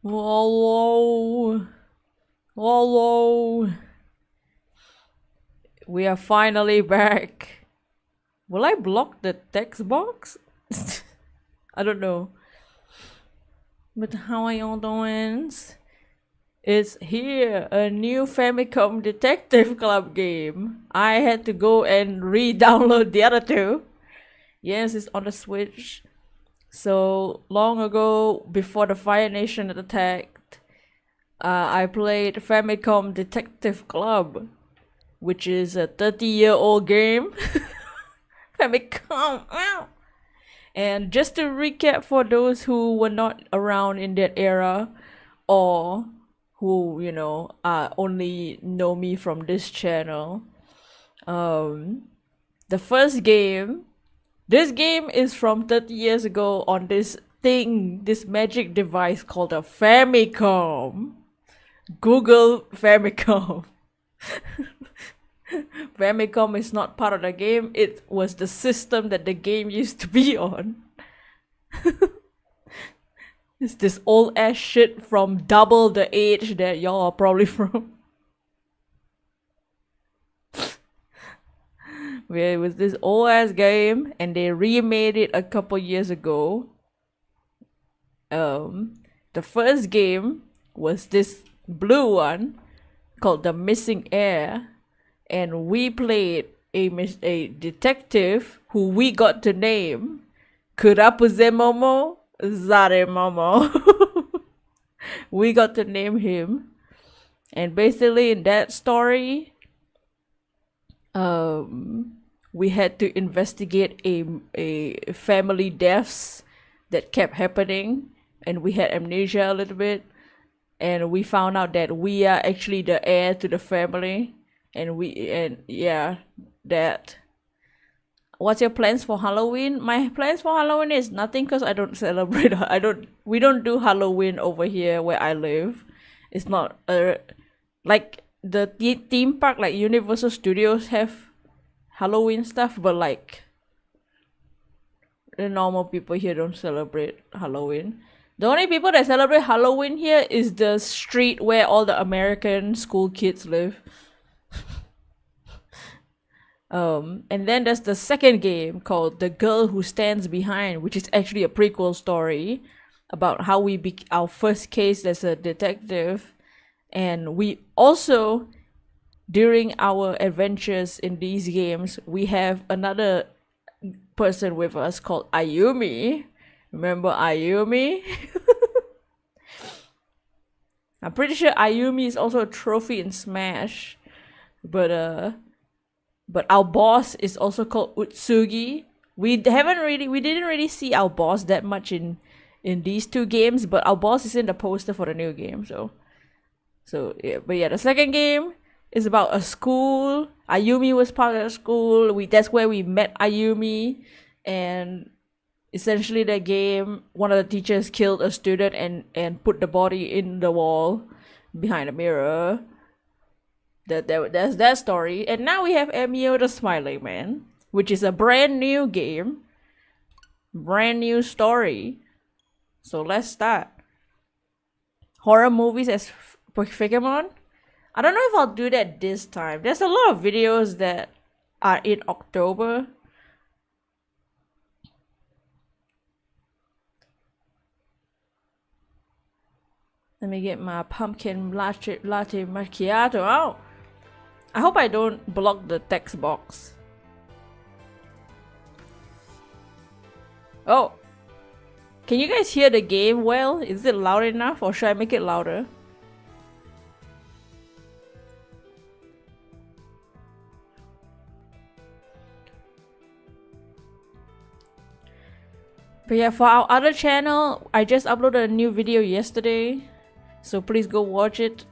Hello. Hello. We are finally back. Will I block the text box? I don't know. But how are y'all doing? It's here, a new Famicom Detective Club game. I had to go and re-download the other two. Yes, it's on the Switch. So long ago, before the Fire Nation attacked, I played Famicom Detective Club, which is a 30-year-old game. Famicom, wow. And just to recap for those who were not around in that era, or who only know me from this channel, the first game. This game is from 30 years ago on this thing, this magic device called a Famicom. Google Famicom. Famicom is not part of the game. It was the system that the game used to be on. It's this old ass shit from double the age that y'all are probably from. Where it was this old ass game and they remade it a couple years ago. The first game was this blue one called The Missing Heir, and we played a detective who we got to name Kurapuzemmomo zaddymomo. We got to name him, and basically in that story, we had to investigate a family deaths that kept happening, and we had amnesia a little bit, and we found out that we are actually the heir to the family, and yeah, that. What's your plans for Halloween? My plans for Halloween is nothing because I don't celebrate. We don't do Halloween over here where I live. It's not like the theme park, like Universal Studios have Halloween stuff, but like the normal people here don't celebrate Halloween. The only people that celebrate Halloween here is the street where all the American school kids live. And then there's the second game called The Girl Who Stands Behind, which is actually a prequel story about how we our first case as a detective. And we also, during our adventures in these games, we have another person with us called Ayumi. Remember Ayumi? I'm pretty sure Ayumi is also a trophy in Smash. But our boss is also called Utsugi. We didn't really see our boss that much in these two games, but our boss is in the poster for the new game. So yeah, but yeah, the second game is about a school. Ayumi was part of the school. That's where we met Ayumi, and essentially the game, one of the teachers killed a student and put the body in the wall behind a mirror. That's that story. And now we have Emio the Smiling Man, which is a brand new game, brand new story. So let's start. Horror movies as Pokemon. I don't know if I'll do that this time. There's a lot of videos that are in October. Let me get my pumpkin latte macchiato out. I hope I don't block the text box. Oh, can you guys hear the game well? Is it loud enough, or should I make it louder? But yeah, for our other channel, I just uploaded a new video yesterday, so please go watch it.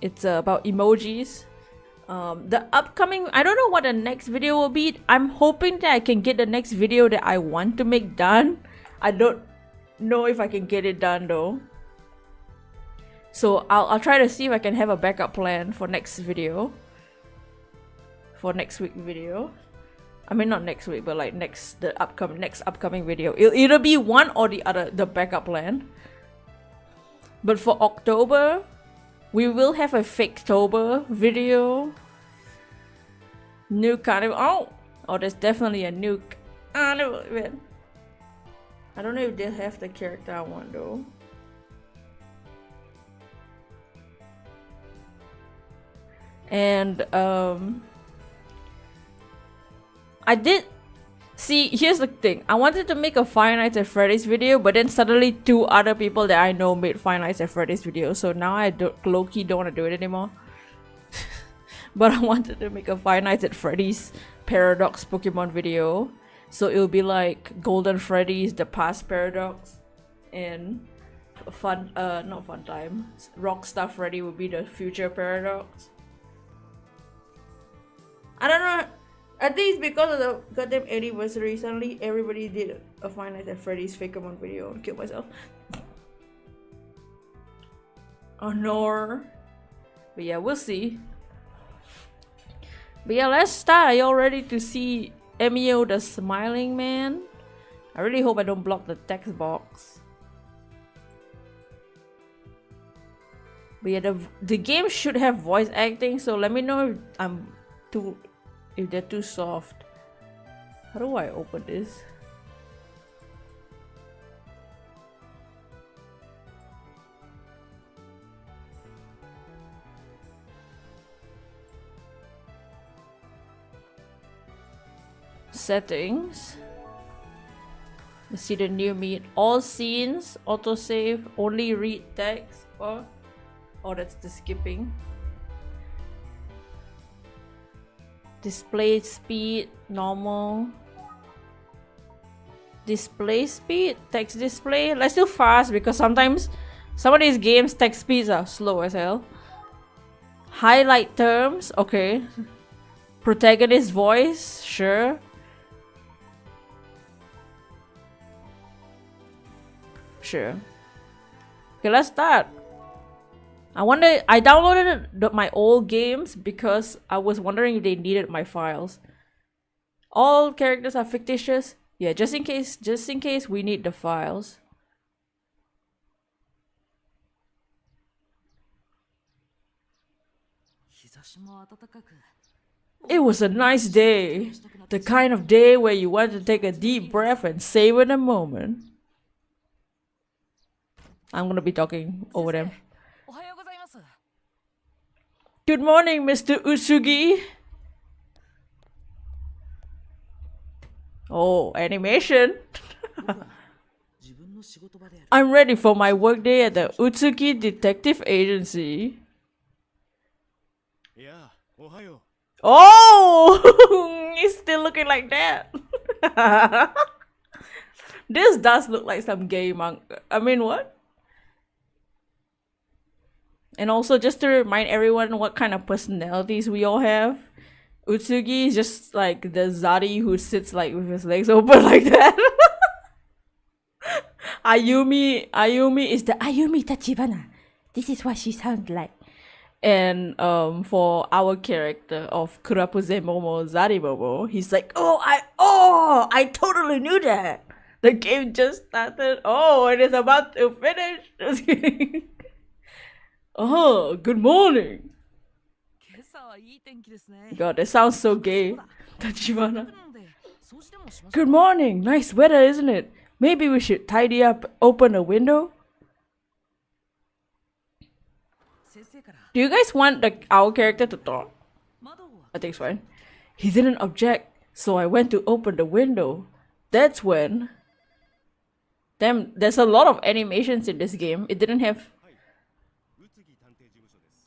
It's about emojis. The upcoming, I don't know what the next video will be. I'm hoping that I can get the next video that I want to make done. I don't know if I can get it done though. So I'll try to see if I can have a backup plan for next video. For next week video. I mean, not next week, but like next upcoming video. It'll either be one or the other, the backup plan. But for October, we will have a Faketober video. New carnival. Oh, there's definitely a new carnival event. I don't know if they'll have the character I want though. And I did see, here's the thing. I wanted to make a Five Nights at Freddy's video, but then suddenly 2 other people that I know made Five Nights at Freddy's video, so now I low-key don't want to do it anymore. But I wanted to make a Five Nights at Freddy's Paradox Pokemon video. So it'll be like Golden Freddy's, the past Paradox, and not Fun Time. Rockstar Freddy will be the future Paradox. I don't know. I think it's because of the goddamn anniversary. Suddenly everybody did a Five Nights at Freddy's Fakemon video. I'll kill myself. Oh no. But yeah, we'll see. But yeah, let's start. Are y'all ready to see Emio the Smiling Man? I really hope I don't block the text box. But yeah, the game should have voice acting, so let me know if they're too soft. How do I open this? Settings. Let's see the new meat. All scenes, autosave, only read text. Oh, that's the skipping. Display speed, normal. Display speed, text display. Let's do fast because sometimes some of these games text speeds are slow as hell. Highlight terms, okay. Protagonist voice, sure. Sure. Okay, let's start. I downloaded my old games because I was wondering if they needed my files. All characters are fictitious. Yeah, just in case we need the files. It was a nice day. The kind of day where you want to take a deep breath and savor the moment. I'm gonna be talking over them. Good morning, Mr. Utsugi. Oh, animation. I'm ready for my workday at the Utsukushii Detective Agency. Oh, he's still looking like that. This does look like some gay manga. I mean, what? And also, just to remind everyone what kind of personalities we all have, Utsugi is just like the Zaddy who sits like with his legs open like that. Ayumi is the Ayumi Tachibana. This is what she sounds like. And for our character of Kurapuze Momo, Zaddymomo, he's like, I totally knew that. The game just started. Oh, it is about to finish. Just kidding. Oh, good morning. God, that sounds so gay. Tachibana. Good morning. Nice weather, isn't it? Maybe we should tidy up, open a window. Do you guys want our character to talk? I think it's fine. He didn't object, so I went to open the window. That's when... Damn, there's a lot of animations in this game. It didn't have...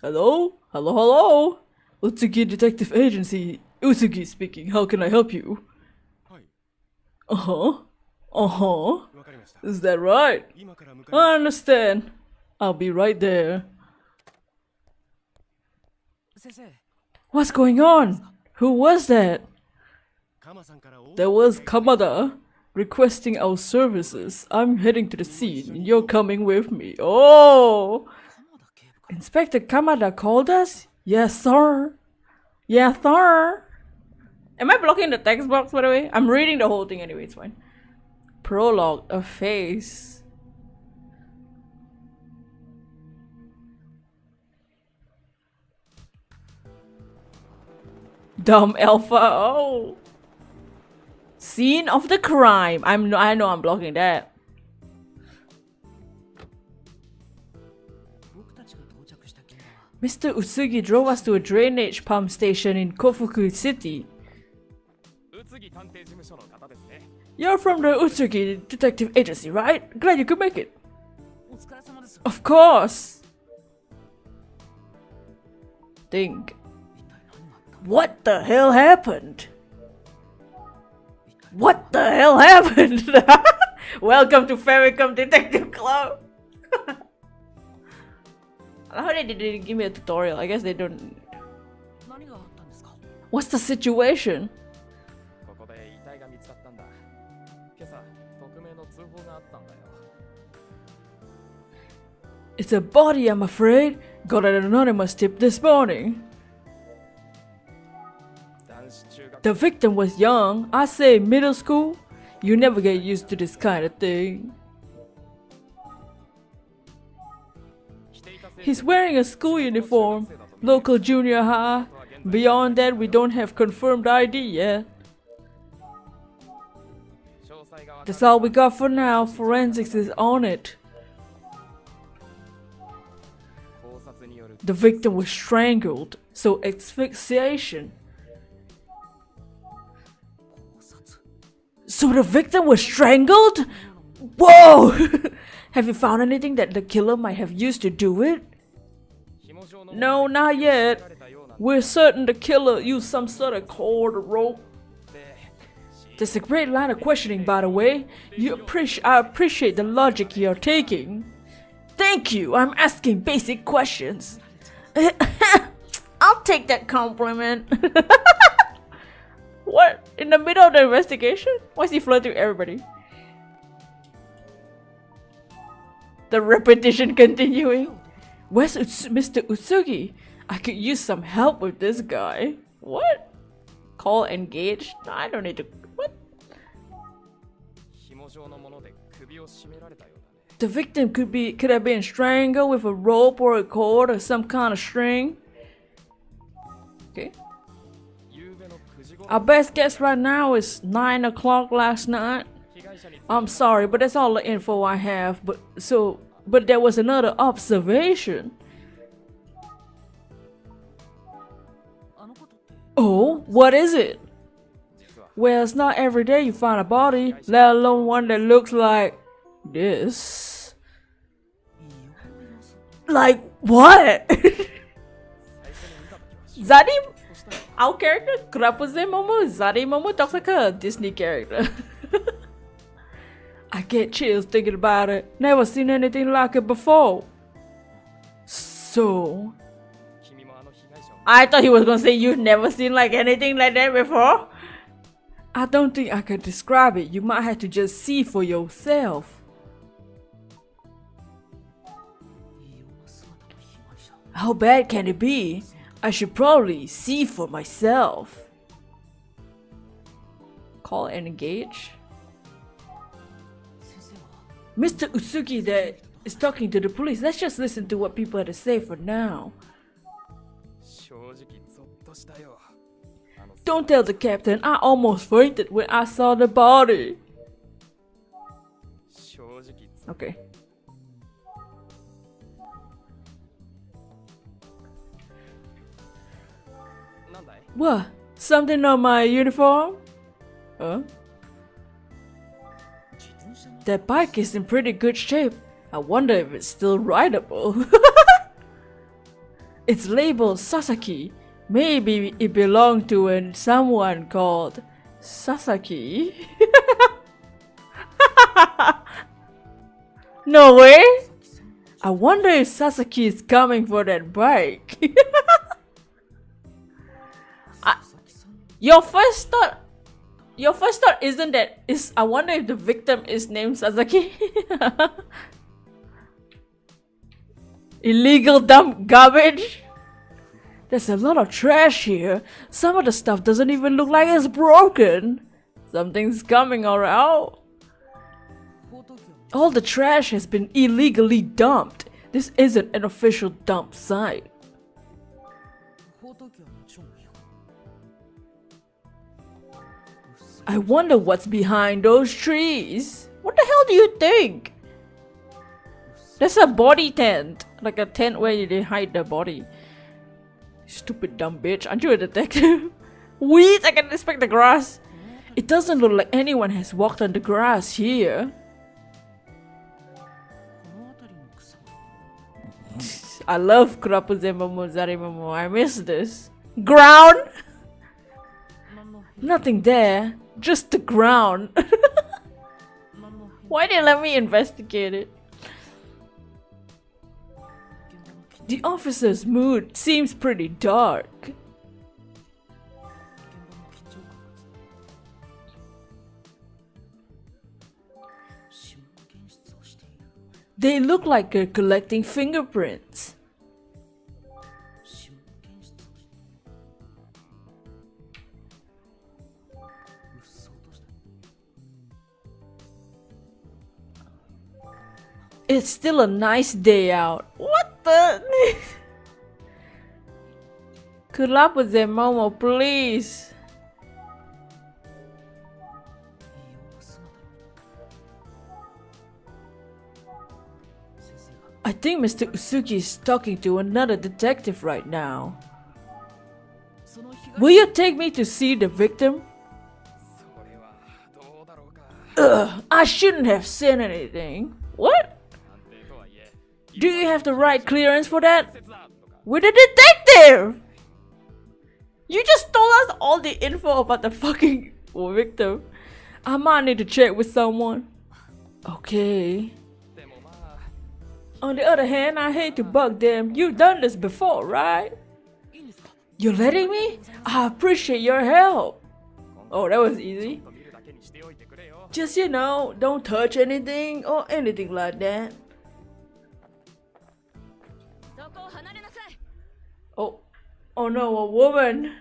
Hello? Hello? Utsukushii Detective Agency. Utsuki speaking. How can I help you? Is that right? I understand. I'll be right there. What's going on? Who was that? There was Kamada requesting our services. I'm heading to the scene. You're coming with me. Oh! Inspector Kamada called us? Yes, sir. Yes, sir. Am I blocking the text box, by the way? I'm reading the whole thing anyway, it's fine. Prologue, a face. Dumb alpha. Oh. Scene of the crime. I know I'm blocking that. Mr. Utsugi drove us to a drainage pump station in Kofuku City. You're from the Utsuki Detective Agency, right? Glad you could make it. Of course. Think. What the hell happened? What the hell happened? Welcome to Famicom Detective Club. How they didn't give me a tutorial? I guess they don't. What's the situation? It's a body, I'm afraid. Got an anonymous tip this morning. The victim was young, I say middle school. You never get used to this kind of thing. He's wearing a school uniform, local junior high. Beyond that, we don't have confirmed ID yet. That's all we got for now. Forensics is on it. The victim was strangled, so asphyxiation. So the victim was strangled? Whoa! Have you found anything that the killer might have used to do it? No, not yet. We're certain the killer used some sort of cord or rope. That's a great line of questioning, by the way. I appreciate the logic you're taking. Thank you. I'm asking basic questions. I'll take that compliment. What? In the middle of the investigation? Why is he flirting with everybody? The repetition continuing. Where's Mr. Utsugi? I could use some help with this guy. What? Call engaged? No, I don't need to. What? The victim could have been strangled with a rope or a cord or some kind of string. Okay. Our best guess right now is 9 o'clock last night. I'm sorry, but that's all the info I have. But there was another observation. Oh, what is it? Well, it's not every day you find a body, let alone one that looks like this. Like what? Our character, zaddymomo, zaddymomo talks like a Disney character. I get chills thinking about it. Never seen anything like it before. So, I thought he was gonna say you've never seen like anything like that before. I don't think I could describe it. You might have to just see for yourself. How bad can it be? I should probably see for myself. Call and engage. Mr. Utsugi that is talking to the police. Let's just listen to what people have to say for now. Don't tell the captain, I almost fainted when I saw the body. Okay. What? Something on my uniform? Huh? That bike is in pretty good shape. I wonder if it's still rideable. It's labeled Sasaki. Maybe it belonged to someone called Sasaki. No way! I wonder if Sasaki is coming for that bike. Your first thought isn't that I wonder if the victim is named Sasaki. Illegal dump garbage. There's a lot of trash here. Some of the stuff doesn't even look like it's broken. Something's coming around. All the trash has been illegally dumped. This isn't an official dump site. I wonder what's behind those trees. What the hell do you think? That's a body tent. Like a tent where they hide the body. Stupid dumb bitch. Aren't you a detective? Weeds! I can inspect the grass. It doesn't look like anyone has walked on the grass here. I love Kurapuzemmomo Zaddymomo. I miss this. Ground! Nothing there. Just the ground. Why didn't let me investigate it? The officer's mood seems pretty dark. They look like they're collecting fingerprints. It's still a nice day out. What the? Kurapuzemmomo, please. I think Mr. Utsuki is talking to another detective right now. Will you take me to see the victim? Ugh, I shouldn't have said anything. What? Do you have the right clearance for that? We're the detective! You just told us all the info about the fucking victim. I might need to check with someone. Okay. On the other hand, I hate to bug them. You've done this before, right? You're letting me? I appreciate your help. Oh, that was easy. Just, you know, don't touch anything or anything like that. Oh no, a woman.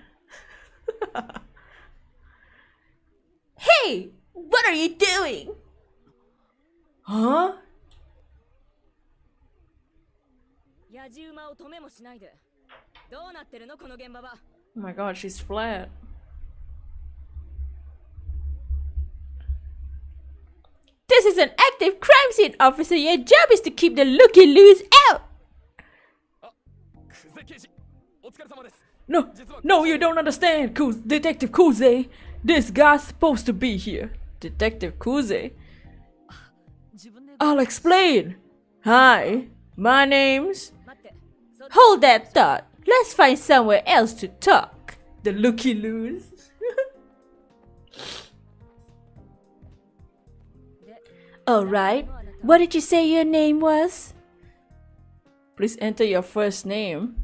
Hey, what are you doing? Huh? Oh my god, she's flat. This is an active crime scene, officer. Your job is to keep the looky-loos out. No, you don't understand, Detective Kuze. This guy's supposed to be here. Detective Kuze. I'll explain. Hi, my name's... Hold that thought. Let's find somewhere else to talk. The looky-loos. Alright, what did you say your name was? Please enter your first name.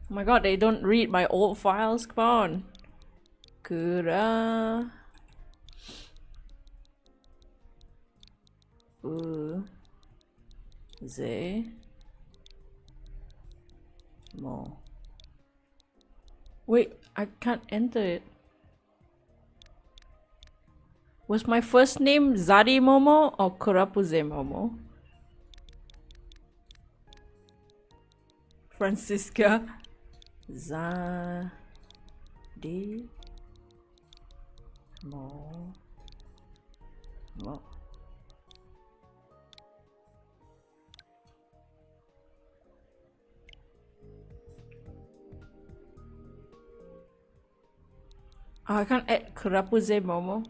Oh my god, they don't read my old files. Come on. Kura. Ze. Mo. Wait, I can't enter it. Was my first name zaddymomo or Kurapuzemmomo? Francisca. Zaddymomo. Mo. Oh, I can't add Kurapuzemmomo.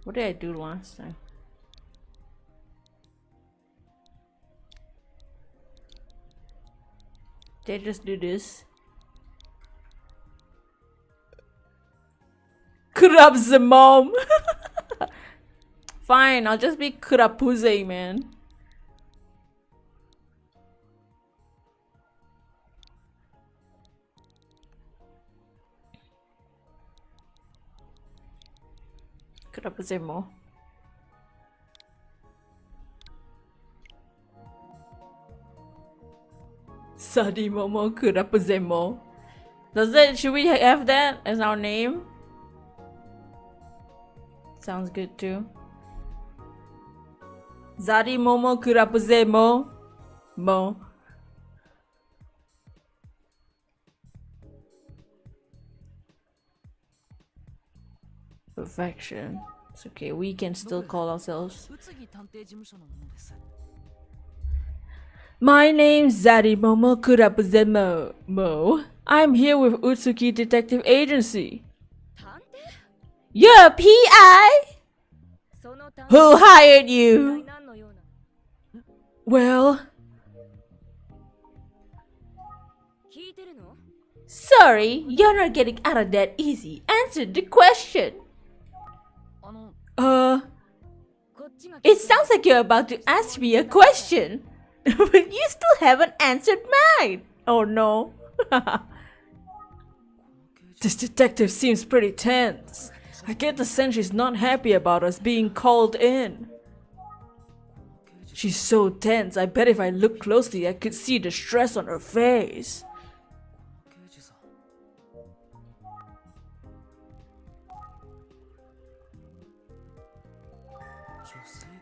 What did I do last time? Did I just do this? Kurapuzemmomo. Fine, I'll just be Kurapuze, man. Kurapuzemmomo. Zaddymomo Kurapuzemmomo. Should we have that as our name? Sounds good too. zaddymomo kurapuze mo. Perfection. It's okay, we can still call ourselves. My name's zaddymomo kurapuze mo. I'm here with Utsukushii Detective Agency. You're a PI? Who hired you? Well... Sorry, you're not getting out of that easy. Answer the question. It sounds like you're about to ask me a question. But you still haven't answered mine. Oh no. This detective seems pretty tense. I get the sense she's not happy about us being called in. She's so tense, I bet if I look closely I could see the stress on her face.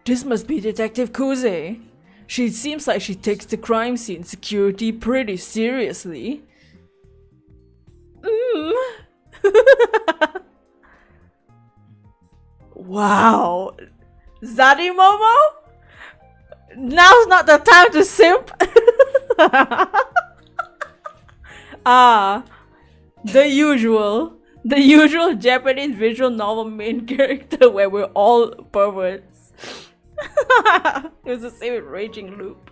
This must be Detective Kuze. She seems like she takes the crime scene security pretty seriously. Wow. zaddymomo? Now's not the time to simp. The usual Japanese visual novel main character where we're all perverts. It was the same with Raging Loop.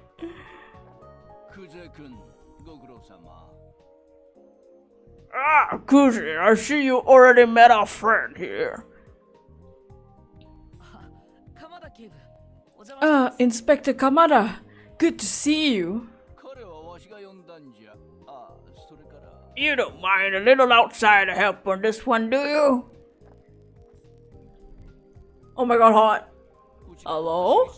Kuze, I see you already met our friend here. Inspector Kamada, good to see you. You don't mind a little outside help on this one, do you? Oh my god, hot. Hello?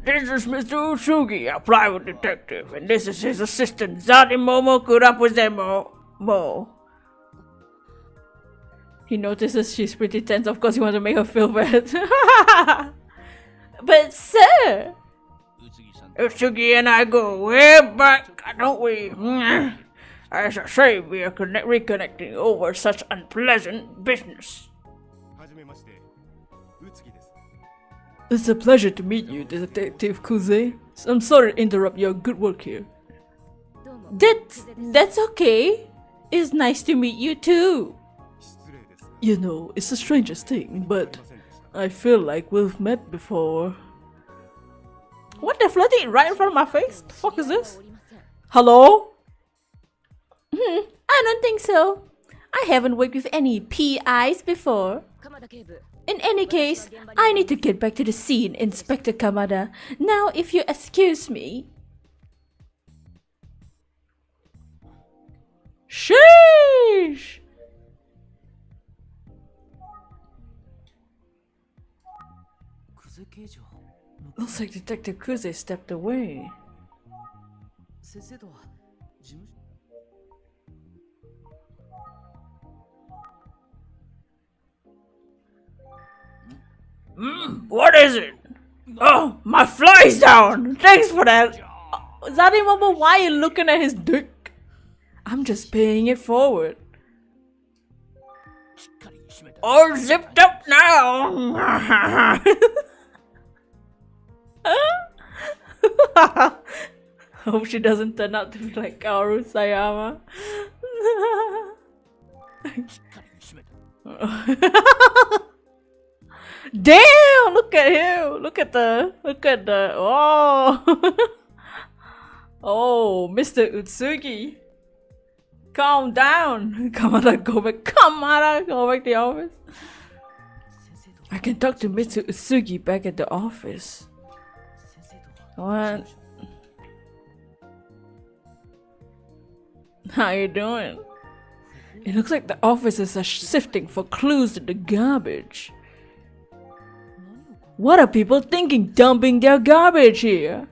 This is Mr. Utsugi, a private detective, and this is his assistant, zaddymomo kurapuze mo. He notices she's pretty tense, of course he wants to make her feel bad. But sir! Utsugi and I go way back, don't we? As I say, we are reconnecting over such unpleasant business. It's a pleasure to meet you, Detective Kuze. I'm sorry to interrupt your good work here. That's okay. It's nice to meet you too. You know, it's the strangest thing, but I feel like we've met before. What, they're flirting right in front of my face? The fuck is this? Hello? I don't think so. I haven't worked with any PIs before. In any case, I need to get back to the scene, Inspector Kamada. Now, if you excuse me. Sheesh! Looks like Detective Kuze stepped away. What is it? Oh, my fly's down! Thanks for that! zaddymomo, why are you looking at his dick? I'm just paying it forward. All zipped up now! Hope she doesn't turn out to be like Kaoru Sayama. Damn! Look at him! Look at the oh! Oh, Mr. Utsugi. Calm down. Kamada, go back. Kamada, go back to the office. I can talk to Mr. Utsugi back at the office. What? How you doing? It looks like the officers are sifting for clues in the garbage. What are people thinking dumping their garbage here?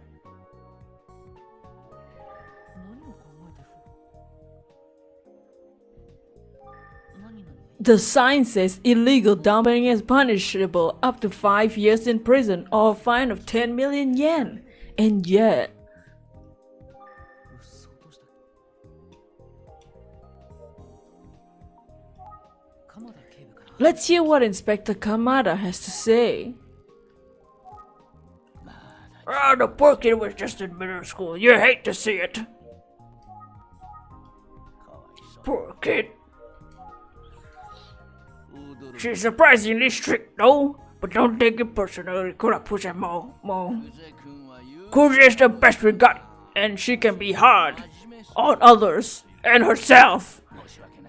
The sign says illegal dumping is punishable up to 5 years in prison or a fine of 10 million yen. And yet, let's hear what Inspector Kamada has to say. The poor kid was just in middle school. You hate to see it. Poor kid. She's surprisingly strict though, but don't take it personally. Kuze is the best we got, and she can be hard on others and herself.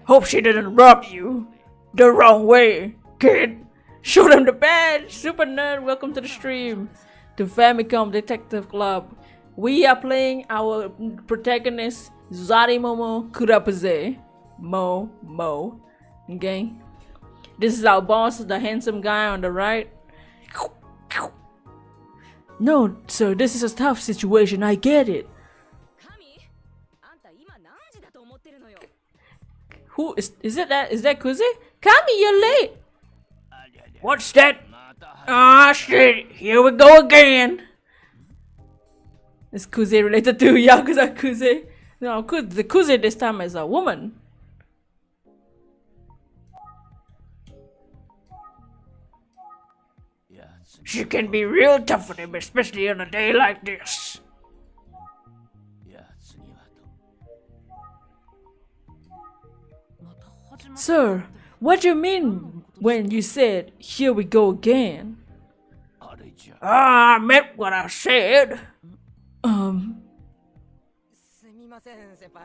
Hope she didn't rub you the wrong way, kid. Show them the badge. Super Nerd, welcome to the stream. To Famicom Detective Club. We are playing our protagonist Zaddymomo Kurapuze. Mo. Okay. This is our boss, the handsome guy on the right. No, sir, this is a tough situation. I get it. Who is it? Is that Kuze? Kami, you're late. What's that? Ah, shit, here we go again. Is Kuze related to Yakuza Kuze? No, the Kuze this time is a woman. She can be real tough on him, especially on a day like this. Sir, what do you mean when you said, here we go again? I meant what I said.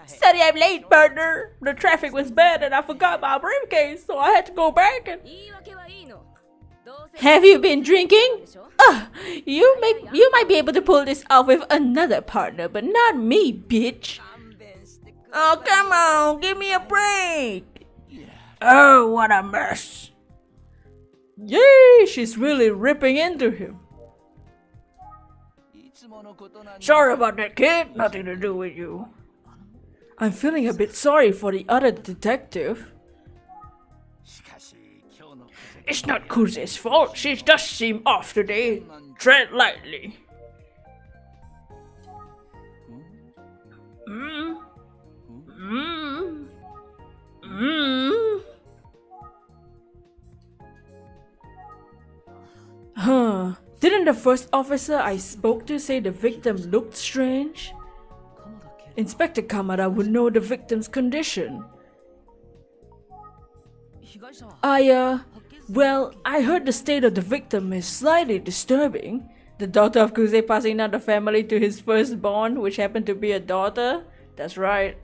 Sorry I'm late, partner. The traffic was bad and I forgot my briefcase, so I had to go back and... Have you been drinking? You might be able to pull this off with another partner, but not me, bitch. Oh, come on, give me a break. Oh, what a mess. Yay, she's really ripping into him. Sorry about that, kid. Nothing to do with you. I'm feeling a bit sorry for the other detective. It's not Kuze's fault. She does seem off today. Tread lightly. Didn't the first officer I spoke to say the victim looked strange? Inspector Kamada would know the victim's condition. Well, I heard the state of the victim is slightly disturbing. The daughter of Kuze passing down the family to his firstborn, which happened to be a daughter. That's right.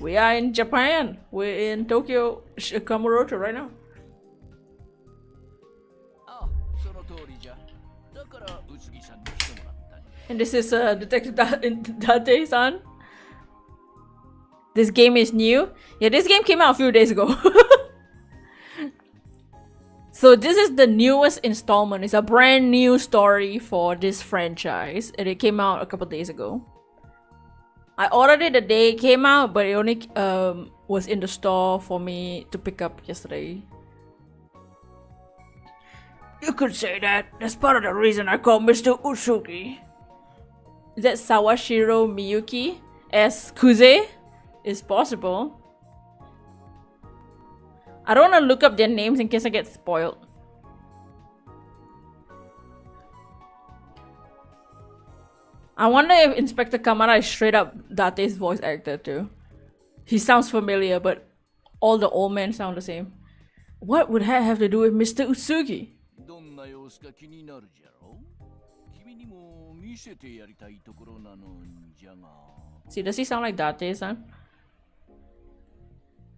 We are in Japan. We're in Tokyo, Kamurocho right now. And this is Detective Date-san. This game is new. Yeah, this game came out a few days ago. So this is the newest installment. It's a brand new story for this franchise, and it came out a couple days ago. I ordered it the day it came out, but it only was in the store for me to pick up yesterday. You could say that. That's part of the reason I call Mr. Utsuki. Is that Sawashiro Miyuki as Kuze? It's possible. I don't want to look up their names in case I get spoiled. I wonder if Inspector Kamada is straight up Date's voice actor too. He sounds familiar, but all the old men sound the same. What would that have to do with Mr. Utsugi? See, does he sound like Date-san?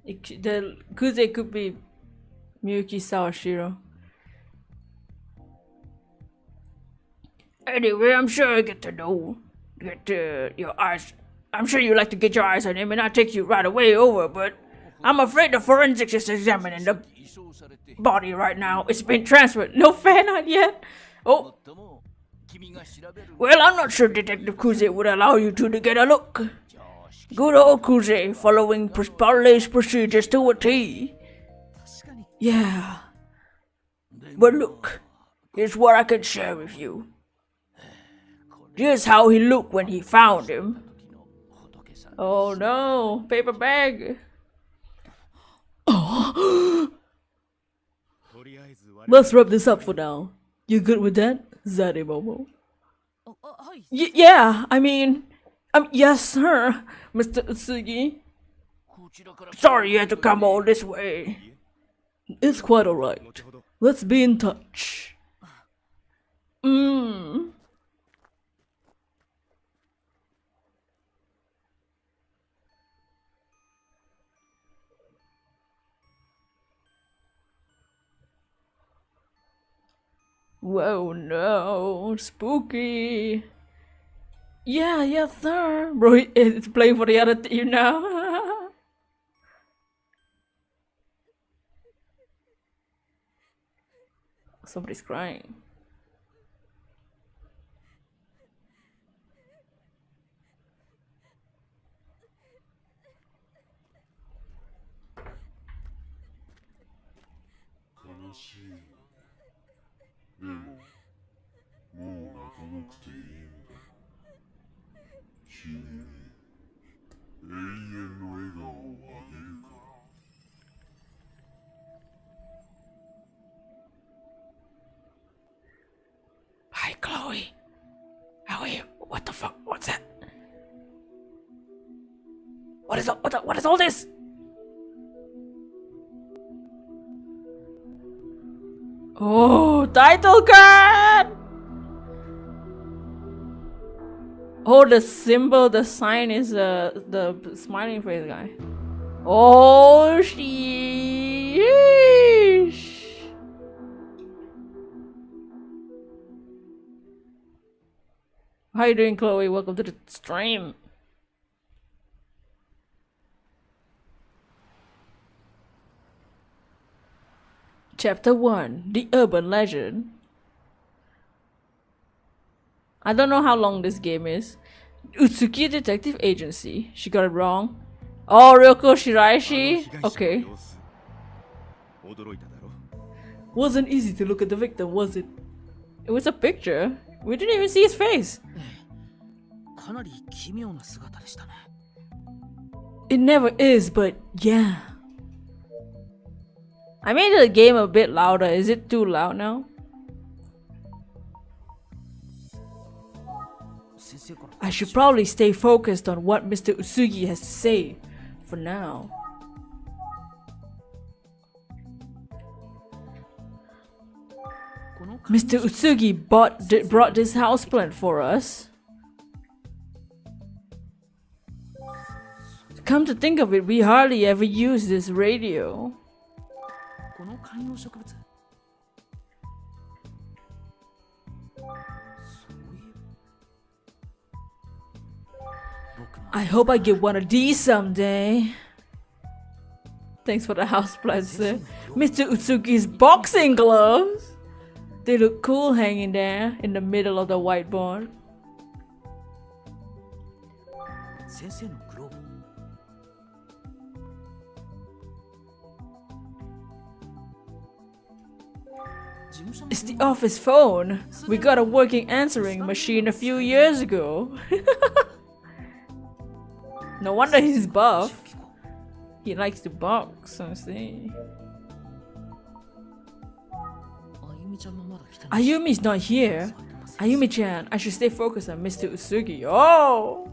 The Kuze could be Miyuki Sawashiro. Anyway, I'm sure I get your eyes. I'm sure you like to get your eyes on him, and I'll take you right away over, but I'm afraid the forensics is examining the body right now. It's been transferred. No fan art yet? Oh. Well, I'm not sure Detective Kuze would allow you two to get a look. Good old Kuze, following police procedures to a T. Yeah. But look, here's what I can share with you. Here's how he looked when he found him. Oh no, paper bag. Oh. Let's wrap this up for now. You good with that, zaddymomo? Yeah, I mean, yes, sir, Mr. Utsugi. Sorry you had to come all this way. It's quite alright. Let's be in touch. Whoa, no, spooky. Yeah, sir. Bro, it's playing for the other team now. Somebody's crying. Hi, Chloe. How are you? What the fuck? What's that? What is all this? Oh, title card! Oh, the symbol, the sign is the smiling face guy. Oh, sheesh. How you doing, Chloe? Welcome to the stream. Chapter 1, The Urban Legend. I don't know how long this game is. Utsukushii Detective Agency. She got it wrong. Oh, Ryoko Shiraishi? Okay. Wasn't easy to look at the victim, was it? It was a picture. We didn't even see his face. It never is, but yeah. I made the game a bit louder. Is it too loud now? I should probably stay focused on what Mr. Utsugi has to say for now. Mr. Utsugi brought this houseplant for us. Come to think of it, we hardly ever use this radio. I hope I get one of these someday. Thanks for the houseplant, sir. Mr. Utsugi's boxing gloves. They look cool hanging there in the middle of the whiteboard. It's the office phone. We got a working answering machine a few years ago. No wonder he's buff. He likes to box, I see. Ayumi's not here. Ayumi-chan, I should stay focused on Mr. Utsugi. Oh!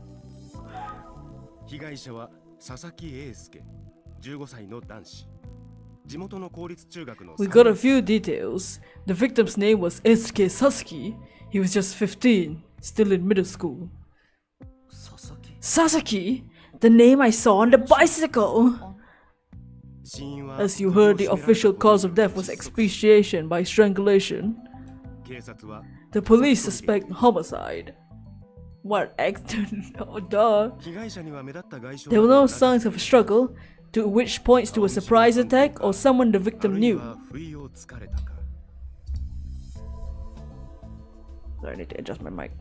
We got a few details. The victim's name was Eisuke Sasaki. He was just 15, still in middle school. Sasaki? The name I saw on the bicycle! As you heard, the official cause of death was asphyxiation by strangulation. The police suspect homicide. What accident? Oh, duh. There were no signs of a struggle, to which points to a surprise attack or someone the victim knew. I need to adjust my mic.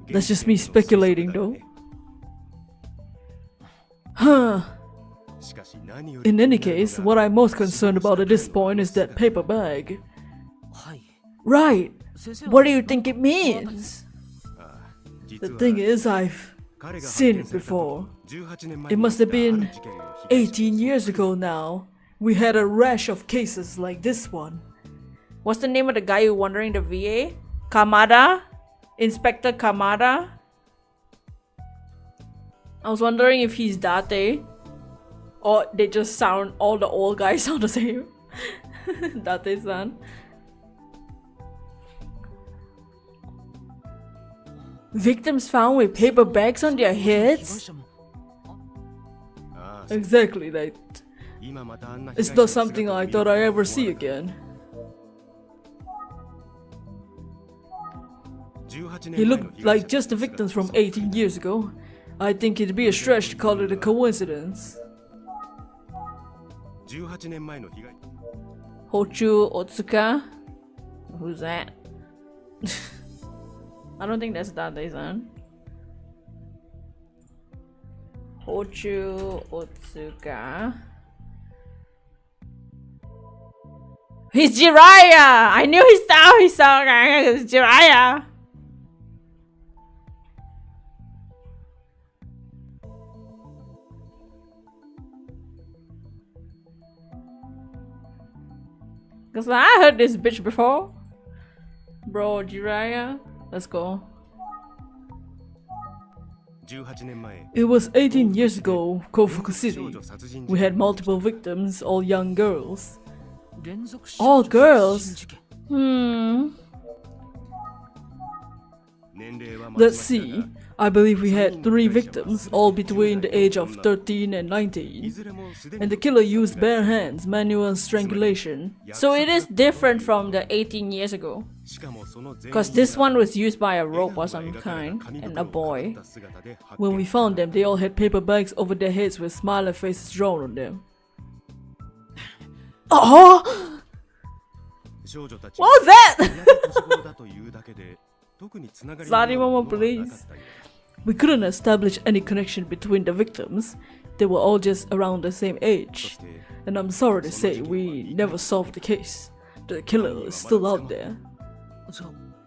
That's just me speculating though. Huh. In any case, what I'm most concerned about at this point is that paper bag. Right. What do you think it means? The thing is, I've seen it before. It must have been 18 years ago now. We had a rash of cases like this one. What's the name of the guy who wandering the VA? Kamada? Inspector Kamada? I was wondering if he's Date. Or they just sound, all the old guys sound the same. Date-san. Victims found with paper bags on their heads? Exactly that. It's not something I thought I'd ever see again. He looked like just the victims from 18 years ago. I think it'd be a stretch to call it a coincidence. Hochu Otsuka? Who's that? I don't think that's Date-san. Hochu Otsuka. He's Jiraiya! I knew he saw Jiraiya! Cause I heard this bitch before. Bro, Jiraiya. Let's go. It was 18 years ago, Kofuku City. We had multiple victims, all young girls. All girls? Let's see. I believe we had 3 victims, all between the age of 13 and 19. And the killer used bare hands, manual strangulation. So it is different from the 18 years ago. Cause this one was used by a rope or some kind, and a boy. When we found them, they all had paper bags over their heads with smiley faces drawn on them. Oh! What was that? Zaddymomo, please. We couldn't establish any connection between the victims. They were all just around the same age. And I'm sorry to say, we never solved the case. The killer is still out there.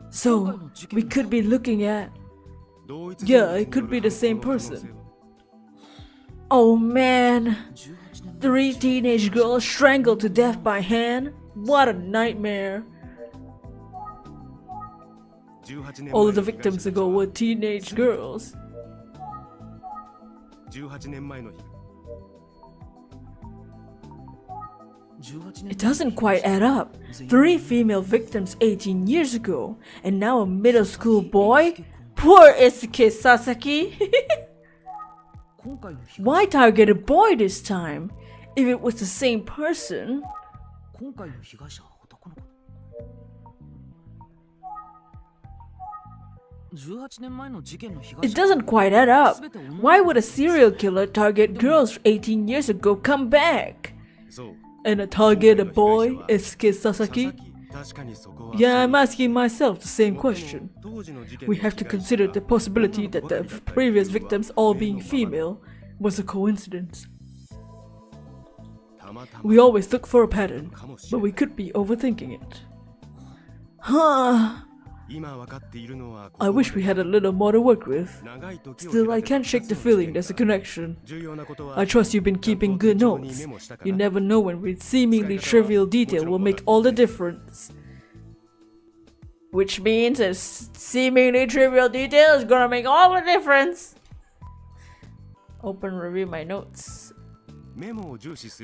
So, we could be looking at... Yeah, it could be the same person. Oh man! 3 teenage girls strangled to death by hand? What a nightmare! All of the victims ago were teenage girls. It doesn't quite add up. 3 female victims 18 years ago, and now a middle school boy? Poor Isuke Sasaki! Why target a boy this time? If it was the same person... It doesn't quite add up. Why would a serial killer target girls 18 years ago come back? And target a boy, Isuke Sasaki? Yeah, I'm asking myself the same question. We have to consider the possibility that the previous victims all being female was a coincidence. We always look for a pattern, but we could be overthinking it. Huh. I wish we had a little more to work with. Still, I can't shake the feeling there's a connection. I trust you've been keeping good notes. You never know when with seemingly trivial detail will make all the difference. Which means a seemingly trivial detail is gonna make all the difference. Open review my notes.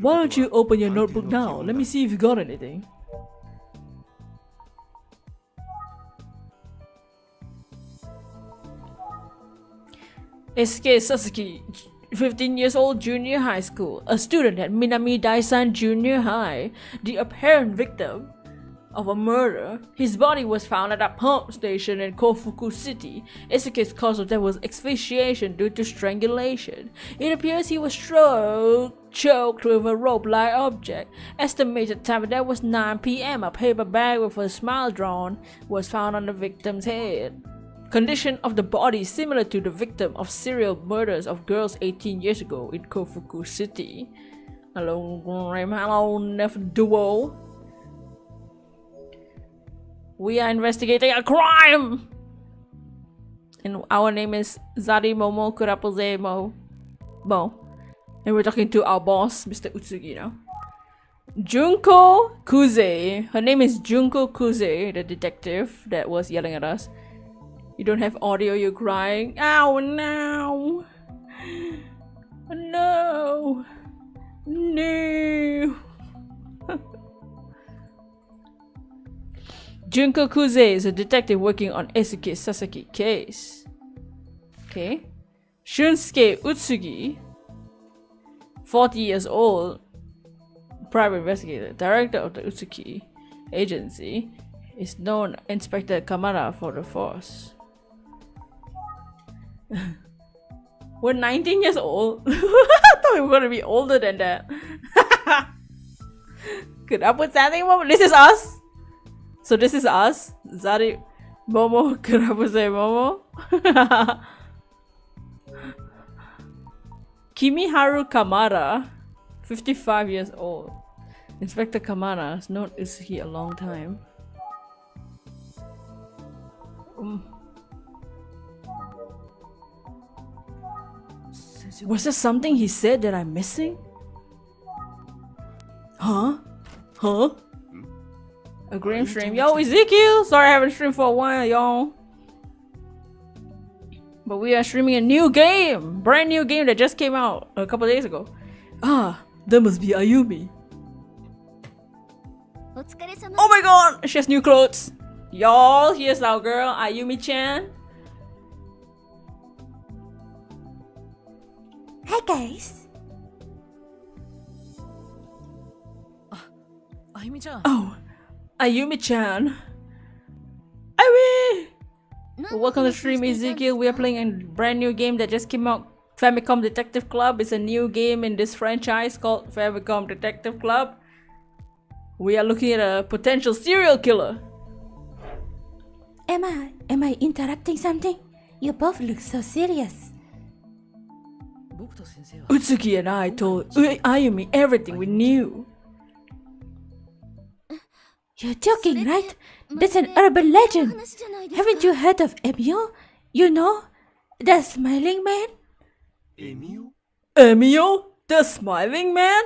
Why don't you open your notebook now? Let me see if you got anything. Isuke Sasaki, 15 years old, junior high school, a student at Minami Daisan Junior High, the apparent victim of a murder. His body was found at a pump station in Kofuku City. Isuke's cause of death was asphyxiation due to strangulation. It appears he was choked with a rope-like object. Estimated time of death was 9 p.m. A paper bag with a smile drawn was found on the victim's head. Condition of the body similar to the victim of serial murders of girls 18 years ago in Kofuku City. Hello, Nef Duo. We are investigating a crime! And our name is Zaddymomo Kurapoze Mo. And we're talking to our boss, Mr. Utsugi now. Junko Kuze. Her name is Junko Kuze, the detective that was yelling at us. You don't have audio, you're crying. Ow, no! No! No! Junko Kuze is a detective working on Eisuke Sasaki case. Okay. Shunsuke Utsugi, 40 years old, private investigator, director of the Utsukushii agency, is known Inspector Kamara for the force. We're 19 years old. I thought we were gonna be older than that. Could I put something more? This is us. So this is us. Zari Momo Kurapuse Momo. Kimiharu Kamara, 55 years old. Inspector Kamara has known Utsuki a long time. Was there something he said that I'm missing? Huh? A Grim stream. Yo, Ezekiel! Sorry I haven't streamed for a while, y'all. But we are streaming a new game! Brand new game that just came out a couple days ago. Ah, that must be Ayumi. Oh my god! She has new clothes! Y'all, here's our girl, Ayumi-chan. Hi guys! Oh, Ayumi-chan. Ayumi! Welcome to the stream, Ezekiel. We are playing a brand new game that just came out. Famicom Detective Club is a new game in this franchise called Famicom Detective Club. We are looking at a potential serial killer. Am I interrupting something? You both look so serious. Utsuki and I told Ayumi everything we knew. You're joking, right? That's an urban legend. Haven't you heard of Emio? You know, the smiling man? Emio? Emio? The smiling man?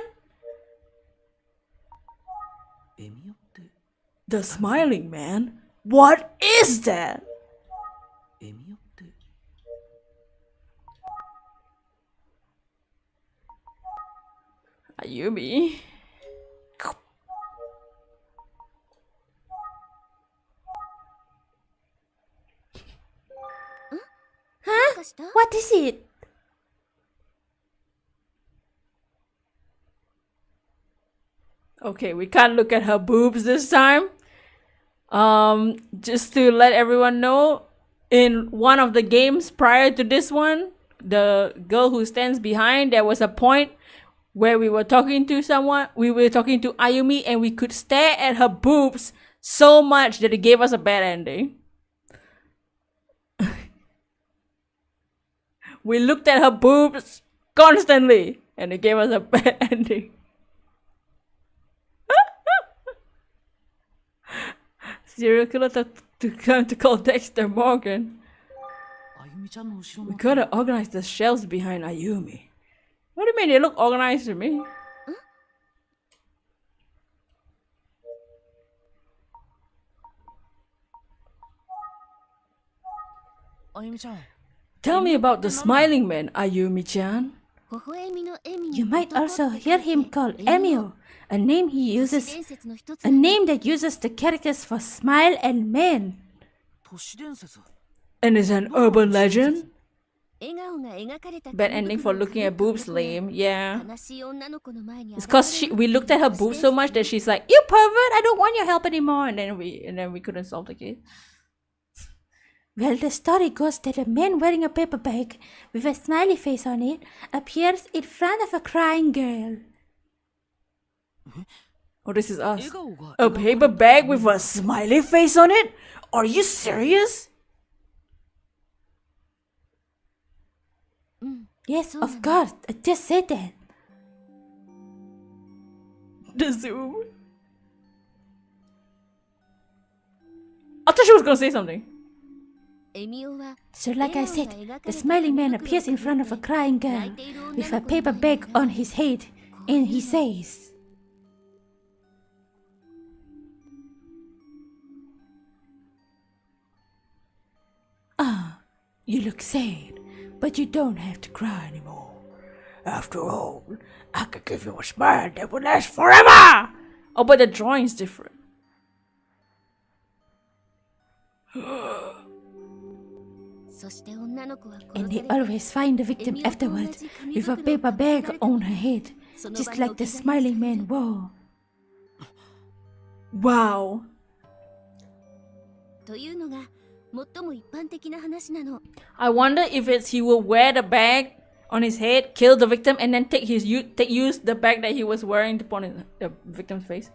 The smiling man? What is that? Ayumi. Huh? What is it? Okay, we can't look at her boobs this time. Just to let everyone know, in one of the games prior to this one, the girl who stands behind, there was a point where we were talking to someone, we were talking to Ayumi, and we could stare at her boobs so much that it gave us a bad ending. We looked at her boobs constantly, and it gave us a bad ending. Serial killer to come to call Dexter Morgan. We gotta organize the shelves behind Ayumi. What do you mean they look organized to me? Tell me about the smiling man, Ayumi-chan. You might also hear him called Emio, a name that uses the characters for smile and man. And is an urban legend? Bad ending for looking at boobs, lame. Yeah. It's cause we looked at her boobs so much that she's like, "You pervert! I don't want your help anymore." And then we couldn't solve the case. Well, the story goes that a man wearing a paper bag with a smiley face on it appears in front of a crying girl. Oh, this is us. A paper bag with a smiley face on it? Are you serious? Yes, of course. I just said that. The zoom. I thought she was gonna say something. So like I said, the smiling man appears in front of a crying girl with a paper bag on his head and he says, "Ah, you look sad, but you don't have to cry anymore. After all, I could give you a smile that will last forever." Oh, but the drawing's different. And they always find the victim afterward with a paper bag on her head, just like the smiling man wore. Wow. I wonder if it's he will wear the bag on his head, kill the victim, and then use the bag that he was wearing to put on the victim's face,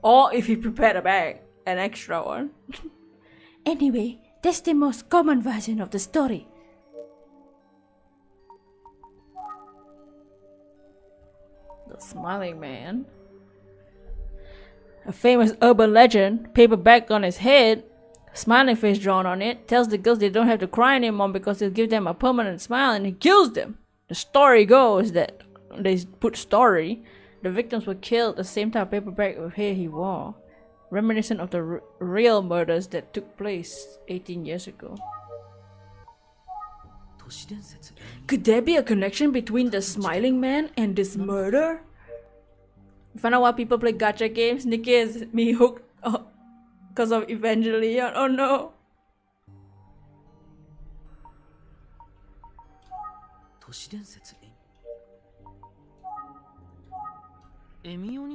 or if he prepared a bag, an extra one. Anyway, that's the most common version of the story. The smiling man. A famous urban legend, paper bag on his head, smiling face drawn on it, tells the girls they don't have to cry anymore because it'll give them a permanent smile, and it kills them. The story goes that they put story. The victims were killed the same type of paper bag with hair he wore, reminiscent of the real murders that took place 18 years ago. Could there be a connection between the smiling man and this murder? You find out why people play gacha games? Nikki has me hooked because of Evangelion. Oh no.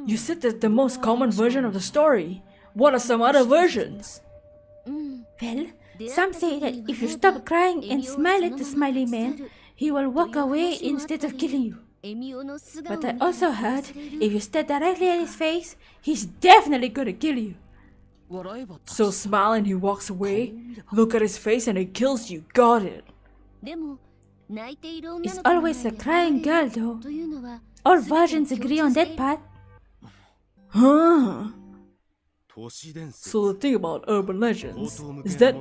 You said that's the most common version of the story. What are some other versions? Well, some say that if you stop crying and smile at the smiling man, he will walk away instead of killing you. But I also heard if you stare directly at his face, he's definitely gonna kill you. So smile and he walks away, look at his face and he kills you. Got it. It's always a crying girl though. All versions agree on that part. Huh. So the thing about urban legends is that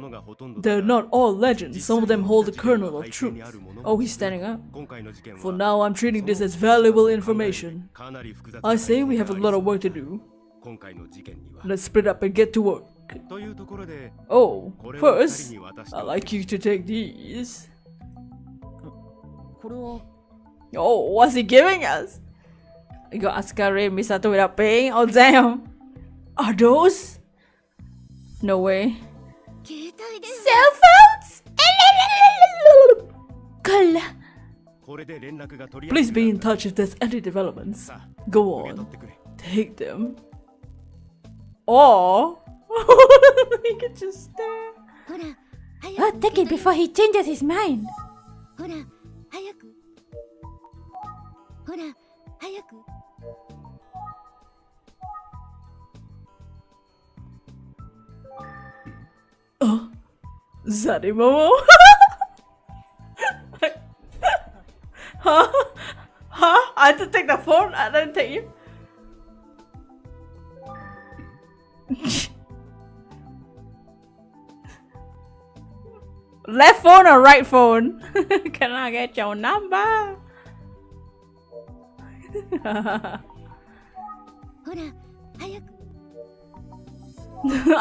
they're not all legends. Some of them hold the kernel of truth. Oh, he's standing up. For now, I'm treating this as valuable information. I say we have a lot of work to do. Let's split up and get to work. Oh, first, I'd like you to take these. Oh, what's he giving us? You got Ascari and Misato without paying? Oh, damn. Are those? No way. Cell phones? Cool. Please be in touch if there's any developments. Go on. Take them. Or he could just stare. Oh, take it before he changes his mind. Oh, zaddymomo. Huh? Huh? I had to take the phone. I didn't take you. Left phone or right phone? Can I get your number? I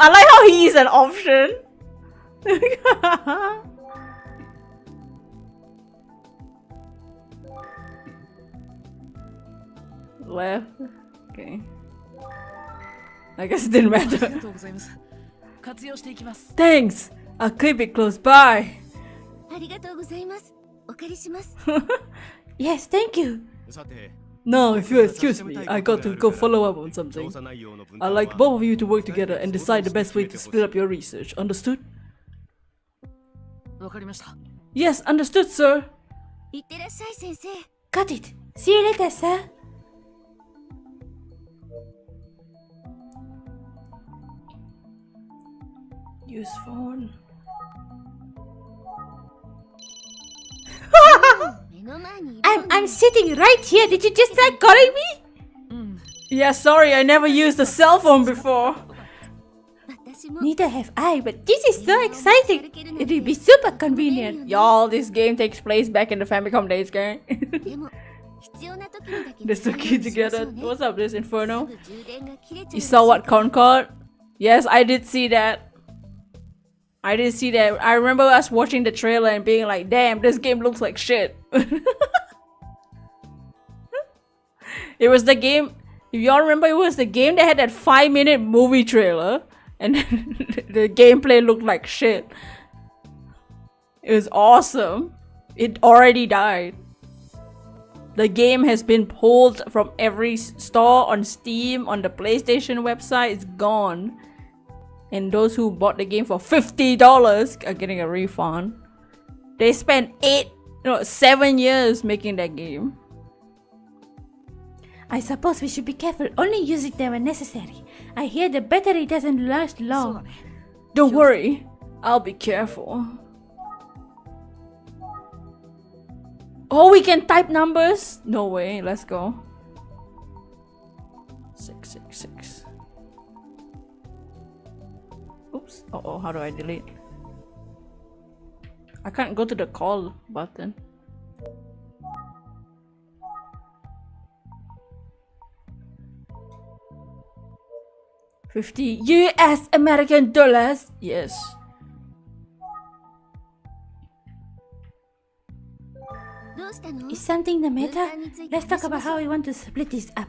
like how he is an option. Left. Okay. I guess it didn't matter. Thanks. I'll keep it close by. Yes, thank you. Now, if you excuse me, I got to go follow up on something. I'd like both of you to work together and decide the best way to split up your research. Understood? Yes, understood, sir. Got it. See you later, sir. Use phone. I'm sitting right here. Did you just start calling me? Yeah, sorry, I never used a cell phone before. Neither have I, but this is so exciting. It will be super convenient. Y'all, this game takes place back in the Famicom days, gang. They're so cute together. What's up, this Inferno? You saw what, Concord? Yes, I did see that. I did see that. I remember us watching the trailer and being like, damn, this game looks like shit. It was the game, if y'all remember, it was the game that had that 5-minute movie trailer and the gameplay looked like shit. It was awesome. It already died. The game has been pulled from every store on Steam, on the PlayStation website. It's gone. And those who bought the game for $50 are getting a refund. They spent 7 years making that game. I suppose we should be careful, only using them when necessary. I hear the battery doesn't last long. Don't worry, I'll be careful. Oh, we can type numbers? No way, let's go. 666. Oops. Uh-oh, how do I delete? I can't go to the call button. $50 US American dollars. Yes. Is something the matter? Let's talk about how we want to split this up.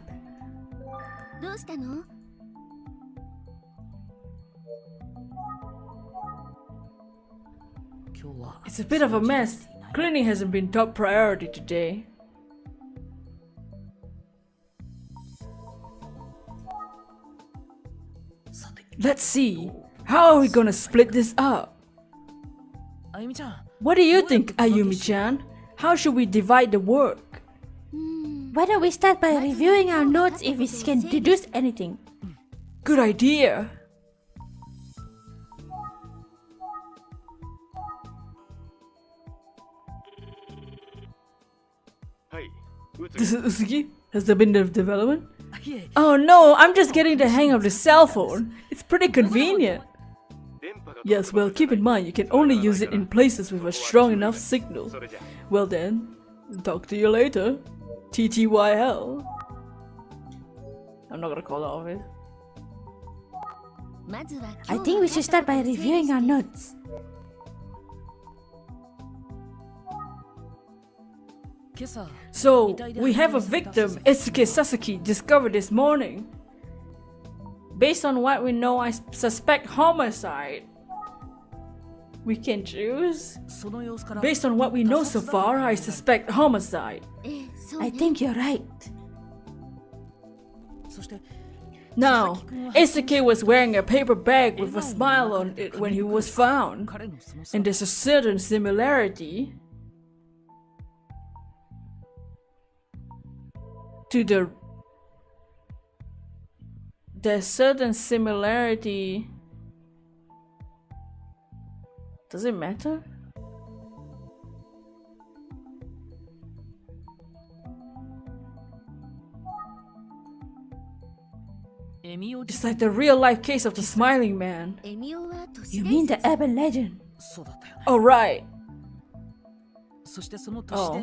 It's a bit of a mess. Cleaning hasn't been top priority today. Let's see. How are we gonna split this up? What do you think, Ayumi-chan? How should we divide the work? Why don't we start by reviewing our notes if we can deduce anything? Good idea. This is Utsuki. Has there been a development? Oh no, I'm just getting the hang of the cell phone. It's pretty convenient. Yes, well, keep in mind you can only use it in places with a strong enough signal. Well then, talk to you later. TTYL. I'm not gonna call the office. I think we should start by reviewing our notes. So, we have a victim, Etsuke Sasaki, discovered this morning. Based on what we know, I suspect homicide. We can choose. Based on what we know so far, I suspect homicide. I think you're right. Now, Etsuke was wearing a paper bag with a smile on it when he was found. And there's a certain similarity to there's certain similarity. Does it matter? It's like the real life case of the smiling man. You mean the urban legend? Oh right. Oh.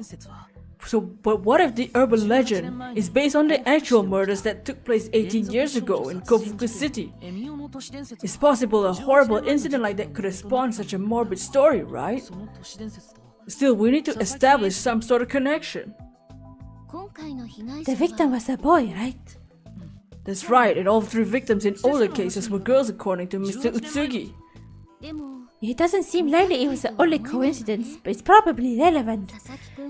So, but what if the urban legend is based on the actual murders that took place 18 years ago in Kofuku City? It's possible a horrible incident like that could have spawned such a morbid story, right? Still, we need to establish some sort of connection. The victim was a boy, right? That's right, and all 3 victims in older cases were girls according to Mr. Utsugi. It doesn't seem likely it was the only coincidence, but it's probably relevant.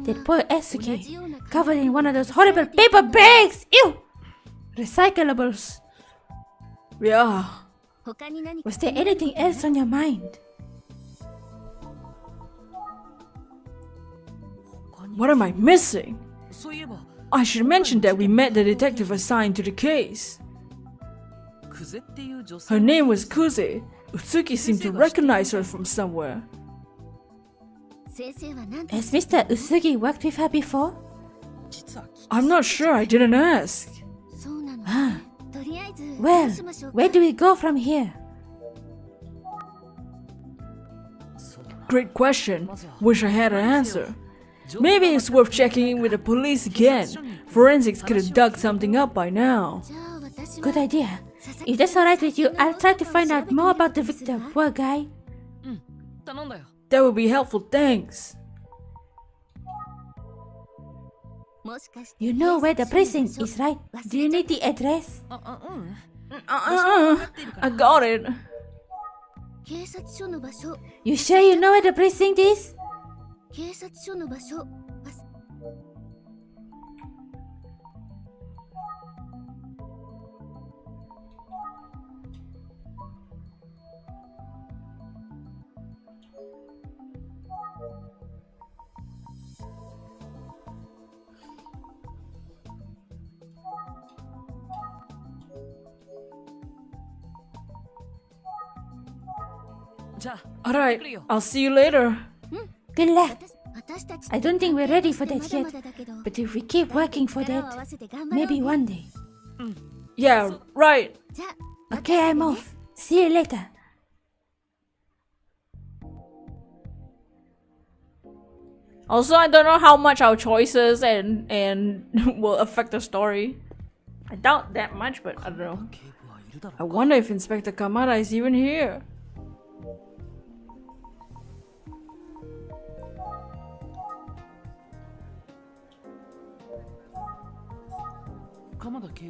That poor Etsuki, covered in one of those horrible paper bags! Ew! Recyclables. Yeah. Was there anything else on your mind? What am I missing? I should mention that we met the detective assigned to the case. Her name was Kuze. Utsuki seemed to recognize her from somewhere. Has Mr. Utsugi worked with her before? I'm not sure, I didn't ask. Ah. Well, where do we go from here? Great question. Wish I had an answer. Maybe it's worth checking in with the police again. Forensics could have dug something up by now. Good idea. If that's alright with you, I'll try to find out more about the victim, poor guy. That would be helpful, thanks. You know where the precinct is, right? Do you need the address? I got it. You sure you know where the precinct is? Alright, I'll see you later. Good luck. I don't think we're ready for that yet, but if we keep working for that, maybe one day. Yeah, right. Okay, I'm off. See you later. Also, I don't know how much our choices and will affect the story. I doubt that much, but I don't know. I wonder if Inspector Kamada is even here.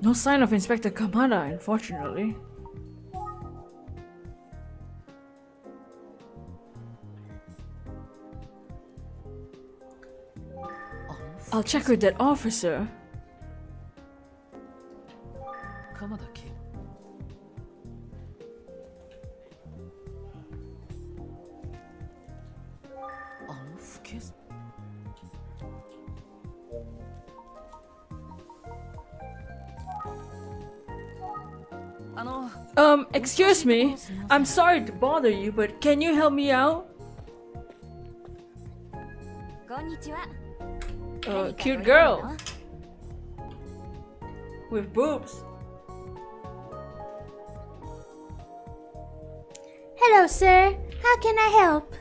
No sign of Inspector Kamada, unfortunately. I'll check with that officer. Excuse me. I'm sorry to bother you, but can you help me out? Cute girl. With boobs. Hello, sir. How can I help?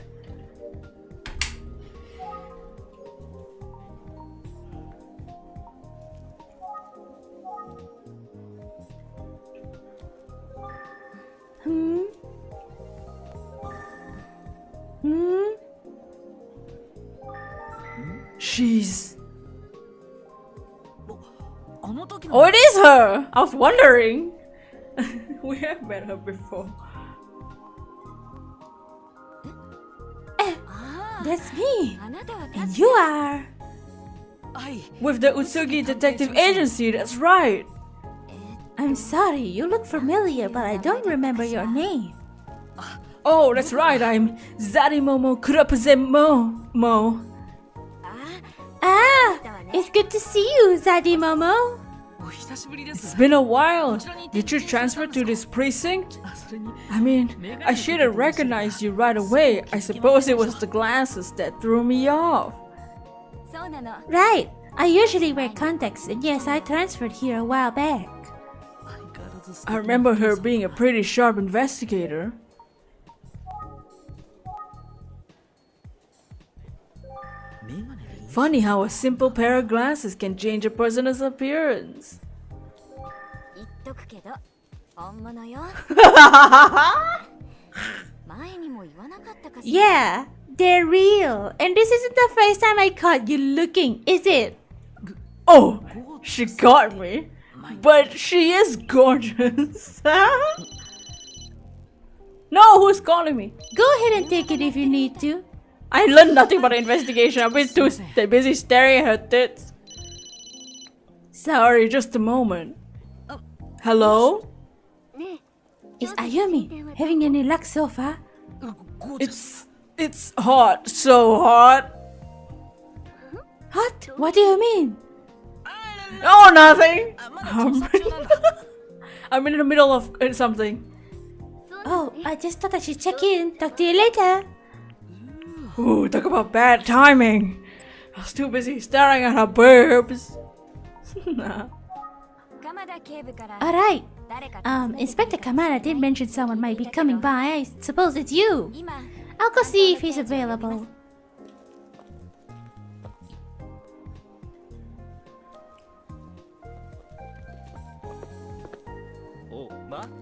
She's... Oh, it is her! I was wondering. We have met her before. That's me. And you are... With the Utsukushii Detective Agency, that's right. I'm sorry, you look familiar, but I don't remember your name. Oh, that's right, I'm zaddymomo Mo. Ah, it's good to see you, zaddymomo. It's been a while. Did you transfer to this precinct? I mean, I should have recognized you right away. I suppose it was the glasses that threw me off. Right. I usually wear contacts, and yes, I transferred here a while back. I remember her being a pretty sharp investigator. Funny how a simple pair of glasses can change a person's appearance. Yeah, they're real. And this isn't the first time I caught you looking, is it? Oh, she got me. But she is gorgeous. No, who's calling me? Go ahead and take it if you need to. I learned nothing about the investigation. I've been too busy staring at her tits. Sorry, just a moment. Hello? Is Ayumi having any luck so far? It's hot. So hot. Hot? What do you mean? Oh, nothing. I'm in the middle of something. Oh, I just thought I should check in. Talk to you later. Ooh, talk about bad timing. I was too busy staring at her boobs. Alright. Inspector Kamada did mention someone might be coming by. I suppose it's you. I'll go see if he's available.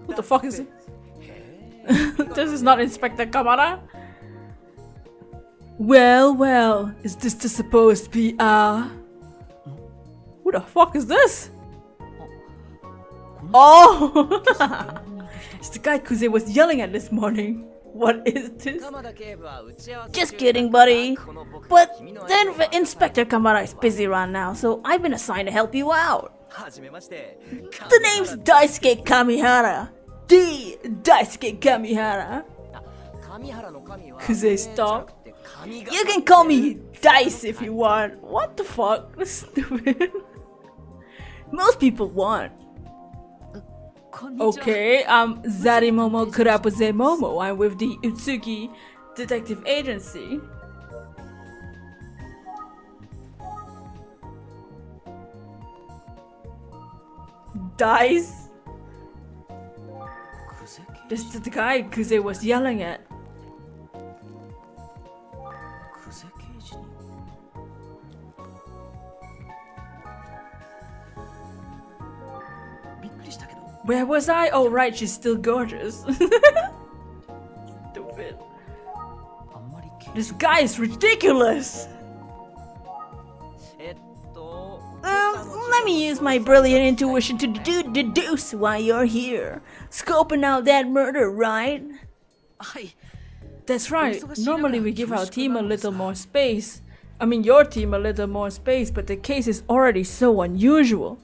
What the fuck is it? This is not Inspector Kamada. Well, is this supposed to be, who the fuck is this? Oh! It's the guy Kuze was yelling at this morning. What is this? Just kidding, buddy. But then Inspector Kamada is busy right now, so I've been assigned to help you out. The name's Daisuke Kamihara. Daisuke Kamihara. Kuze, stop. You can call me Dice if you want. What the fuck? That's stupid. Most people want. Okay, I'm zaddymomo kurapuze momo. I'm with the Utsukushii Detective Agency. Dice? This is the guy Kuze was yelling at. Where was I? Oh right, she's still gorgeous. Stupid. This guy is ridiculous. Let me use my brilliant intuition to deduce why you're here. Scoping out that murder, right? That's right. Normally we give our team a little more space. I mean your team a little more space, but the case is already so unusual.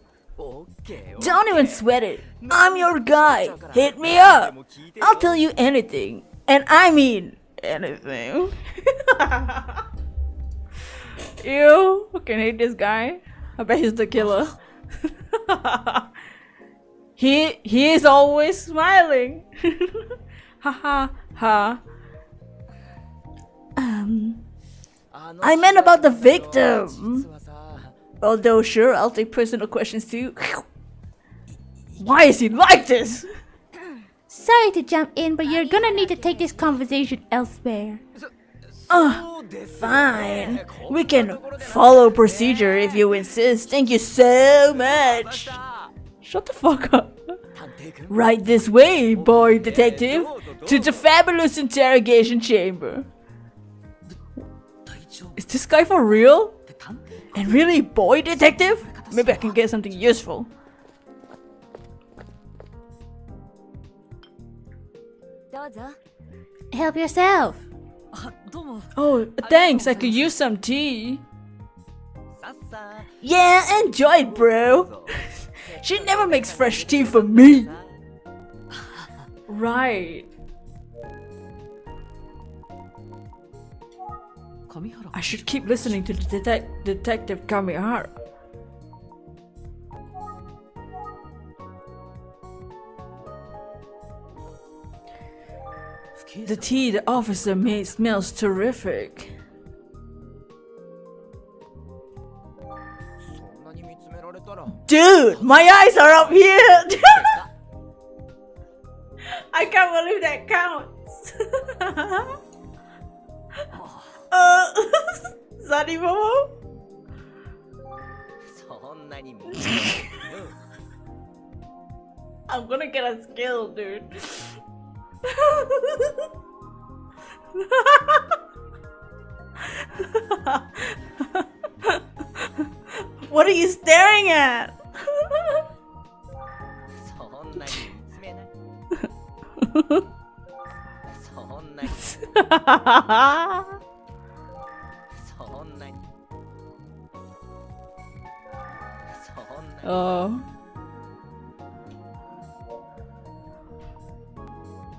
Don't even sweat it. I'm your guy. Hit me up. I'll tell you anything. And I mean anything. Ew. I can hate this guy. I bet he's the killer. He is always smiling. Ha ha ha. I meant about the victim. Although sure, I'll take personal questions too. Why is he like this? Sorry to jump in, but you're gonna need to take this conversation elsewhere. Fine. We can follow procedure if you insist. Thank you so much. Shut the fuck up. Right this way, boy detective. To the fabulous interrogation chamber. Is this guy for real? And really, boy detective? Maybe I can get something useful. Help yourself. Oh, thanks. I could use some tea. Yeah, enjoy it, bro. She never makes fresh tea for me. Right. I should keep listening to the Detective Kamihara. The tea the officer made smells terrific. Dude, my eyes are up here! I can't believe that counts. zaddymomo? I'm gonna get a skill, dude. What are you staring at? Oh.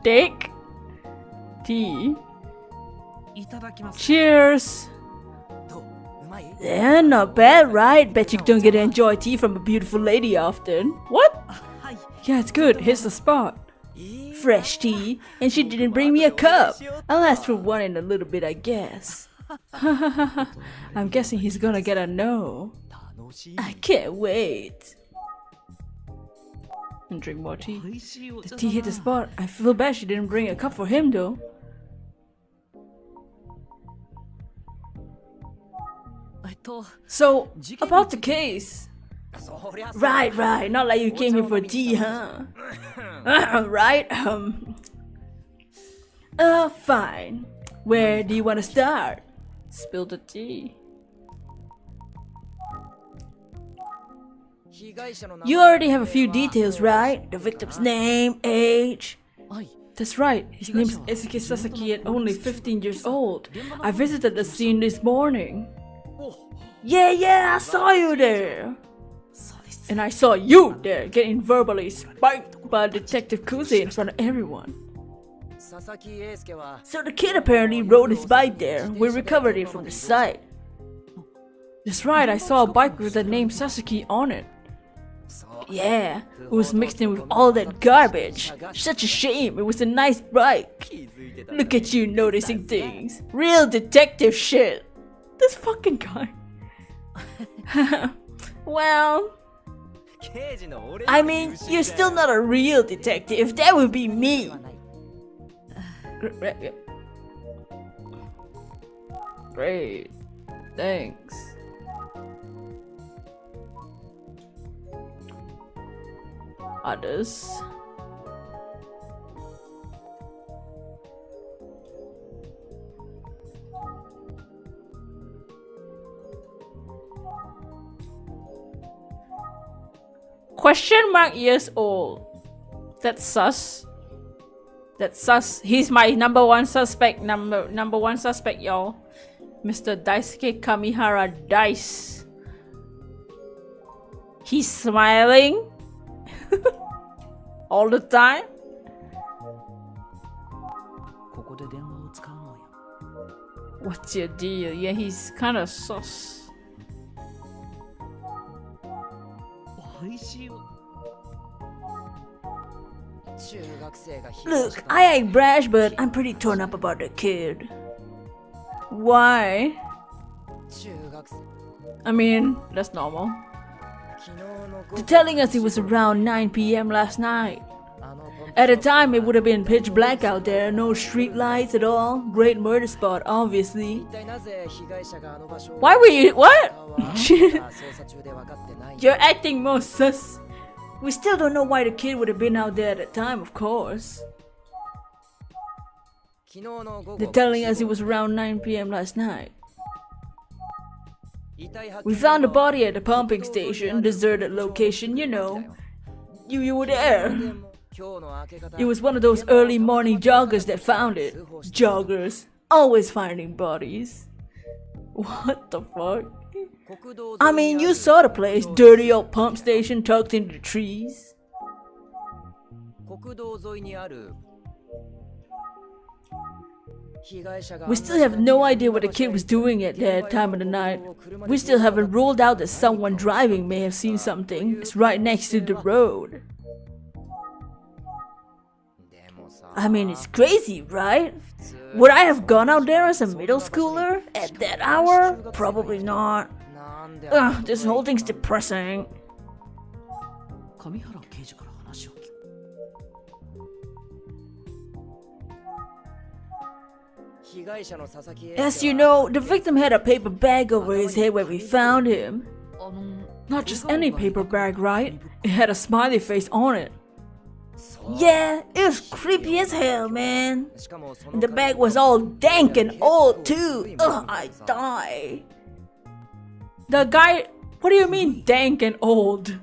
Take tea. Cheers. Yeah, not bad, right? Bet you don't get to enjoy tea from a beautiful lady often. What? Yeah, it's good. Here's the spot. fresh tea, and she didn't bring me a cup. I'll ask for one in a little bit, I guess. I'm guessing he's gonna get a no. I can't wait. And drink more tea. The tea hit the spot. I feel bad she didn't bring a cup for him though. So, about the case. Right, not like you came here for tea, huh? Right, fine. Where do you want to start? Spill the tea. You already have a few details, right? The victim's name, age. That's right, his name's Esuke Sasaki and only 15 years old. I visited the scene this morning. Yeah, I saw you there. And I saw you there getting verbally spiked by Detective Kuze in front of everyone. So the kid apparently rode his bike there. We recovered it from the site. That's right, I saw a bike with the name Sasaki on it. Yeah, it was mixed in with all that garbage. Such a shame, it was a nice bike. Look at you noticing things. Real detective shit. This fucking guy. Well, I mean, you're still not a real detective. That would be me. Great. Thanks. Others. Question mark years old. That's sus. That's sus. He's my number one suspect. Number one suspect, y'all. Mr. Daisuke Kamihara Dice. He's smiling all the time. What's your deal? Yeah, he's kind of sus. Look, I ain't brash, but I'm pretty torn up about the kid. Why? I mean, that's normal. They're telling us it was around 9 p.m. last night. At the time, it would have been pitch black out there, no street lights at all. Great murder spot, obviously. Why were you— what? You're acting more sus. We still don't know why the kid would have been out there at the time, of course. They're telling us it was around 9 p.m. last night. We found the body at the pumping station, deserted location, you know. You were there. It was one of those early morning joggers that found it. Joggers, always finding bodies. What the fuck? I mean, you saw the place, dirty old pump station tucked into the trees. We still have no idea what the kid was doing at that time of the night. We still haven't ruled out that someone driving may have seen something. It's right next to the road. I mean, it's crazy, right? Would I have gone out there as a middle schooler at that hour? Probably not. Ugh, this whole thing's depressing. As you know, the victim had a paper bag over his head when we found him. Not just any paper bag, right? It had a smiley face on it. Yeah, it was creepy as hell, man. And the bag was all dank and old too. Ugh, I die. The guy— what do you mean dank and old?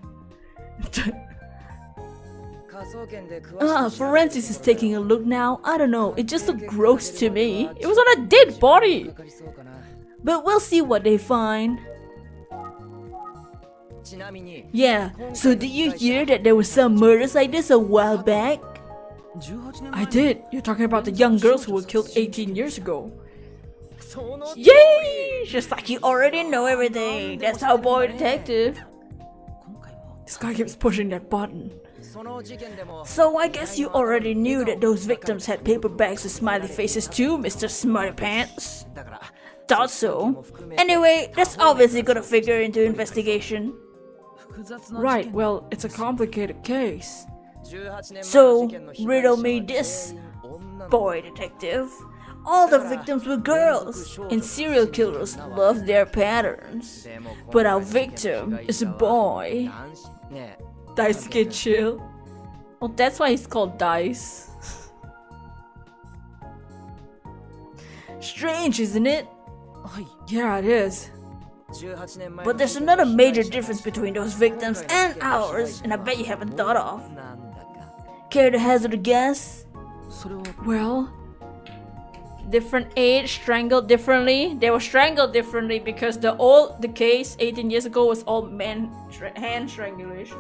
Forensics is taking a look now. I don't know, it just looked gross to me. It was on a dead body. But we'll see what they find. Yeah, so did you hear that there was some murders like this a while back? I did. You're talking about the young girls who were killed 18 years ago. Yay! Just like you already know everything. That's how boy detective. This guy keeps pushing that button. So I guess you already knew that those victims had paper bags with smiley faces too, Mr. Smarty Pants. Thought so. Anyway, that's obviously gonna figure into investigation. Right, well, it's a complicated case. So, riddle me this, boy detective. All the victims were girls, and serial killers love their patterns. But our victim is a boy. Daisuke, chill. Well, that's why he's called Dice. Strange, isn't it? Yeah, it is. But there's another major difference between those victims and ours, and I bet you haven't thought of. Care to hazard a guess? Well, Different age, strangled differently. They were strangled differently because the case 18 years ago was all hand strangulation.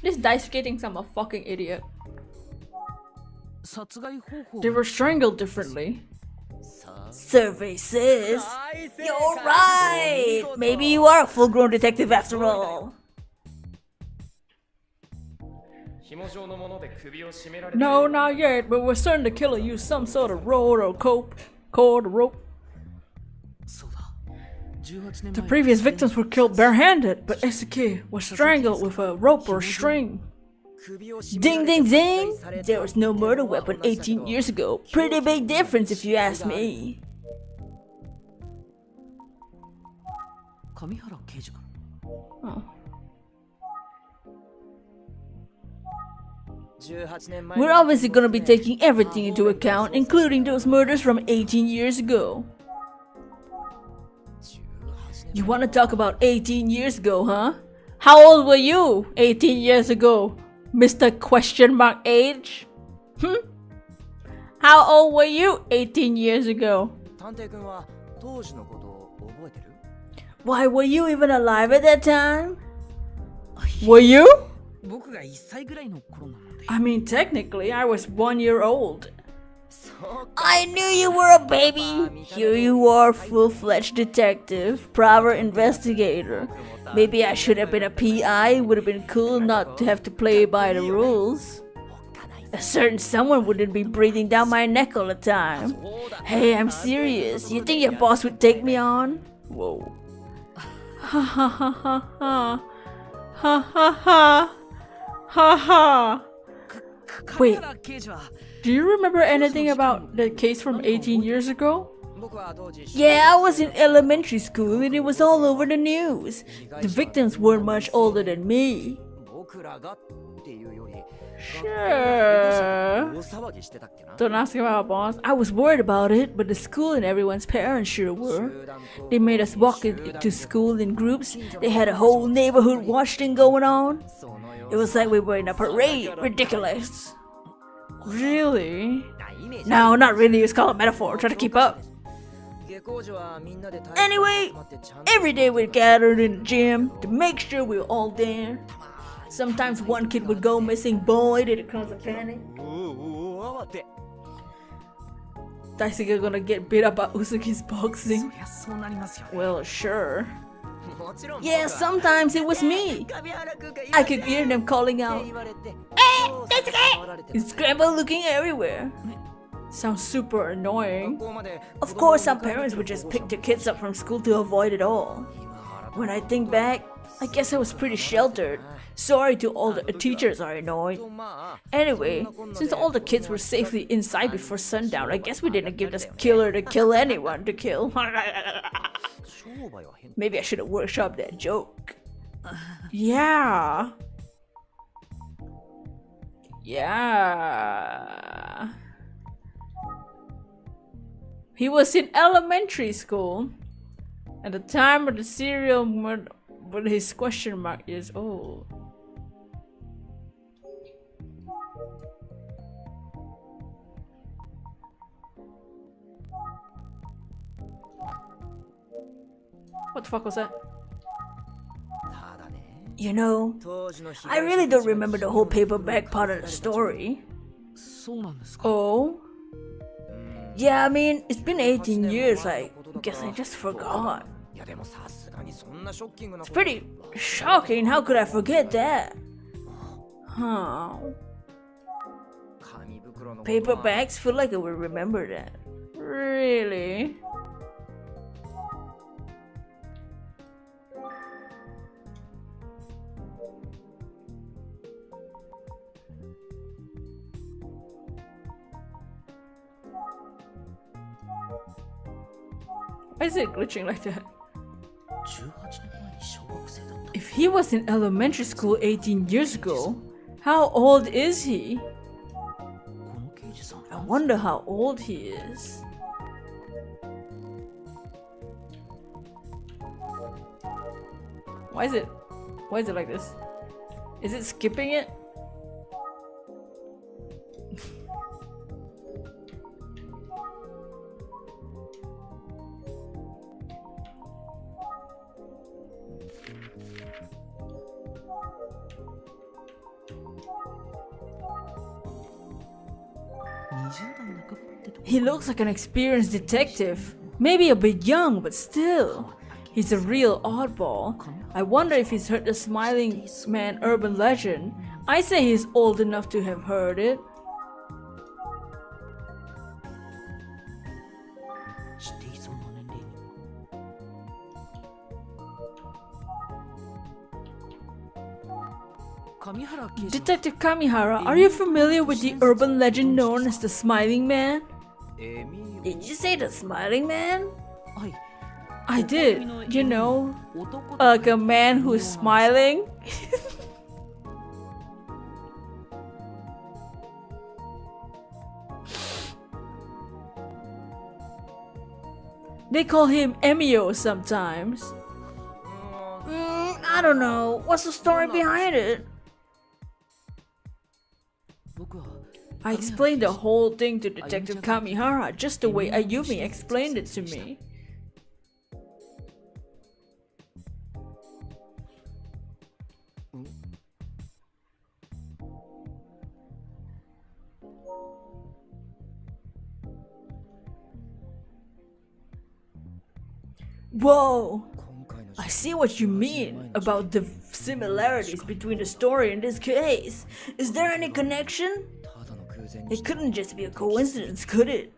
This Daisuke thinks I'm a fucking idiot. they were strangled differently. Survey says you're right. Maybe you are a full-grown detective after all. No, not yet, but we're certain the killer used some sort of cord or rope. The previous victims were killed barehanded, but Esuke was strangled with a rope or string. Ding ding ding! There was no murder weapon 18 years ago. Pretty big difference if you ask me. Oh. We're obviously gonna be taking everything into account, including those murders from 18 years ago. You wanna talk about 18 years ago, huh? How old were you 18 years ago, Mr. Question Mark Age? How old were you 18 years ago? Why, were you even alive at that time? Were you? I mean, technically, I was 1 year old. I knew you were a baby. Here you are, full-fledged detective, proper investigator. Maybe I should have been a PI. Would have been cool not to have to play by the rules. A certain someone wouldn't be breathing down my neck all the time. Hey, I'm serious. You think your boss would take me on? Whoa. Ha ha ha ha ha. Ha ha ha. Ha ha. Wait, do you remember anything about the case from 18 years ago? Yeah, I was in elementary school and it was all over the news. The victims weren't much older than me. Sure. Don't ask about boss. I was worried about it, but the school and everyone's parents sure were. They made us walk to school in groups. They had a whole neighborhood watch thing going on. It was like we were in a parade. Ridiculous. Really? No, not really. It's called a metaphor. Try to keep up. Anyway, every day we gathered in the gym to make sure we were all there. Sometimes one kid would go missing. Boy, did it cause a panic. Daisuke gonna get beat up by Usuki's boxing. Well, sure. Yeah, sometimes it was me. I could hear them calling out, "Hey, Daisuke!" and scramble looking everywhere. Sounds super annoying. Of course, some parents would just pick their kids up from school to avoid it all. When I think back, I guess I was pretty sheltered. Sorry to all the teachers are annoyed. Anyway, since all the kids were safely inside before sundown, I guess we didn't give this killer to kill anyone to kill. Maybe I should have workshopped that joke. Yeah. Yeah. He was in elementary school at the time of the serial murder, but his question mark is old. What the fuck was that? You know, I really don't remember the whole paperback part of the story. Oh? Yeah, I mean, it's been 18 years, I guess I just forgot. It's pretty shocking. How could I forget that? Huh. Paper bags? Feel like I would remember that. Really? Why is it glitching like that? If he was in elementary school 18 years ago, how old is he? I wonder how old he is. Why is it like this? Is it skipping it? He looks like an experienced detective. Maybe a bit young, but still. He's a real oddball. I wonder if he's heard the Smiling Man urban legend. I say he's old enough to have heard it. Detective Kamihara, are you familiar with the urban legend known as the Smiling Man? Did you say the Smiling Man? I did. You know, like a man who's smiling. They call him Emio sometimes. I don't know. What's the story behind it? I explained the whole thing to Detective Kamihara just the way Ayumi explained it to me. Whoa! I see what you mean about the similarities between the story and this case. Is there any connection? It couldn't just be a coincidence, could it?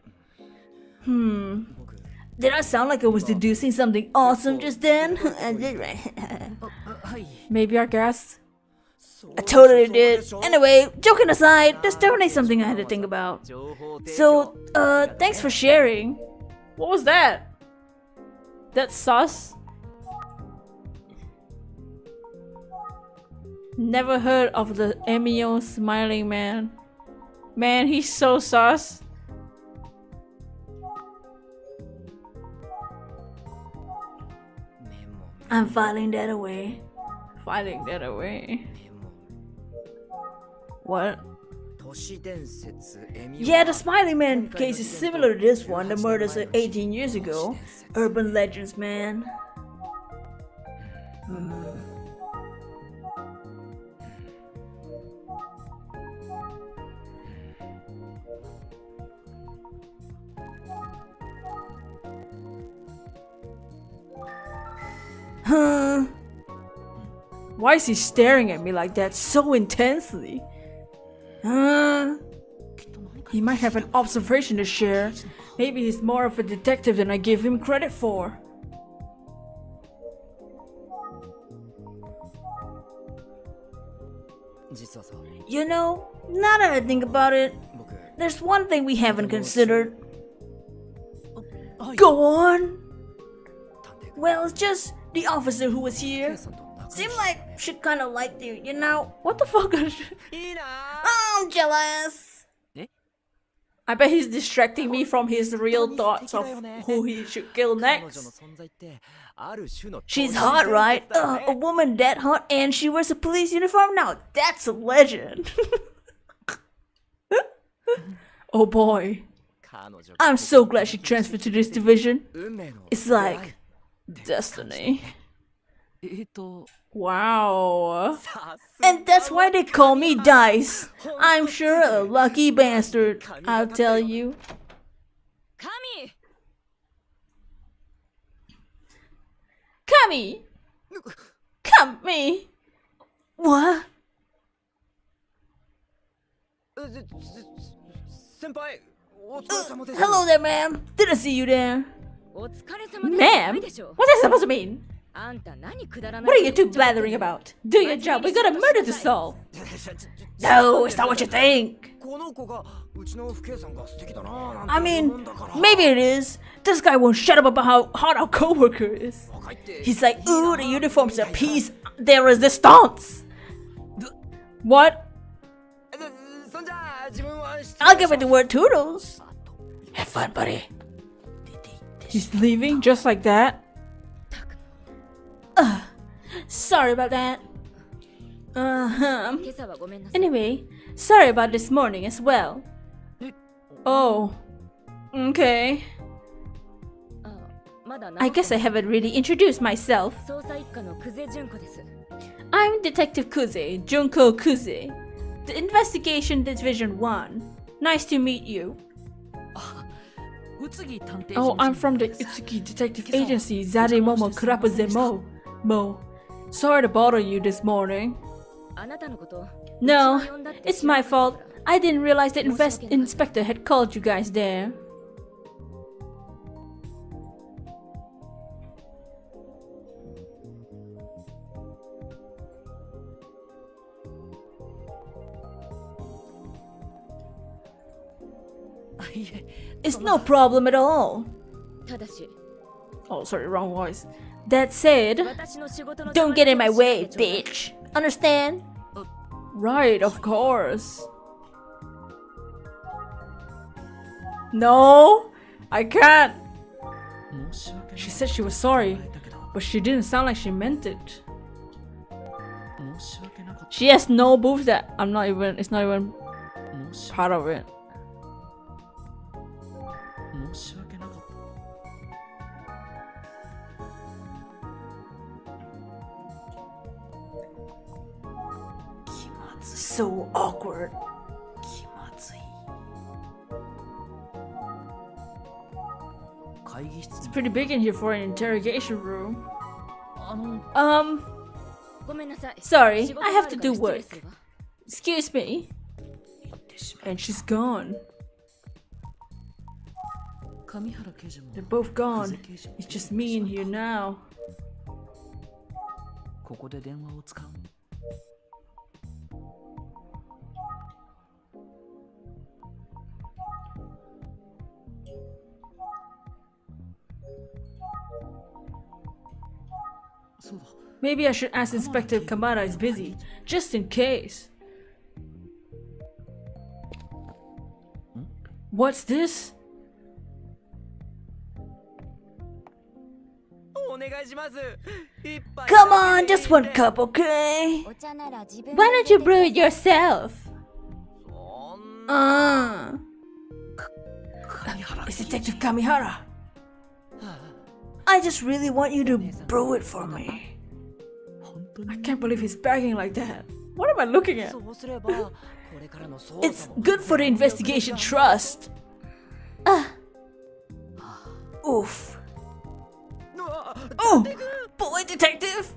Did I sound like I was deducing something awesome just then? I did, right? Maybe, I guess. I totally did. Anyway, joking aside, there's definitely something I had to think about. So, thanks for sharing. What was that? That's sus? Never heard of the Emio Smiling Man. Man, he's so sus. I'm filing that away. Filing that away. What? Yeah, the Smiling Man case is similar to this one, the murders 18 years ago. Urban legends, man. Huh? Why is he staring at me like that so intensely? He might have an observation to share. Maybe he's more of a detective than I give him credit for. You know, now that I think about it, there's one thing we haven't considered. Go on! Well, it's just the officer who was here. Seemed like she kinda liked you, you know? What the fuck? Oh, I'm jealous! I bet he's distracting me from his real thoughts of who he should kill next. She's hot, right? A woman that hot and she wears a police uniform? Now that's a legend. Oh boy. I'm so glad she transferred to this division. It's like destiny. Wow. And that's why they call me Dice. I'm sure a lucky bastard, I'll tell you. Kami! Kami! What? Hello there, ma'am. Didn't see you there. Ma'am? What's that supposed to mean? What are you two blathering about? Do your job. We got a murder to solve. No, it's not what you think. I mean, maybe it is. This guy won't shut up about how hot our coworker is. He's like, ooh, the uniform's a piece de resistance. What? I'll give it the word toodles. Have fun, buddy. He's leaving just like that? Sorry about that. Anyway, sorry about this morning as well. Oh, okay. I guess I haven't really introduced myself. I'm Detective Kuze, Junko Kuze, the Investigation Division 1. Nice to meet you. Oh, I'm from the Utsukushii Detective Agency, zaddymomo kurapuzemo. Sorry to bother you this morning. No, it's my fault. I didn't realize the inspector had called you guys there. It's no problem at all. Oh, sorry, wrong voice. That said, don't get in my way, bitch. Understand? Right, of course. No, I can't. She said she was sorry, but she didn't sound like she meant it. She has no boobs that it's not even part of it. So awkward. It's pretty big in here for an interrogation room. Sorry, I have to do work. Excuse me. And she's gone. They're both gone. It's just me in here now. Maybe I should ask Inspector if Kamada is busy, just in case. What's this? Come on, just one cup, okay? Why don't you brew it yourself? It's Detective Kamihara. I just really want you to brew it for me. I can't believe he's begging like that. What am I looking at? It's good for the investigation trust. Oof. Oh, boy detective.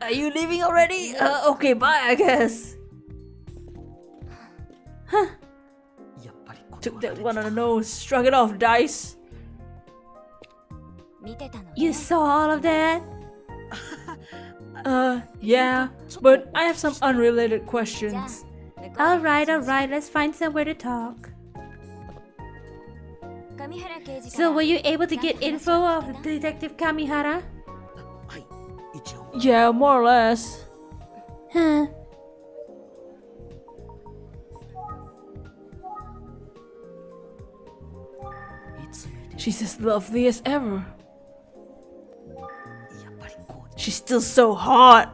Are you leaving already? Okay, bye, I guess. Huh. Took that one on the nose, struck it off, dice. You saw all of that? Yeah, but I have some unrelated questions. Alright, let's find somewhere to talk. So were you able to get info of Detective Kamihara? Yeah, more or less. Huh. She's as lovely as ever. She's still so hot.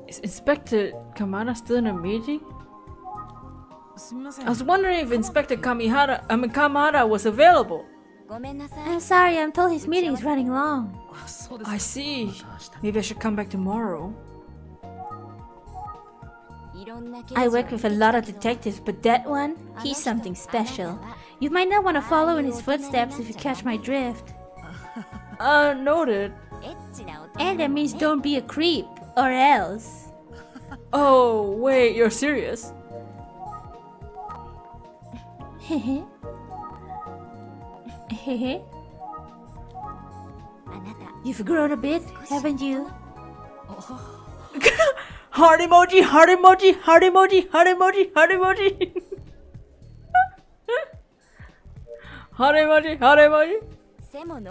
Is Inspector Kamada still in a meeting? I was wondering if Inspector Kamada was available. I'm sorry, I'm told his meeting is running long. I see. Maybe I should come back tomorrow. I work with a lot of detectives, but that one, he's something special. You might not want to follow in his footsteps if you catch my drift. Noted. And that means don't be a creep, or else. Oh, wait, you're serious? Hehe. Hehe. You've grown a bit, haven't you? Heart emoji, heart emoji, heart emoji, heart emoji, heart emoji. Heart emoji, heart emoji.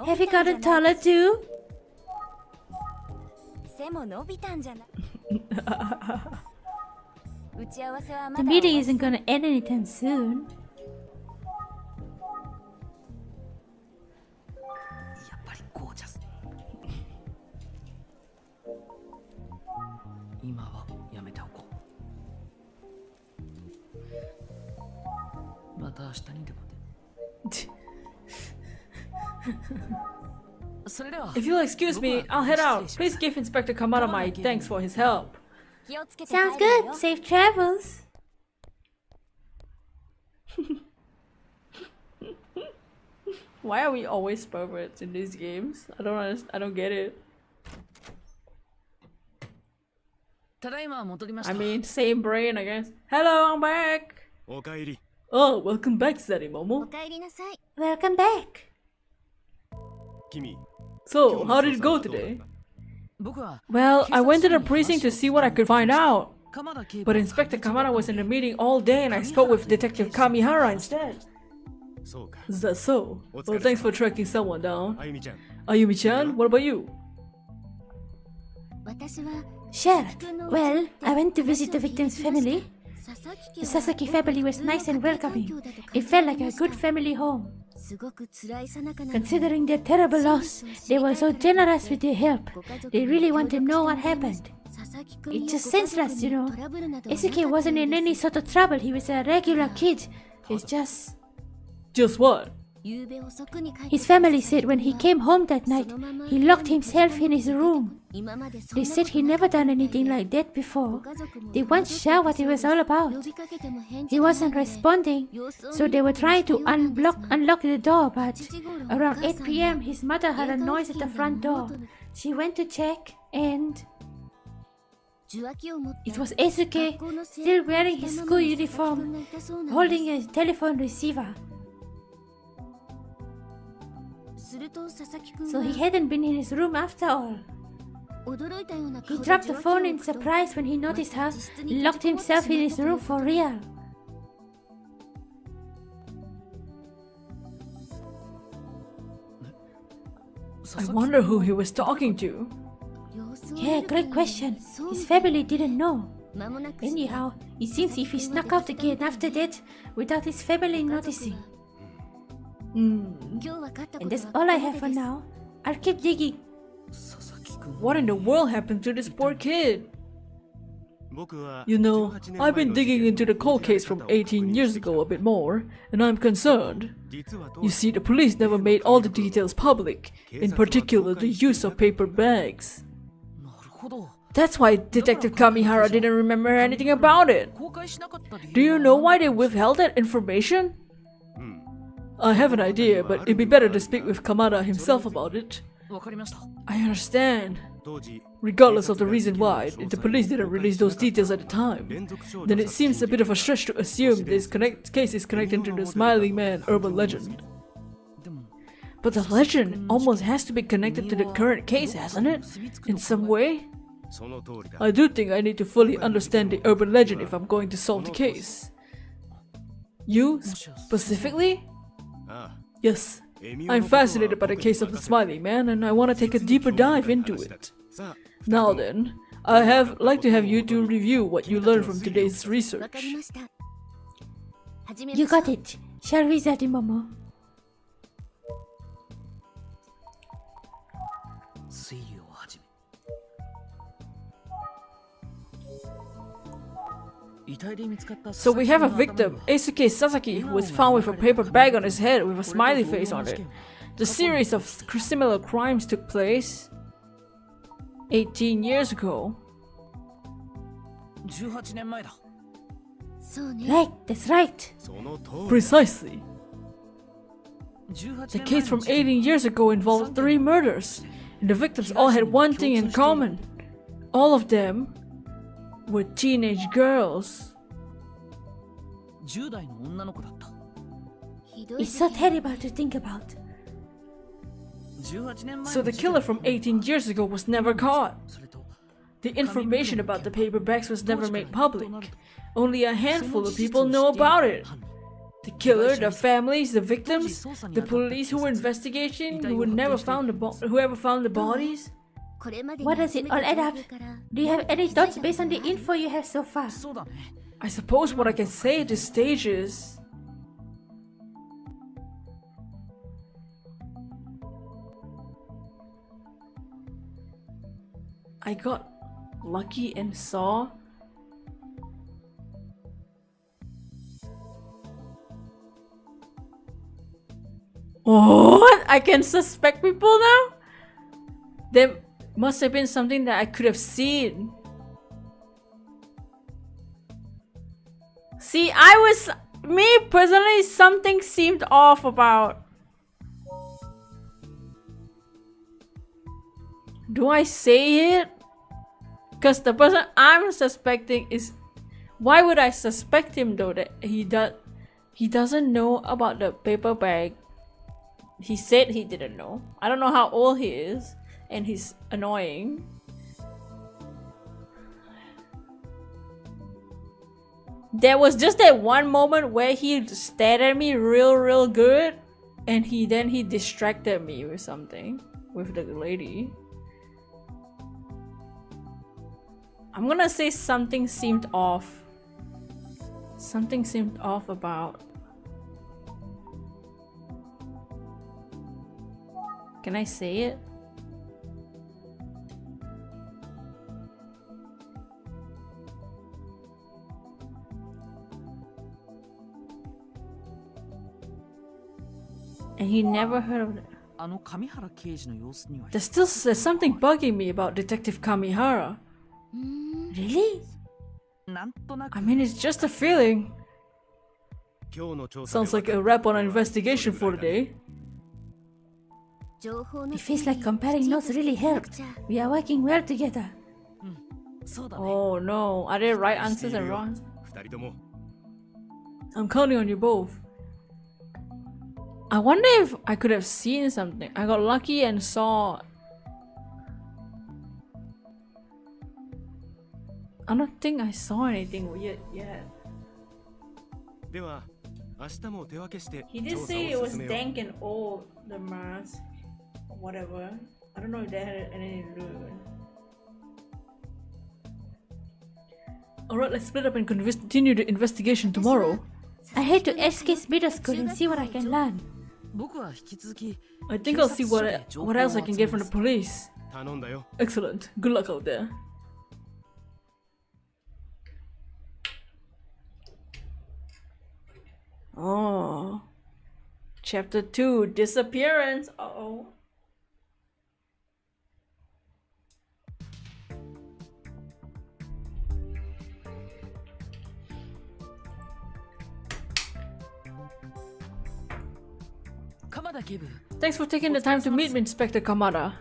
Have you gotten taller too? The meeting isn't gonna end anytime soon. やっぱりゴージャス。今はやめておこう。また明日にでもね。それでは。 If you'll excuse me, I'll head out. Please give Inspector Kamada my thanks for his help. Sounds good. Safe travels. Why are we always perverts in these games? I don't understand. I don't get it. ただいま戻りまし I た。 mean, same brain, I guess. Hello, I'm back. おかえり。 Oh, welcome back, zaddymomo. Welcome back. 君。 So, how did it go today? 僕は Well, I went to the precinct to see what I could find out. 鎌田警部 But Inspector Kamada was in the meeting all day and I spoke with Detective Kamihara instead. そうか。 Is that so? Well, thanks for tracking someone down. あゆみちゃん。 Ayumi-chan, what about you? Sure. Well, I went to visit the victim's family. The Sasaki family was nice and welcoming. It felt like a good family home. Considering their terrible loss, they were so generous with their help. They really want to know what happened. It's just senseless, you know. Esuke wasn't in any sort of trouble. He was a regular kid. It's just... Just what? His family said when he came home that night, he locked himself in his room. They said he never done anything like that before. They weren't sure what it was all about. He wasn't responding, so they were trying to unlock the door, but around 8 p.m. his mother heard a noise at the front door. She went to check and... It was Esuke, still wearing his school uniform, holding a telephone receiver. So he hadn't been in his room after all. He dropped the phone in surprise when he noticed her, locked himself in his room for real. I wonder who he was talking to. Yeah, great question. His family didn't know. Anyhow, it seems if he snuck out again after that, without his family noticing. And that's all I have for now. I'll keep digging. What in the world happened to this poor kid? You know, I've been digging into the cold case from 18 years ago a bit more, and I'm concerned. You see, the police never made all the details public, in particular the use of paper bags. That's why Detective Kamihara didn't remember anything about it. Do you know why they withheld that information? I have an idea, but it'd be better to speak with Kamada himself about it. わかりました。 I understand. Regardless of the reason why, if the police didn't release those details at the time, then it seems a bit of a stretch to assume this case is connected to the Smiling Man urban legend. でも But the legend almost has to be connected to the current case, hasn't it? In some way? その通りだ。 I do think I need to fully understand the urban legend if I'm going to solve the case. You, specifically? ああ。 Yes. I'm fascinated by the case of the Smiling Man and I want to take a deeper dive into it. さあ、 Now then, like to have you two review what you learned from today's research. You got it. Shall we, zaddymomo? 推理を始め。So we have a victim, Eisuke Sasaki, who was found with a paper bag on his head with a smiley face on it. The series of similar crimes took place 18 years ago. Right, that's right. その通り Precisely. The case from 18 years ago involved 3 murders, and the victims all had one thing in common. All of them were teenage girls. It's so terrible to think about. So the killer from 18 years ago was never caught. The information about the paper bags was never made public. Only a handful of people know about it. The killer, the families, the victims, the police who were investigating, whoever found the bodies. What does it all add up? Do you have any thoughts based on the info you have so far? I suppose what I can say at this stage is I got lucky and saw what? I can suspect people now? There must have been something that I could have seen. See, me personally, something seemed off about. Do I say it? Because the person I'm suspecting is. Why would I suspect him though? That he doesn't know about the paper bag. He said he didn't know. I don't know how old he is, and he's annoying. There was just that one moment where he stared at me real good, and he distracted me with something with the lady. I'm gonna say something seemed off. Something seemed off about. Can I say it? And he never heard of it. There's something bugging me about Detective Kamihara. Really? I mean, it's just a feeling. 今日の調査 Sounds like a wrap on an investigation for the day. It feels like comparing notes really helped. We are working well together. Oh no, are there right answers and wrong? 2人とも I'm counting on you both. I wonder if I could have seen something. I got lucky and saw. I don't think I saw anything weird yet. では明日も手分けして He 調 did 査 say it を was 進めよう dank and old, the mask. Whatever. I don't know if that had anything to do with it. Alright, let's split up and continue the investigation tomorrow. I head to SK's middle school and see what I can learn. I think I'll see what else I can get from the police. 頼んだよ Excellent. Good luck out there. Oh. Chapter 2, Disappearance. Uh-oh. Thanks for taking the time to meet me, Inspector Kamada.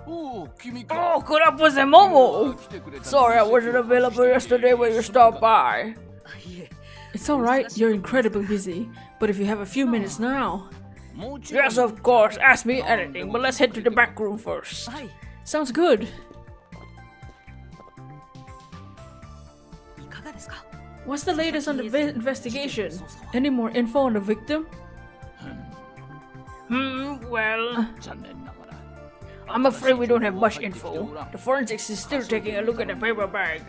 Oh, kurapose Momo! Sorry I wasn't available yesterday when you stopped by. It's alright, you're incredibly busy. But if you have a few minutes now... Yes, of course, ask me anything, but let's head to the back room first. Sounds good. What's the latest on the investigation? Any more info on the victim? Well... I'm afraid we don't have much info. The forensics is still taking a look at the paper bag.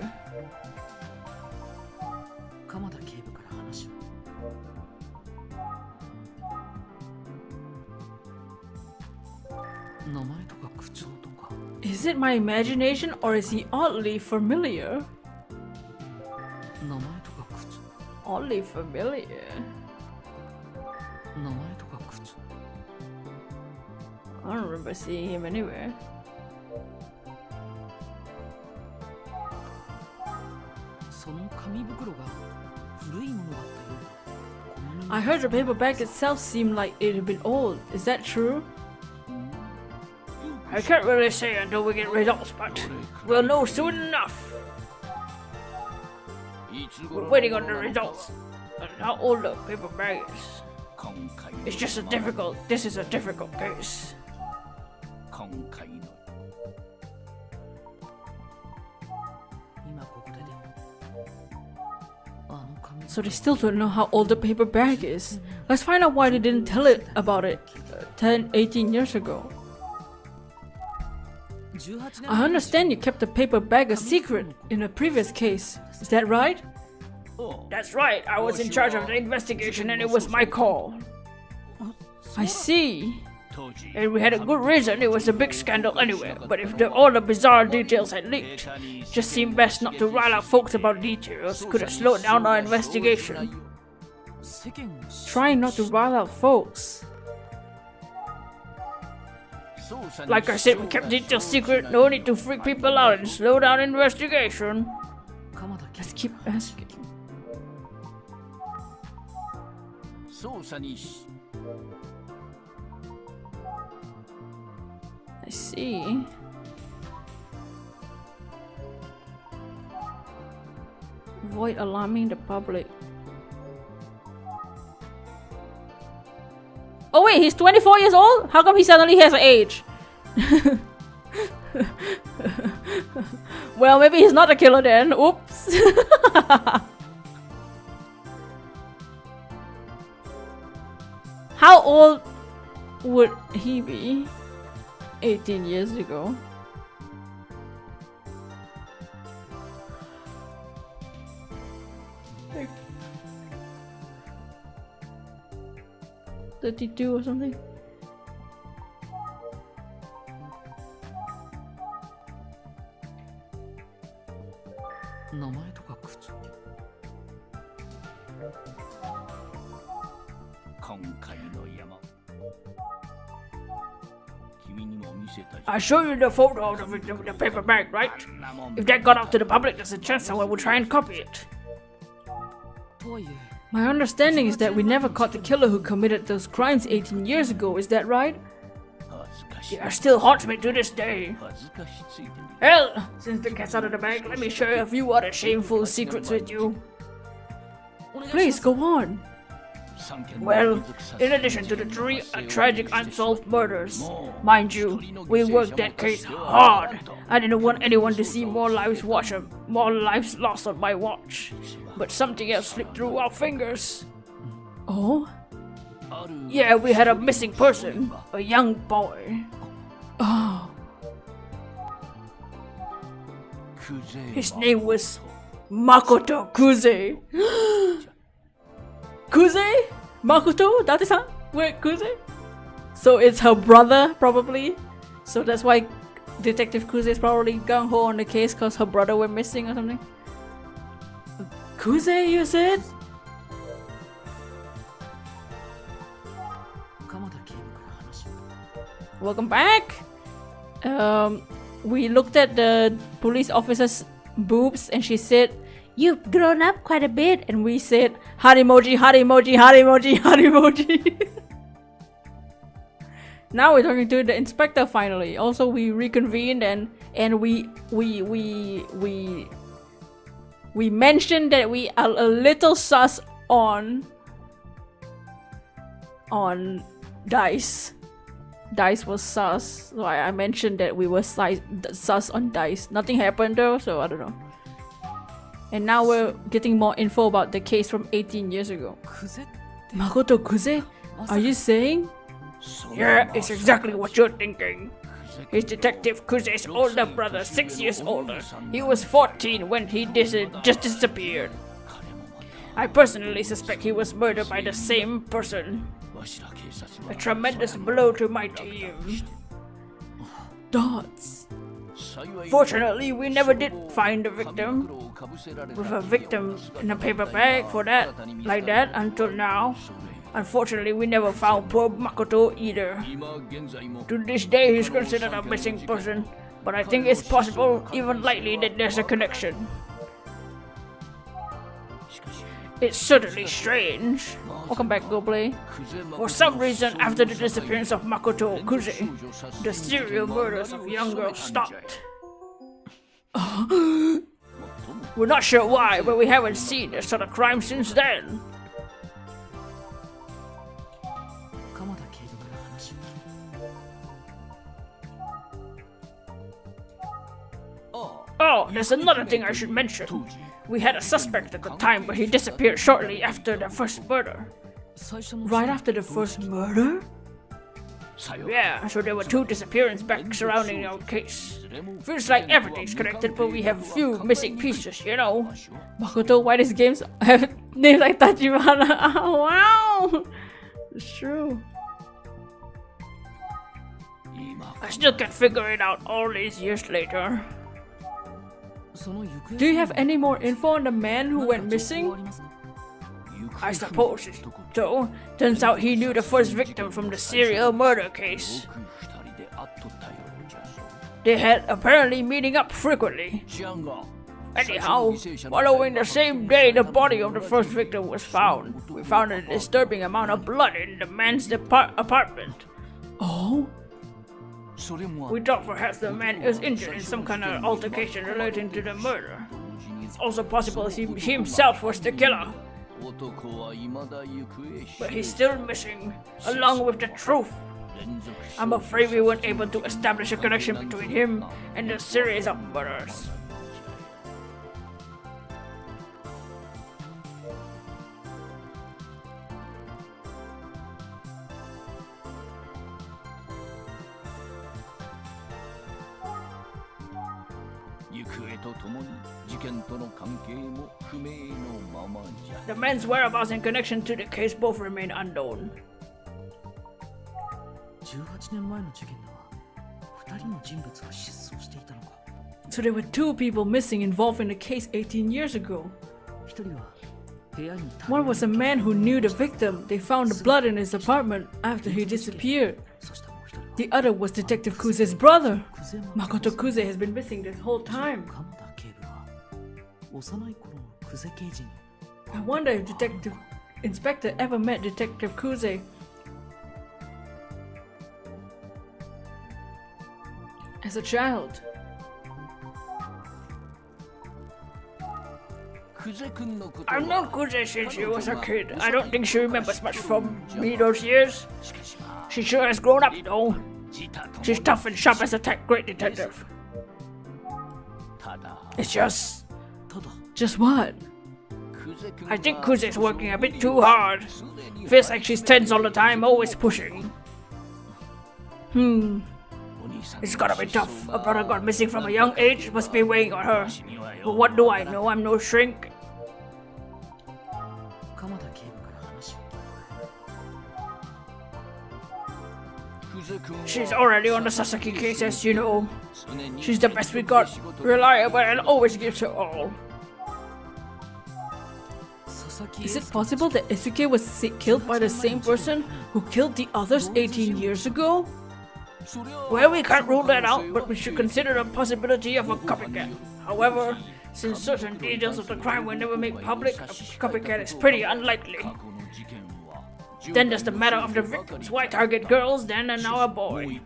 Is it my imagination or is he oddly familiar? Oddly familiar. 名前とか靴 I don't remember seeing him anywhere. その紙袋が古いものだったようだ I heard the paper bag itself seemed like it had been old. Is that true? I can't really say until we get results, but we'll know soon enough. We're waiting on the results and how old the paper bag is. It's just this is a difficult case. 今回の今ここででもあの紙 So they still don't know how old the paper bag is. Let's find out why they didn't tell it about it 10, 18 years ago. 18年 I understand you kept the paper bag a secret in a previous case. Is that right? That's right. I was in charge of the investigation and it was my call. I see. 当時 And we had a good reason. It was a big scandal anyway. But if all the bizarre details had leaked, it just seemed best not to rile out folks about details. Could have slowed down our investigation. 世間を知 Trying not to rile out folks. Like I said, we kept details secret. No need to freak people out and slow down investigation. 鎌田 Let's keep asking. 捜査にし I see. Avoid alarming the public. Oh wait, he's 24 years old? How come he suddenly has an age? Well, maybe he's not a killer then. Oops. How old would he be 18 years ago? Like 32 or something?る名前とか靴今回の山君にも見せた I showed you the photo of the victim with the paper bag, right? If that got out to the public, there's a chance someone would try and copy it. とはいえ My understanding is that we never caught the killer who committed those crimes 18 years ago, is that right? 恥ずかしい It still haunts me to this day. 恥ずかしついてる Hell, since the cat's out of the bag, let me share a few other shameful secrets with you. Please, go on. 3件の Well, 連続殺 in 人 addition to the three tragic unsolved murders, mind you, we worked that case hard. I didn't want anyone to see more lives lost on my watch. But something else slipped through our fingers. Oh? ある Yeah, we had a missing person, a young boy. Oh, クゼ his name was Makoto Kuze. Kuze? Makoto? Date-san? Wait, Kuze? So it's her brother, probably. So that's why Detective Kuze is probably gung-ho on the case because her brother went missing or something. Kuze, you said? 鎌田警部から話を Welcome back. We looked at the police officer's boobs and she said, "You've grown up quite a bit." And we said, "Heart emoji, heart emoji, heart emoji, heart emoji." Now we're talking to the inspector finally. Also, we reconvened and we mentioned that we are a little sus on Dice. Dice was sus, so I mentioned that we were sus on Dice. Nothing happened though, so I don't know. And now we're getting more info about the case from 18 years ago. クゼって Makoto Kuze? Are you saying? その Yeah, it's exactly what you're thinking. He's Detective Kuze's older brother, 6 years older. He was 14 when he just disappeared. 彼もま I personally suspect he was murdered by the same person. たわしら警察 A は tremendous blow to my team. Dots. 幸い Fortunately, we never did find the victim. with a victim in a paper bag for that, like that, until now. Unfortunately, we never found poor Makoto either. To this day, he's considered a missing person, but I think it's possible, even likely, that there's a connection. It's certainly strange. Welcome back, Go Play. For some reason, after the disappearance of Makoto Kuze, the serial murders of young girls stopped. We're not sure why, but we haven't seen this sort of crime since then. Oh, there's another thing I should mention. We had a suspect at the time, but he disappeared shortly after the first murder. Right after the first murder? Yeah, so there were 2 disappearances back surrounding our case. Feels like everything's connected, but we have few missing pieces, you know. Makoto, why these games have names like Tachibana? Oh, wow! It's true. I still can't figure it out all these years later. Do you have any more info on the man who went missing? I suppose so. Turns out he knew the first victim from the serial murder case. They had apparently meeting up frequently. Anyhow, following the same day the body of the first victim was found, we found a disturbing amount of blood in the man's apartment. Oh? We thought perhaps the man was injured in some kind of altercation relating to the murder. It's also possible he himself was the killer. But he's still missing, along with the truth. I'm afraid we weren't able to establish a connection between him and the series of murders. The man's whereabouts in connection to the case both remain unknown. So there were 2 people missing involved in the case 18 years ago. One was a man who knew the victim. They found the blood in his apartment after he disappeared. The other was Detective Kuze's brother. Makoto Kuze has been missing this whole time. I wonder if Detective Inspector ever met Detective Kuze. As a child. I've known Kuze since she was a kid. I don't think she remembers much from me those years. She sure has grown up though. She's tough and sharp as a great detective. It's just... Just what? I think Kuze's working a bit too hard. Feels like she's tense all the time, always pushing. It's gotta be tough. A brother got missing from a young age, must be weighing on her. But what do I know? I'm no shrink. She's already on the Sasaki case, as you know. She's the best we got, reliable and always gives her all. Is it possible that Isuke was killed by the same person who killed the others 18 years ago? Well, we can't rule that out, but we should consider the possibility of a copycat. However, since certain details of the crime were never made public, a copycat is pretty unlikely. Then there's the matter of the victims. Why target girls then and now a boy?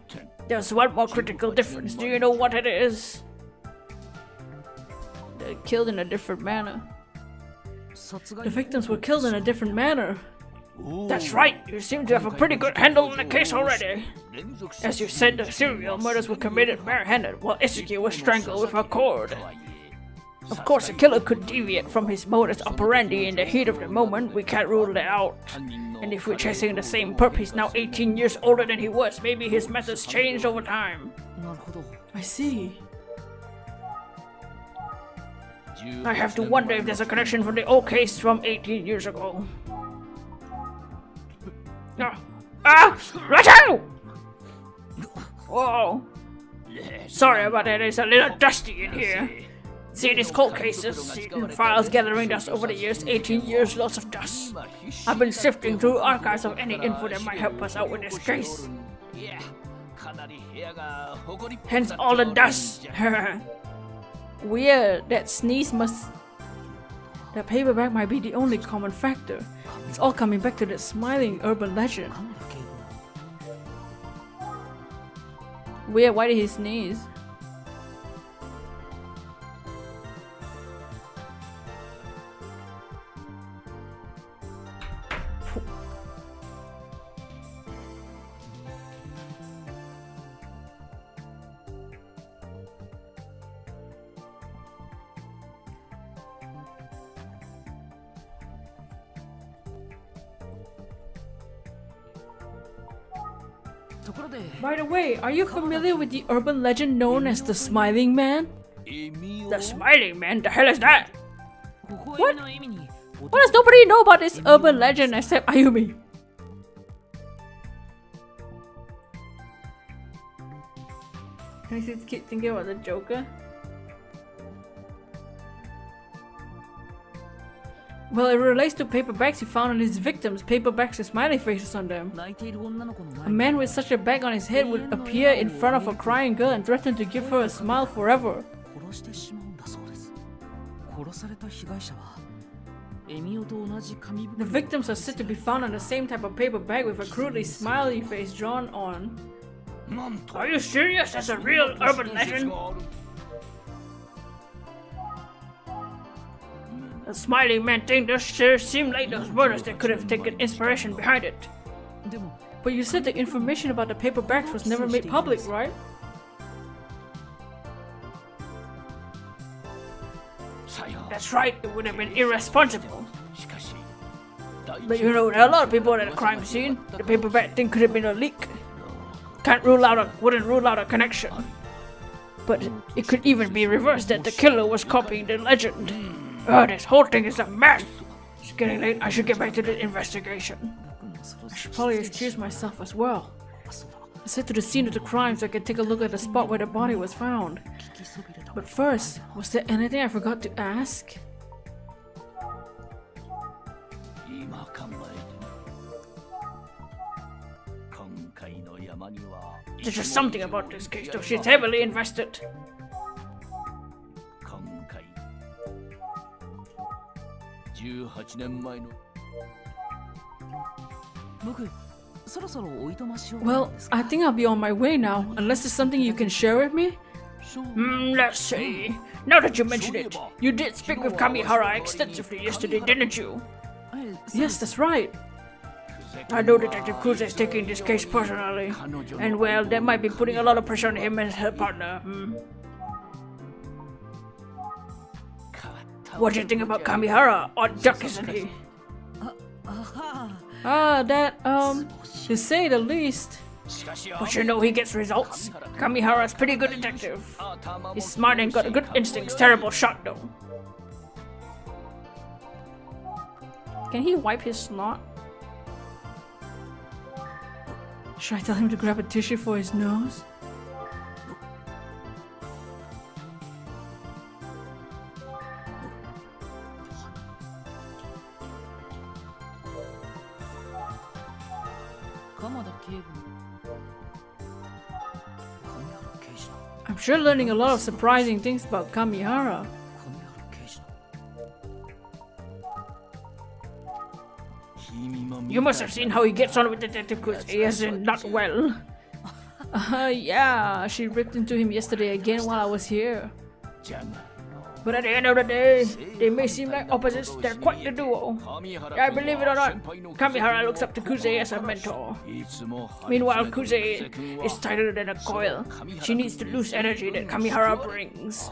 There's one more critical difference. Do you know what it is? They're killed in a different manner. The victims were killed in a different manner. That's right. You seem to have a pretty good handle on the case already. As you said, the serial murders were committed barehanded, while Isuke was strangled with a cord. Of course, a killer could deviate from his modus operandi in the heat of the moment. We can't rule that out. And if we're chasing the same perp, he's now 18 years older than he was. Maybe his methods changed over time. I see. I have to wonder if there's a connection from the old case from 18 years ago. Right out! Whoa. Sorry about that, it's a little dusty in here. See these cold cases, files gathering dust over the years, 18 years, lots of dust. I've been sifting through archives of any info that might help us out with this case. Hence all the dust. Weird, that sneeze must... That paperback might be the only common factor. It's all coming back to that smiling urban legend. Weird, why did he sneeze? By the way, are you familiar with the urban legend known as the Smiling Man? The Smiling Man? The hell is that? What? Why does nobody know about this urban legend except Ayumi? I just keep thinking about the Joker. Well, it relates to paperbacks he found on his victims, paperbacks with smiley faces on them. A man with such a bag on his head would appear in front of a crying girl and threaten to give her a smile forever. The victims are said to be found on the same type of paper bag with a crudely smiley face drawn on. Are you serious? That's a real urban legend? The Smiling Man thing does sure seem like those murders that could have taken inspiration behind it. But you said the information about the paperbacks was never made public, right? That's right, it would have been irresponsible. But you know, there are a lot of people at the crime scene. The paperback thing could have been a leak. Wouldn't rule out a connection. But it could even be reversed that the killer was copying the legend. This whole thing is a mess. It's getting late, I should get back to the investigation. I should probably excuse myself as well. Let's head to the scene of the crime so I can take a look at the spot where the body was found. But first, was there anything I forgot to ask? There's just something about this case though, she's heavily invested. Well, I think I'll be on my way now, unless there's something you can share with me? Let's see. Now that you mention it, you did speak with Kamihara extensively yesterday, didn't you? Yes, that's right. I know Detective Kuze is taking this case personally, and well, that might be putting a lot of pressure on him and her partner. What do you think about Kamihara? Odd duck, isn't he? To say the least. But you know he gets results. Kamihara's pretty good detective. He's smart and got good instincts, terrible shot though. Can he wipe his snot? Should I tell him to grab a tissue for his nose? I'm sure learning a lot of surprising things about Kamihara. You must have seen how he gets on with Detective Kuze. He isn't not well. Yeah, she ripped into him yesterday again while I was here. But at the end of the day, they may seem like opposites, they're quite the duo. I believe it or not, Kamihara looks up to Kuze as a mentor. Meanwhile, Kuze is tighter than a coil. She needs the loose energy that Kamihara brings.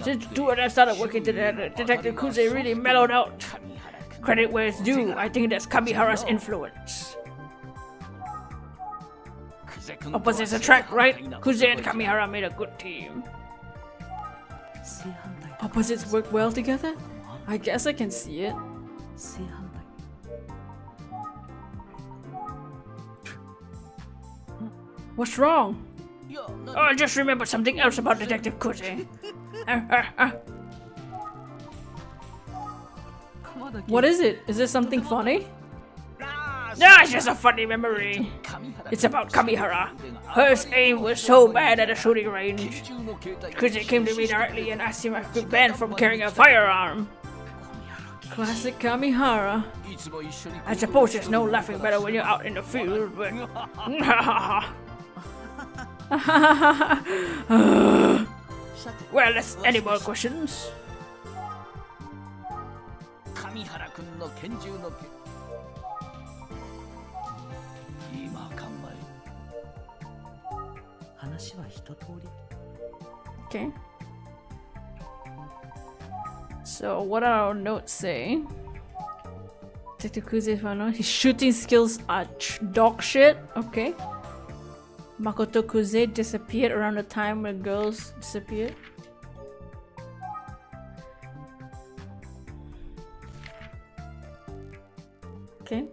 Since the two of them started working together, Detective Kuze really mellowed out. Credit where it's due, I think that's Kamihara's influence. Opposites attract, right? Kuze and Kamihara made a good team. Opposites work well together? I guess I can see it. What's wrong? Oh, I just remembered something else about Detective Kuze. What is it? Is this something funny? No, it's just a funny memory. It's about Kamihara. Her aim was so bad at the shooting range. Kuze came to me directly and asked him if I could be banned from carrying a firearm. Classic Kamihara. I suppose there's no laughing better when you're out in the field, but... Well, that's any more questions? Okay. So, what are our notes saying? Detective Kuze found out his shooting skills are dog shit. Okay. Makoto Kuze disappeared around the time when girls disappeared. Okay.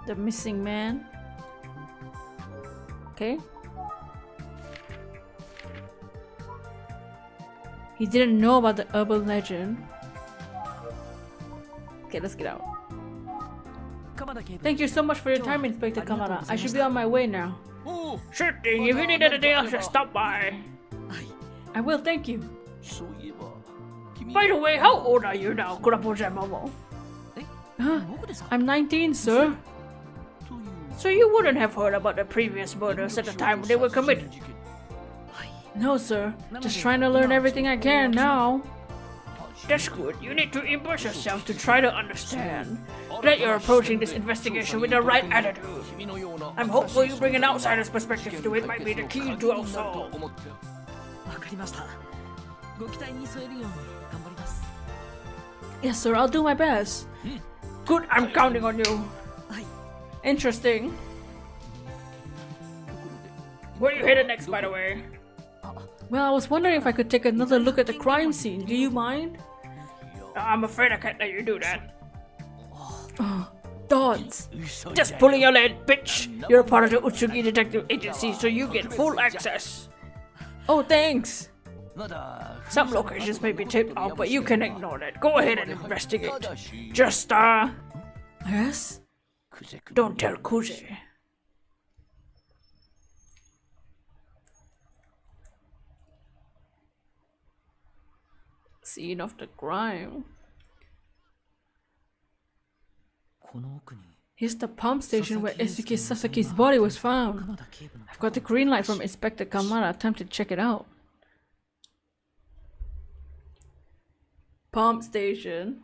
The missing man. Okay. He didn't know about the urban legend. Okay, let's get out. Thank you so much for your time, Inspector Kamara. I should be on my way now. Sure thing. If you need anything else, just stop by. I will, thank you. By the way, how old are you now, Kurapo-momo? I'm 19, sir. So you wouldn't have heard about the previous murders at the time they were committed? No, sir. Just trying to learn everything I can now. That's good. You need to immerse yourself to try to understand. That you're approaching this investigation with the right attitude. I'm hopeful you bring an outsider's perspective to it might be the key to our soul. Yes, sir. I'll do my best. Good. I'm counting on you. Interesting. Where are you headed next, by the way? Well, I was wondering if I could take another look at the crime scene. Do you mind? I'm afraid I can't let you do that. Dots. Just pulling your leg, bitch. You're a part of the Utsukushii Detective Agency, so you get full access. Oh, thanks. Some locations may be taped off, but you can ignore that. Go ahead and investigate. Just, Yes? Don't tell Kuze. Scene of the crime. Here's the pump station where Eisuke Sasaki's body was found. I've got the green light from Inspector Kamara. Time to check it out. Pump station.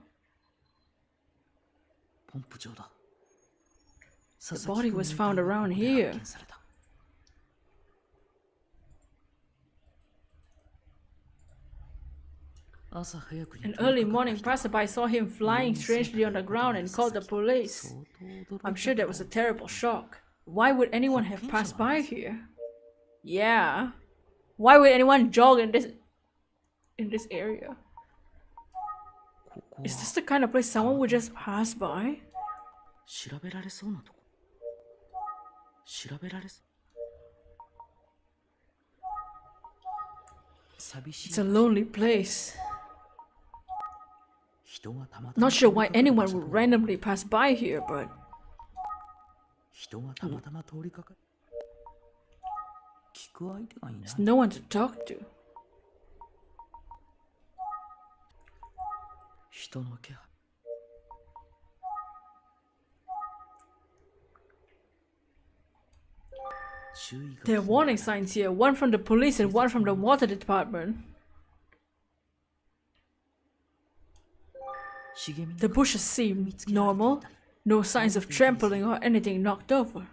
The body was found around here. An early morning passerby saw him flying strangely on the ground and called the police. I'm sure that was a terrible shock. Why would anyone have passed by here? Yeah. Why would anyone jog in this area? Is this the kind of place someone would just pass by? It's a lonely place. Not sure why anyone would randomly pass by here, but... There's no one to talk to. There are warning signs here, one from the police and one from the water department. The bushes seem normal, no signs of trampling or anything knocked over.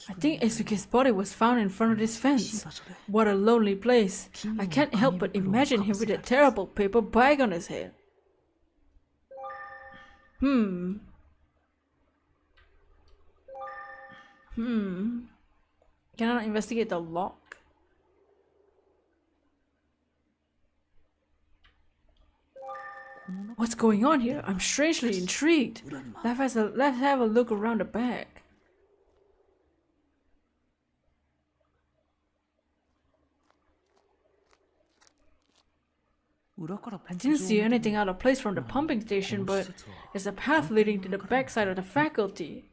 I think Eisuke's body was found in front of this fence. What a lonely place. I can't help but imagine him with a terrible paper bag on his head. Can I investigate the lock? What's going on here? I'm strangely intrigued. Let's have a look around the back. I didn't see anything out of place from the pumping station, but there's a path leading to the backside of the facility.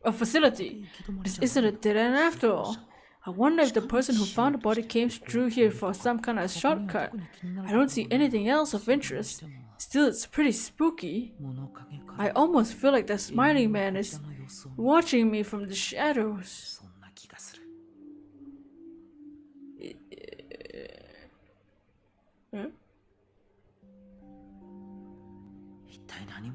This isn't a dead end after all. I wonder if the person who found the body came through here for some kind of shortcut. I don't see anything else of interest. Still, it's pretty spooky. I almost feel like the smiling man is watching me from the shadows. Huh?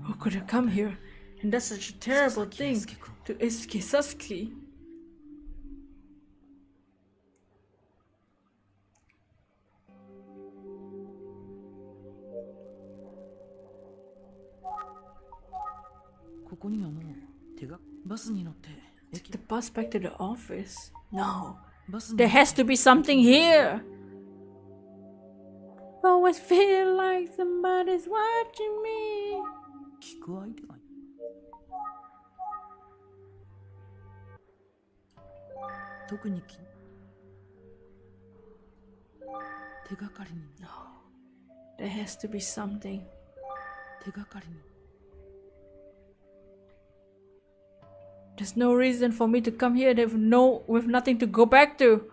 Who could have come here? And that's such a terrible thing to Sasuke. Take the bus back to the office. No, there has to be something here. I always feel like somebody's watching me. No, there has to be something. There's no reason for me to come here with nothing to go back to.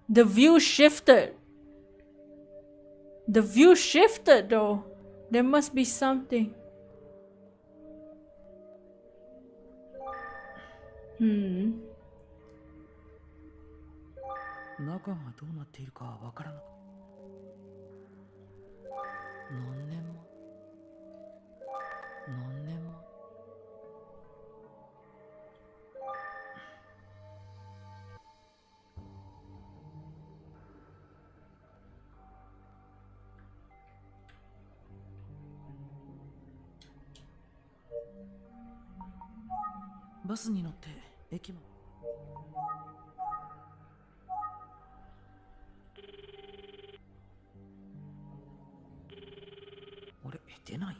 The view shifted. The view shifted though. There must be something. Hmm. 中がどうなっているかはわからなかった。何年も何年もバスに乗って駅まで。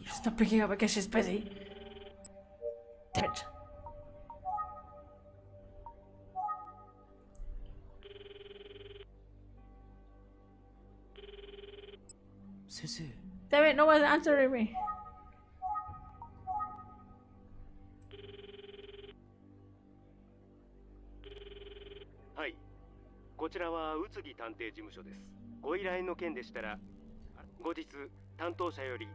She's not picking up. I guess she's busy. Damn it. Damn it, no one's answering me. Hi. こちらは宇津木探偵事務所です。ご依頼の件でしたら、後日担当者より。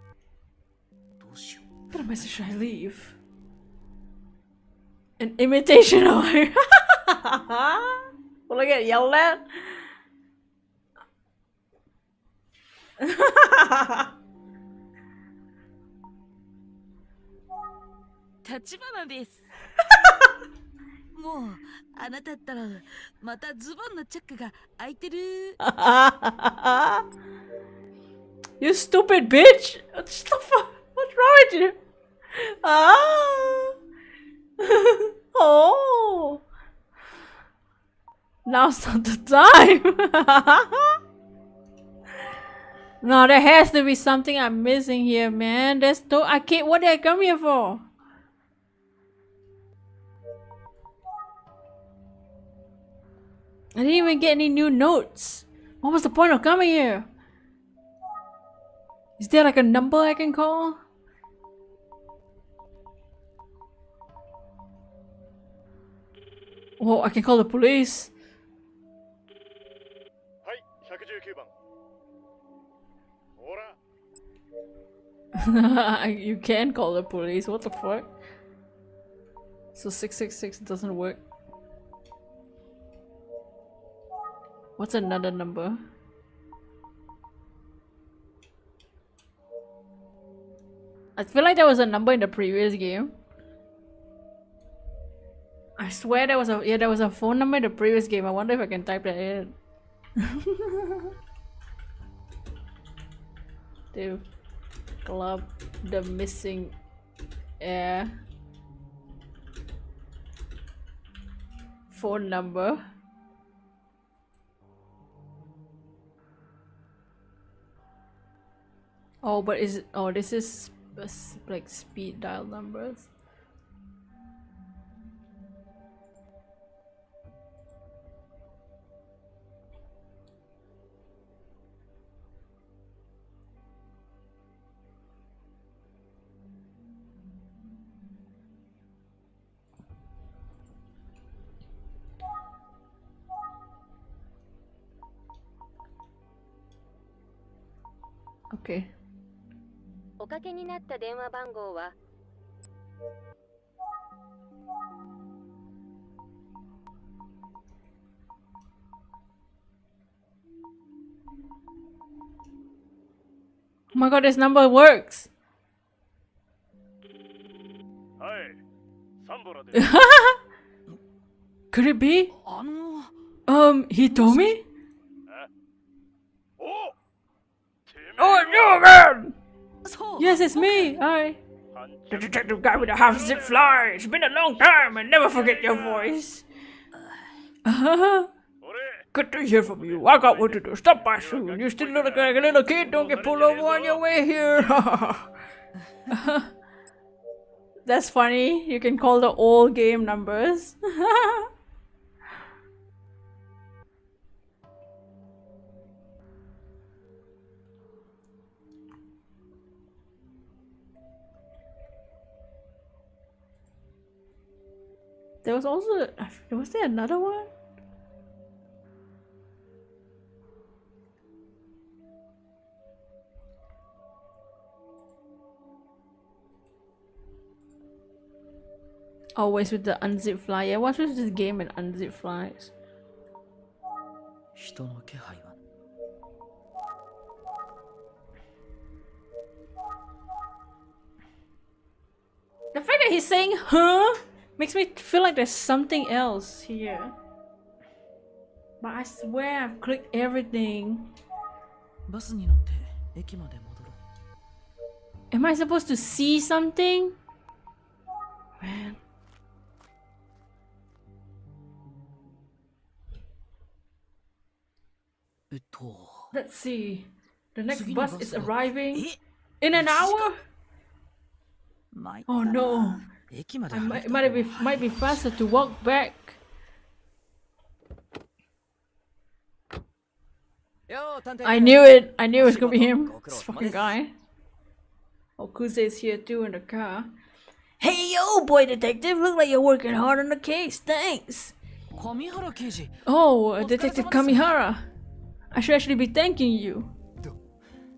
What message should I leave? An imitation of her. Will I get yelled at? Tachibana です。もうあなたったらまたズボンのチャックが開いてる。You stupid bitch! What the fuck? What's wrong with you? Ah! Oh! Now's not the time! No, there has to be something I'm missing here, man. There's no. I can't. What did I come here for? I didn't even get any new notes. What was the point of coming here? Is there like a number I can call? Oh, I can call the police. はい119番 You can call the police. What the fuck? So 666 doesn't work. What's another number? I feel like there was a number in the previous game. I swear there was a phone number in the previous game. I wonder if I can type that in. To club the missing air. phone number. Oh, but is it, oh, this is like speed dial numbers. Okay. おかけになった電話番号は Oh my god, this number works! はいサンボラです Could it be? あの He told me? お Oh no, man! そう Yes, it's me! Hi. 班 The detective guy with the half zip fly! It's been a long time! I never forget your voice! 俺 Good to hear from you. I got work to do. Stop by soon. You still look like a little kid. Don't get pulled over on your way here. That's funny. You can call the old game numbers. There was also... Was there another one? Always with the unzip fly. Yeah, what was this game and unzip flies? 人の気配は The fact that he's saying huh makes me feel like there's something else here. But I swear I've clicked everything. バスに乗って駅まで戻ろう Am I supposed to see something? Man. Let's see. The next bus is arriving in an hour? Oh no. 駅まで It 歩いた might be faster to walk back. I knew it. I knew it was gonna be him. This fucking guy. Oh, Kuze's here too in the car. Hey yo, boy detective. Look like you're working hard on the case. Thanks. 上原刑事 Oh, Detective Kamihara. I should actually be thanking you.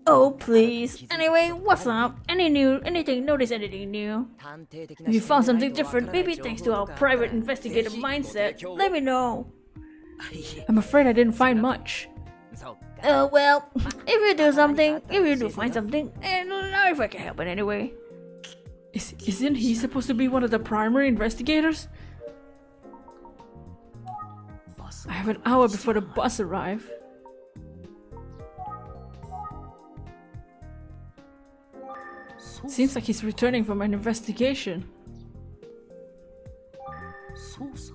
Oh, please. Anyway, what's up? Notice anything new? If you found something different, maybe thanks to our private investigative mindset, let me know. I'm afraid I didn't find much. Well, if you do find something, and if I can help in any way. Isn't he supposed to be one of the primary investigators? I have an hour before the bus arrives. Seems like he's returning from an investigation. 捜査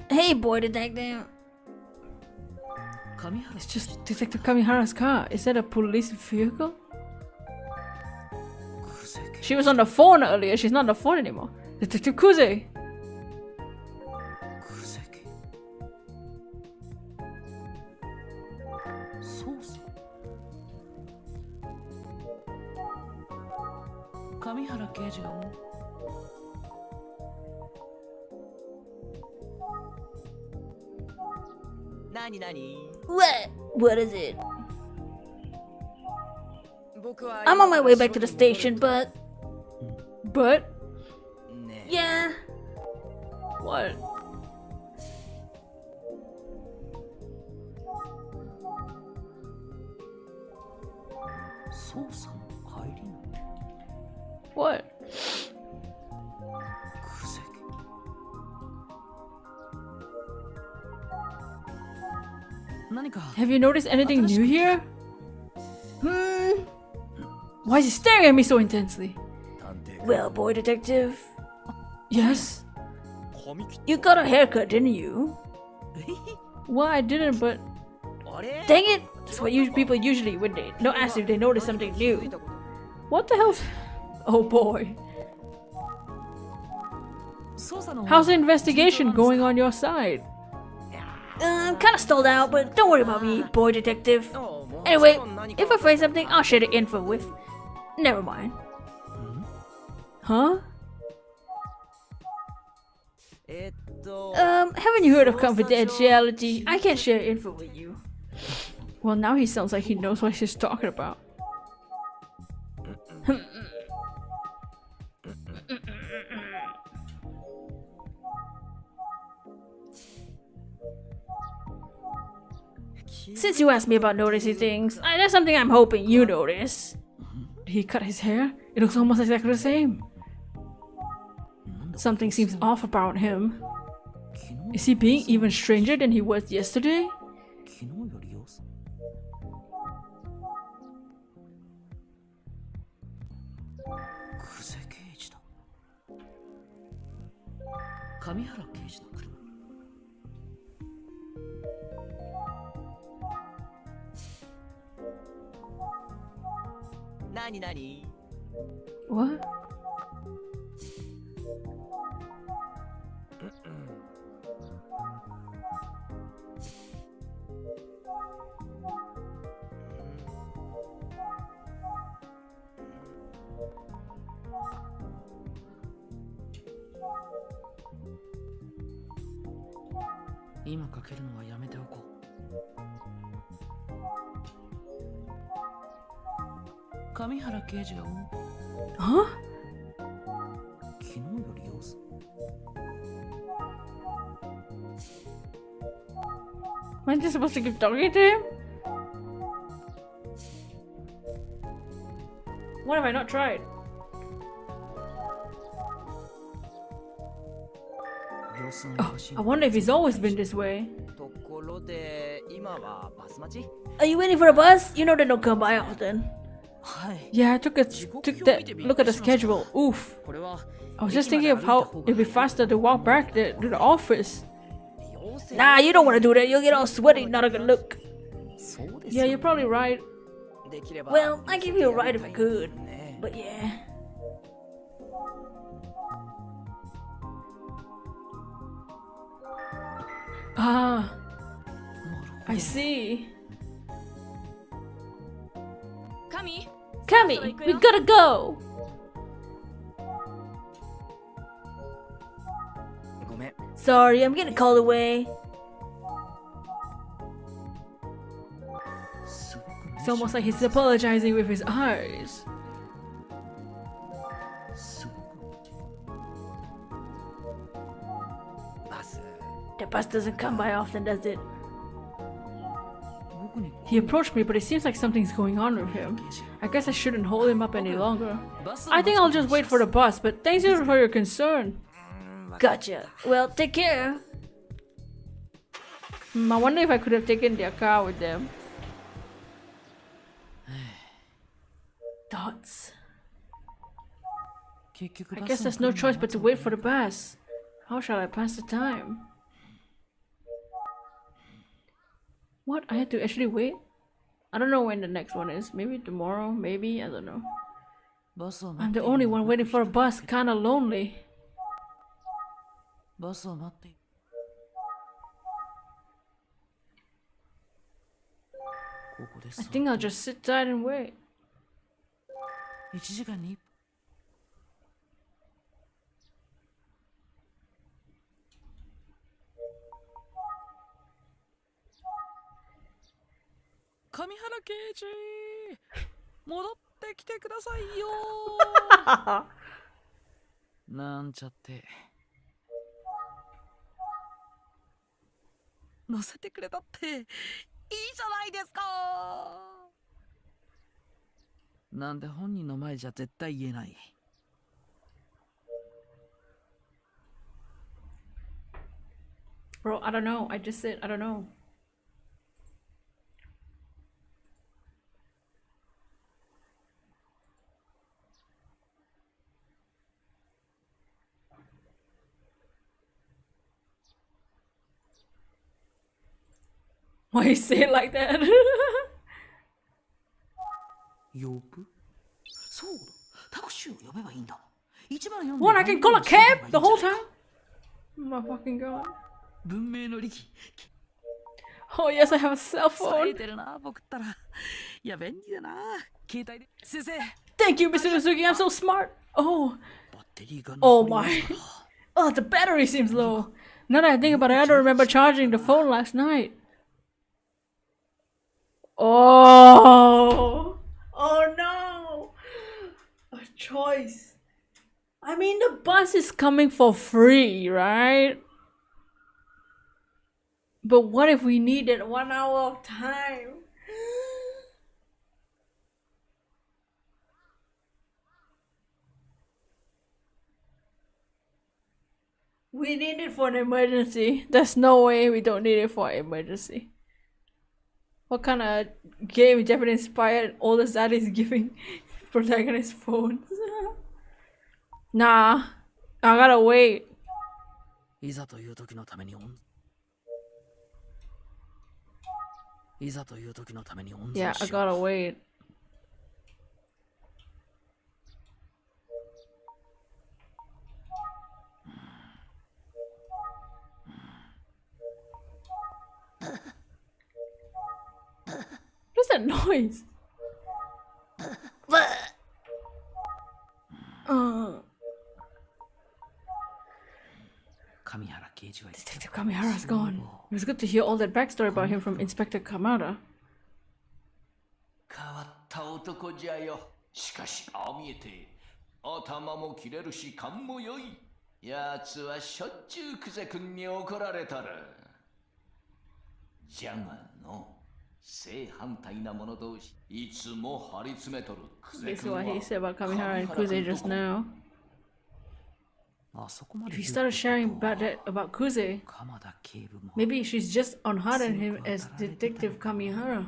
Hey, boy detective. 上原 It's just Detective Kamihara's car. Is that a police vehicle? 空席 She was on the phone earlier. She's not on the phone anymore. Detective Kuze. 空席捜査上原刑事がもう What is it? I'm on my way back to the station, but yeah. What? What? 空席 何か Have you noticed anything new here? Why is he staring at me so intensely? Well, boy detective, Yes? You got a haircut, didn't you? Well, I didn't, but Dang it! That's what people usually when they don't ask if they notice something new. what the hell's... Oh boy. 捜査の方 How's the investigation going on your side? I'm kinda stalled out, but don't worry about me, boy detective. Anyway, if I find something, I'll share the info with. Never mind. Huh? Haven't you heard of confidentiality? I can't share info with you. Well, now he sounds like he knows what she's talking about. Since you asked me about noticing things, there's something I'm hoping you notice. Did he cut his hair? It looks almost exactly the same. Something seems off about him. Is he being even stranger than he was yesterday? 昨日より様子久世刑事だ上原刑事の車何何 What?「今かけるのはやめておこう」上原刑事が Huh? 昨日より様子 Am I just supposed to keep talking to him? What have I not tried? 様子が Oh, おかしい I wonder if he's always been this way. ところで今はバス待ち Are you waiting for a bus? You know they don't come by often. はい Yeah, I took that look at the schedule. Oof. これは I was just thinking of how it'd be faster to walk back to the office. Nah, you don't want to do that. You'll get all sweaty. Not a good look. そうです Yeah, よ you're probably right. できれば Well, I'd give you a ride if I could. ね But yeah. Ah, I see. Kami, Kami, we gotta go. ごめん Sorry, I'm getting called away. すごく It's almost like he's apologizing with his eyes. すごくバス The bus doesn't come by often, does it? 僕に He approached me, but it seems like something's going on with him. I guess I shouldn't hold him up any longer. バス I think I'll just wait for the bus, but thanks you for your concern. Gotcha. Well, take care. I wonder if I could have taken their car with them. Thoughts. 結局 I バ guess スの there's no 車を choice 待 but つ to の wait か for the bus. How shall I pass the time? What? I had to actually wait? I don't know when the next one is. Maybe tomorrow? Maybe? I don't know. バスを待 I'm って the いる only の one は waiting for a bus, kinda lonely. バスを待っているここで I す think I'll just sit tight and wait. 1時間に上原刑事戻ってきてくださいよなんちゃって乗せてくれたっていいじゃないですかなんで本人の前じゃ絶対言えない Bro, I don't know. I just said I don't know. Why you say it like that? 呼ぶ？そうだ。タクシーを呼べばいいんだ。104 What? I can call a cab the whole time? Oh my fucking god. 文明の利器。 Oh yes, I have a cell 冴 phone. えてるな、僕ったら。いや、便利だな。携帯で。先生。 Thank you, Mr. Utsuki. I'm so smart. Oh. バッテリーが Oh 残りま my. すから。 Oh, the battery seems low. Now that I think about it, I don't remember charging the phone last night. Oh. Oh no. A choice. I mean, the bus is coming for free, right? But what if we needed 1 hour of time? We need it for an emergency. There's no way we don't need it for an emergency. What kind of game Japanese inspired all the zaddies giving protagonist phones? Nah, I gotta wait. いざという時のためにいざという時のために温 Yeah, 存 I しよう。 gotta wait. What's that noise? Detective Kamihara's gone. It was good to hear all that backstory about him from Inspector Kamada. 変わった男じゃよ。しかしああ見えて頭も切れるし勘も良い。やつはしょっちゅうクゼ君に怒られとる。じゃがの正反対な者同士いつも張り詰めとるクゼ This is 君は what he said about Kamihara and Kuze just now. あそこまで If he started sharing about Kuze, 鎌田警部も maybe she's just on hard on him as Detective Kamihara.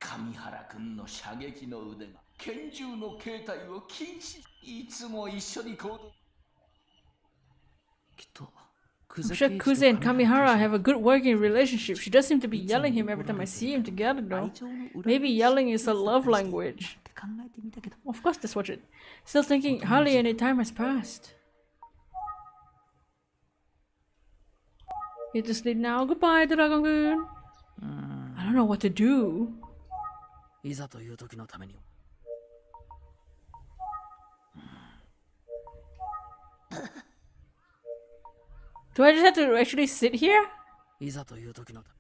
上原君の射撃の腕が拳銃の携帯を禁止。いつも一緒に行動。きっと I'm sure Kuze and Kamihara have a good working relationship. She does seem to be yelling him every time I see him together though. Maybe yelling is a love language. って考えてみたけど Of course, let's watch it. Still thinking hardly any time has passed. You have to sleep now. Goodbye, Dragon-kun. I don't know what to do. いざという時のために Do I just have to actually sit here? いざという時のため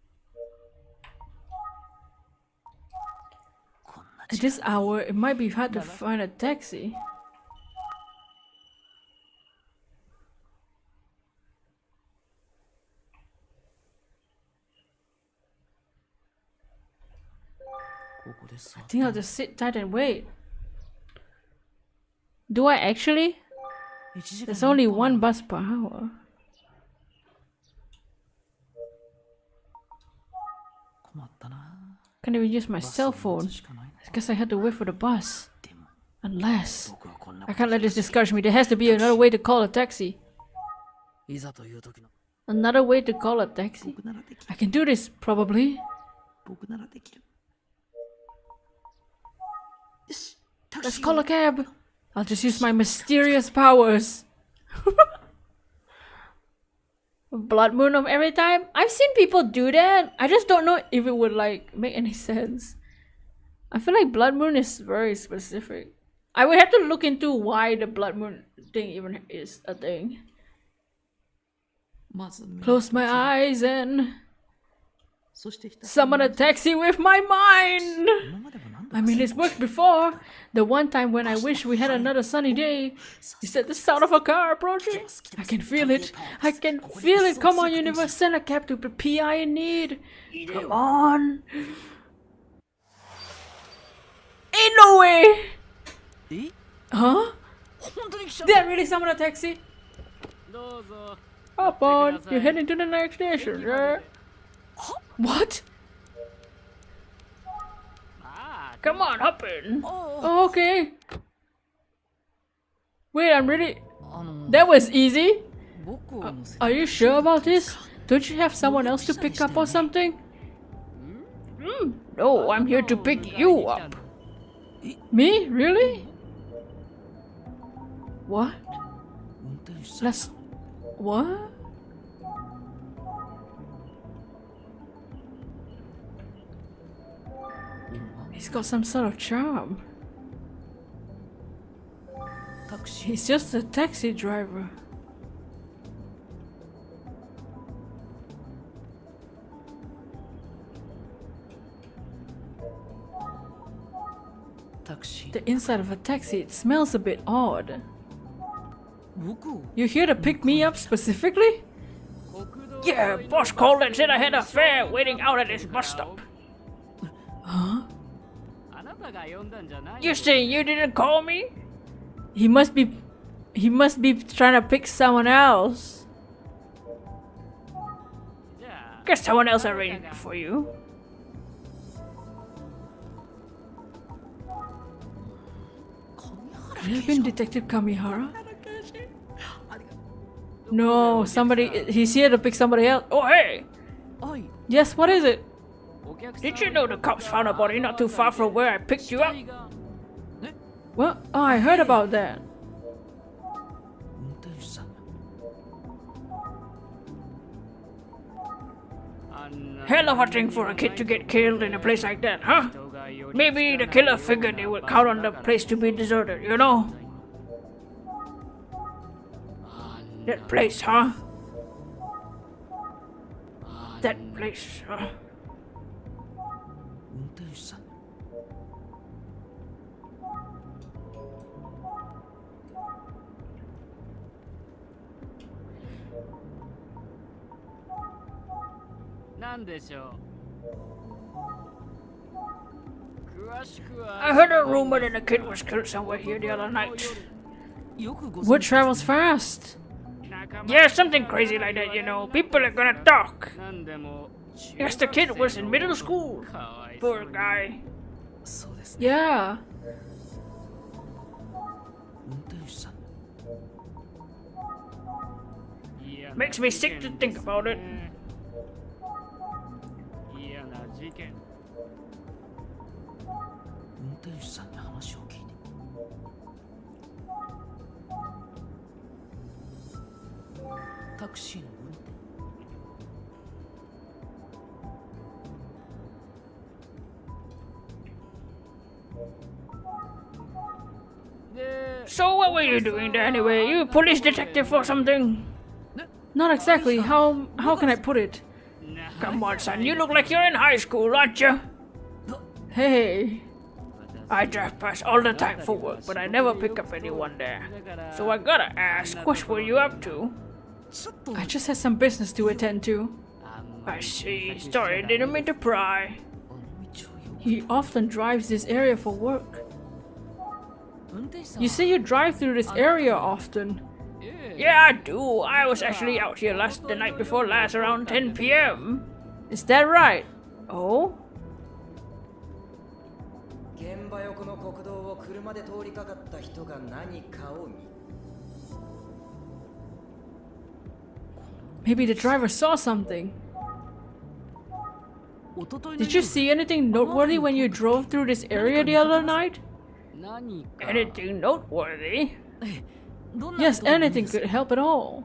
At this hour, it might be hard to find a taxi. I think I'll just sit tight and wait. Do I actually? There's only one bus per hour. Can't even use my cell phone. I guess I had to wait for the bus. Unless... I can't let this discourage me. There has to be another way to call a taxi. いざという時の Another way to call a taxi. 僕ならできる I can do this, probably. 僕ならできるよしタク Let's シー call a cab. I'll just use my mysterious powers. Blood moon of every time? I've seen people do that. I just don't know if it would like make any sense. I feel like blood moon is very specific. I would have to look into why the blood moon thing even is a thing. まず Close my eyes and そしてひた summon a taxi with my mind. 今までも何度 I mean, it's worked before. The one time when I wish we had another sunny day. Is that the sound of a car approaching? I can feel it. I can feel it. Come on, universe. Send a cab to the PI in need. Come on. Ain't no way. え Huh? 本当に来ちゃっ Did た I really summon a taxi? どうぞ Hop on. You're heading to the next station, sir. What? まあ Come on, hop in. Oh, okay. Wait, I'm really... あの That was easy. 僕を乗せ Are you sure about this? Don't you have someone else to pick up or something? No, I'm here to pick you up. Me? Really? What? Let's... What? He's got some sort of charm. He's just a taxi driver. The inside of a taxi, it smells a bit odd. You're here to pick me up specifically? Yeah, boss called and said I had a fare waiting out at his bus stop. Huh? You say you didn't call me? He must be trying to pick someone else. Guess someone else arranged it for you. Could it have been Detective Kamihara? No, he's here to pick somebody else. Oh hey! Yes, what is it? Did you know the cops found a body not too far from where I picked you up? What? Oh, I heard about that. Hell of a thing for a kid to get killed in a place like that, huh? Maybe the killer figured they would count on the place to be deserted, you know? That place, huh? That place, huh? I heard a rumor that a kid was killed somewhere here the other night. What travels fast? Yeah, something crazy like that, you know. People are gonna talk. Yes, the kid was in middle school. Poor guy. Yeah. Makes me sick to think about it. So what were you doing there anyway? You a police detective or something? Not exactly. How can I put it? Come on, son. You look like you're in high school, aren't you? Hey. I drive past all the time for work, but I never pick up anyone there. So I gotta ask, what were you up to? I just had some business to attend to. I see. Sorry, didn't mean to pry. He often drives this area for work. You say you drive through this area often. Yeah, I do. I was actually out here the night before last around 10 p.m. Is that right? Oh? Maybe the driver saw something. Did you see anything noteworthy when you drove through this area the other night? Anything noteworthy? Yes, anything could help at all.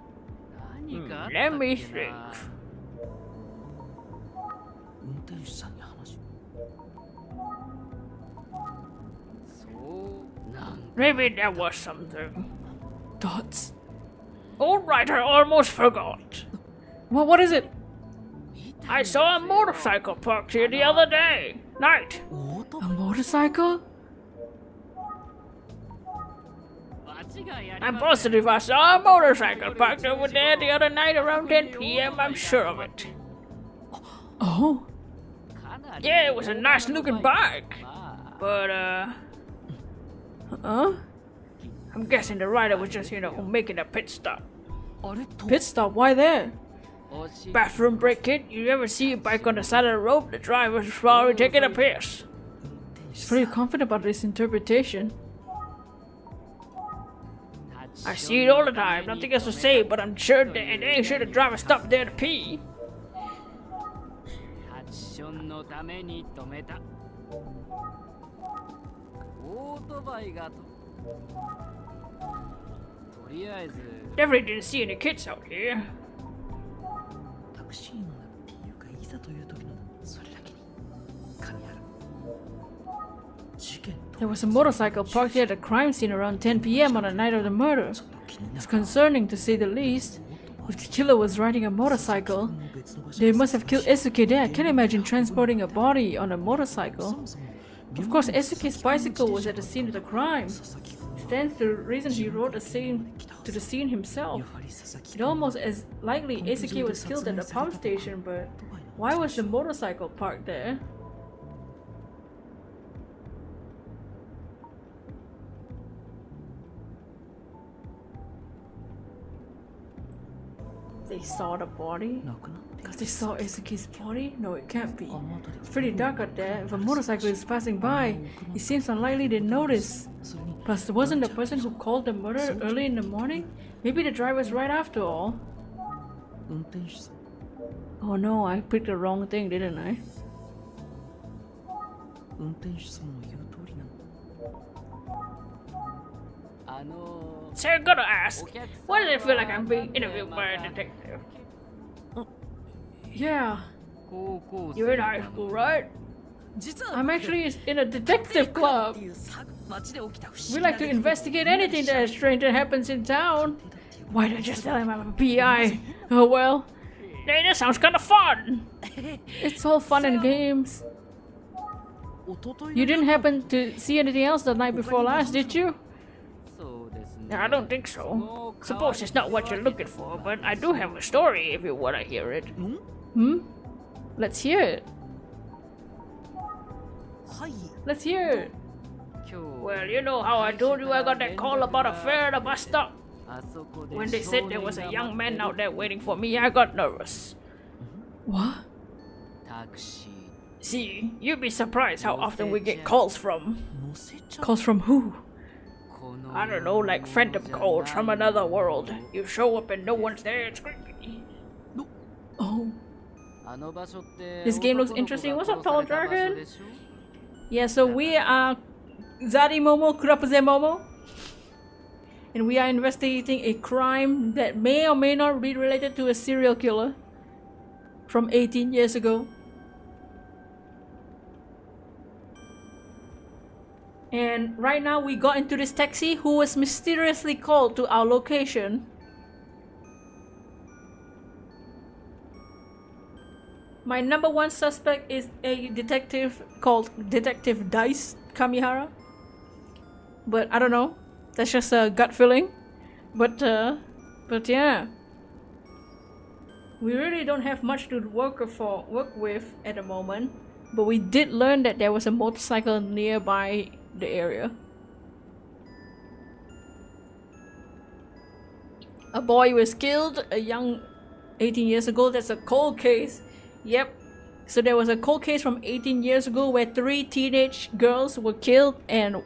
Let me think. Maybe there was something. Dots? Alright, I almost forgot. What is it? I saw a motorcycle parked here the other night. A motorcycle? I'm positive I saw a motorcycle parked over there the other night around 10 p.m. I'm sure of it. Oh? Yeah, it was a nice looking bike. But, Huh? I'm guessing the rider was just, making a pit stop. Pit stop? Why there? Bathroom break, kid. You ever see a bike on the side of the road? The driver's probably taking a piss. He's pretty confident about this interpretation. I see it all the time. Nothing else to say, but I'm sure they ain't sure the driver stopped there to pee. ションのために止めたオートバイがとりあえず Definitely didn't see any kids out here. タクシーの中っていうかいざという時のそれだけに神原事件 There was a motorcycle parked at the crime scene around 10 p.m. on the night of the murder. It's concerning to say the least. If the killer was riding a motorcycle, they must have killed Esuke there. I can't imagine transporting a body on a motorcycle. Of course, Esuke's bicycle was at the scene of the crime. Stands to reason he rode the scene to the scene himself. It almost as likely Esuke was killed at the pump station, but why was the motorcycle parked there? They saw the body? Because they saw Esuke's body? No, it can't be. It's pretty dark out there. If a motorcycle is passing by, it seems unlikely they notice. Plus, wasn't the person who called the murder early in the morning? Maybe the driver's right after all. Oh no, I picked the wrong thing, didn't I? So I gotta ask, why does it feel like I'm being interviewed by a detective? Yeah, you're in high school, right? I'm actually in a detective club. We like to investigate anything that is strange that happens in town. Why don't you just tell him I'm a PI? Oh well, hey, that sounds kind of fun. It's all fun and games. You didn't happen to see anything else the night before last, did you? I don't think so. Suppose it's not what you're looking for, but I do have a story if you want to hear it. Hmm? Let's hear it. Let's hear it. Well, you know how I told you I got that call about a fair at the bus stop? When they said there was a young man out there waiting for me, I got nervous. What? See, you'd be surprised how often we get calls from... Calls from who? I don't know, like phantom calls from another world. You show up and no one's there, it's creepy. Oh. This game looks interesting. What's up, Tall Dragon? Yeah, so we are zaddymomo, momo, and we are investigating a crime that may or may not be related to a serial killer from 18 years ago. And right now we got into this taxi who was mysteriously called to our location. My number one suspect is a detective called Detective Dice Kamihara. But I don't know. That's just a gut feeling. But yeah. We really don't have much to work with at the moment. But we did learn that there was a motorcycle nearby the area. A boy was killed, a young 18 years ago. That's a cold case. Yep. So there was a cold case from 18 years ago where 3 teenage girls were killed and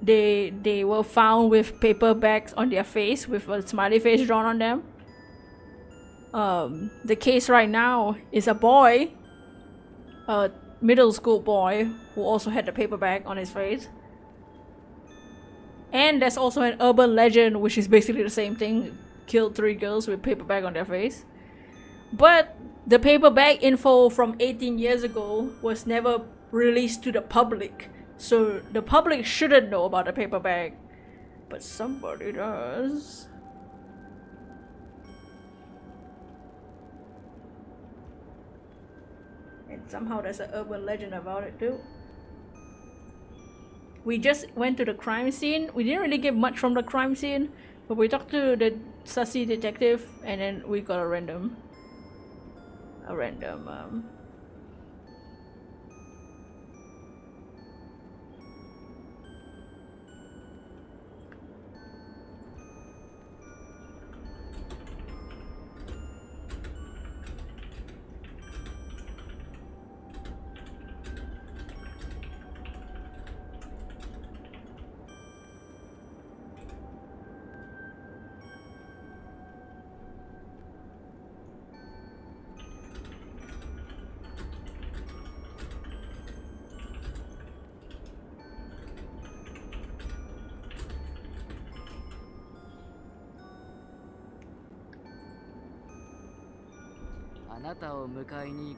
they were found with paper bags on their face with a smiley face drawn on them. The case right now is a boy, a middle school boy who also had the paper bag on his face. And there's also an urban legend which is basically the same thing, killed 3 girls with paper bag on their face. But the paper bag info from 18 years ago was never released to the public, so the public shouldn't know about the paper bag, but somebody does. And somehow there's an urban legend about it too. We just went to the crime scene. We didn't really get much from the crime scene, but we talked to the sassy detective and then we got a random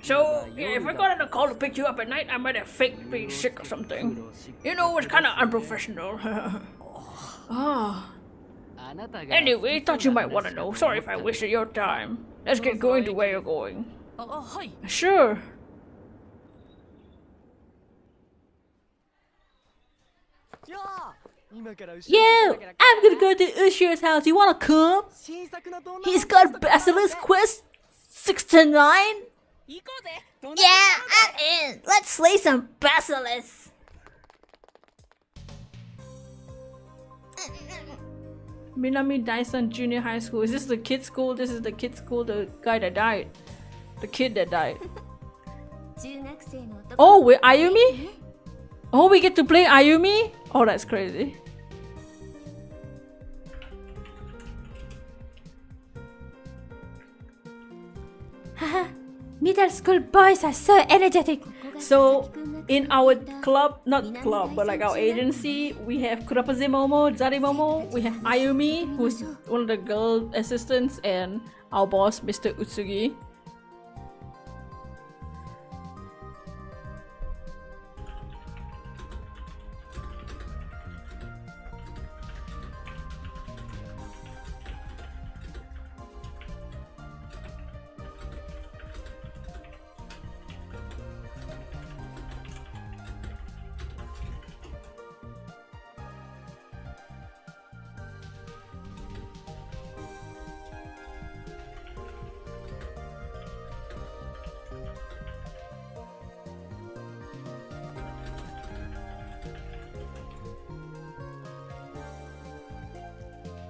So, yeah, if I got on a call to pick you up at night, I might have faked being sick or something. You know, it's kind of unprofessional. Ah. Anyway, thought you might want to know. Sorry if I wasted your time. Let's get going to where you're going. Sure. Yo, I'm gonna go to Ushio's house. You wanna come? He's got Basilisk Quest 6-9? Yeah, I'm in. Let's slay some basilisks. Minami Daisen Junior High School. Is this the kid's school? This is the kid's school, the guy that died. The kid that died. Oh, we're Ayumi? Oh, we get to play Ayumi? Oh, that's crazy. Haha, middle school boys are so energetic. So, in our club, not club, but like our agency, we have zaddymomo, zaddymomo, we have Ayumi, who's one of the girl assistants, and our boss, Mr. Utsugi.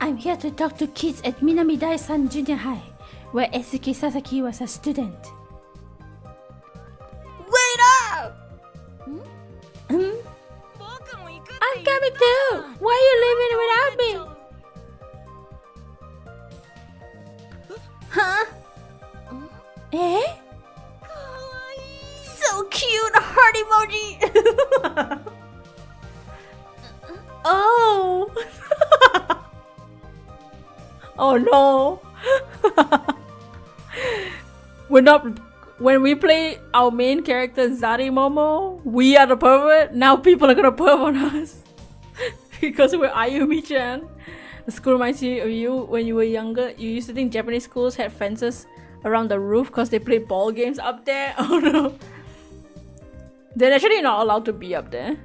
I'm here to talk to kids at Minami Daisen Junior High, where Esuki Sasaki was a student. Wait up! I'm coming too! Why are you leaving without me? Huh? Eh? So cute! Heart emoji! Oh! Oh no! We're not. When we play our main character zaddymomo, we are the pervert. Now people are gonna perv on us because we're Ayumi-chan. The school reminds you of you when you were younger. You used to think Japanese schools had fences around the roof because they play ball games up there. Oh no! They're actually not allowed to be up there.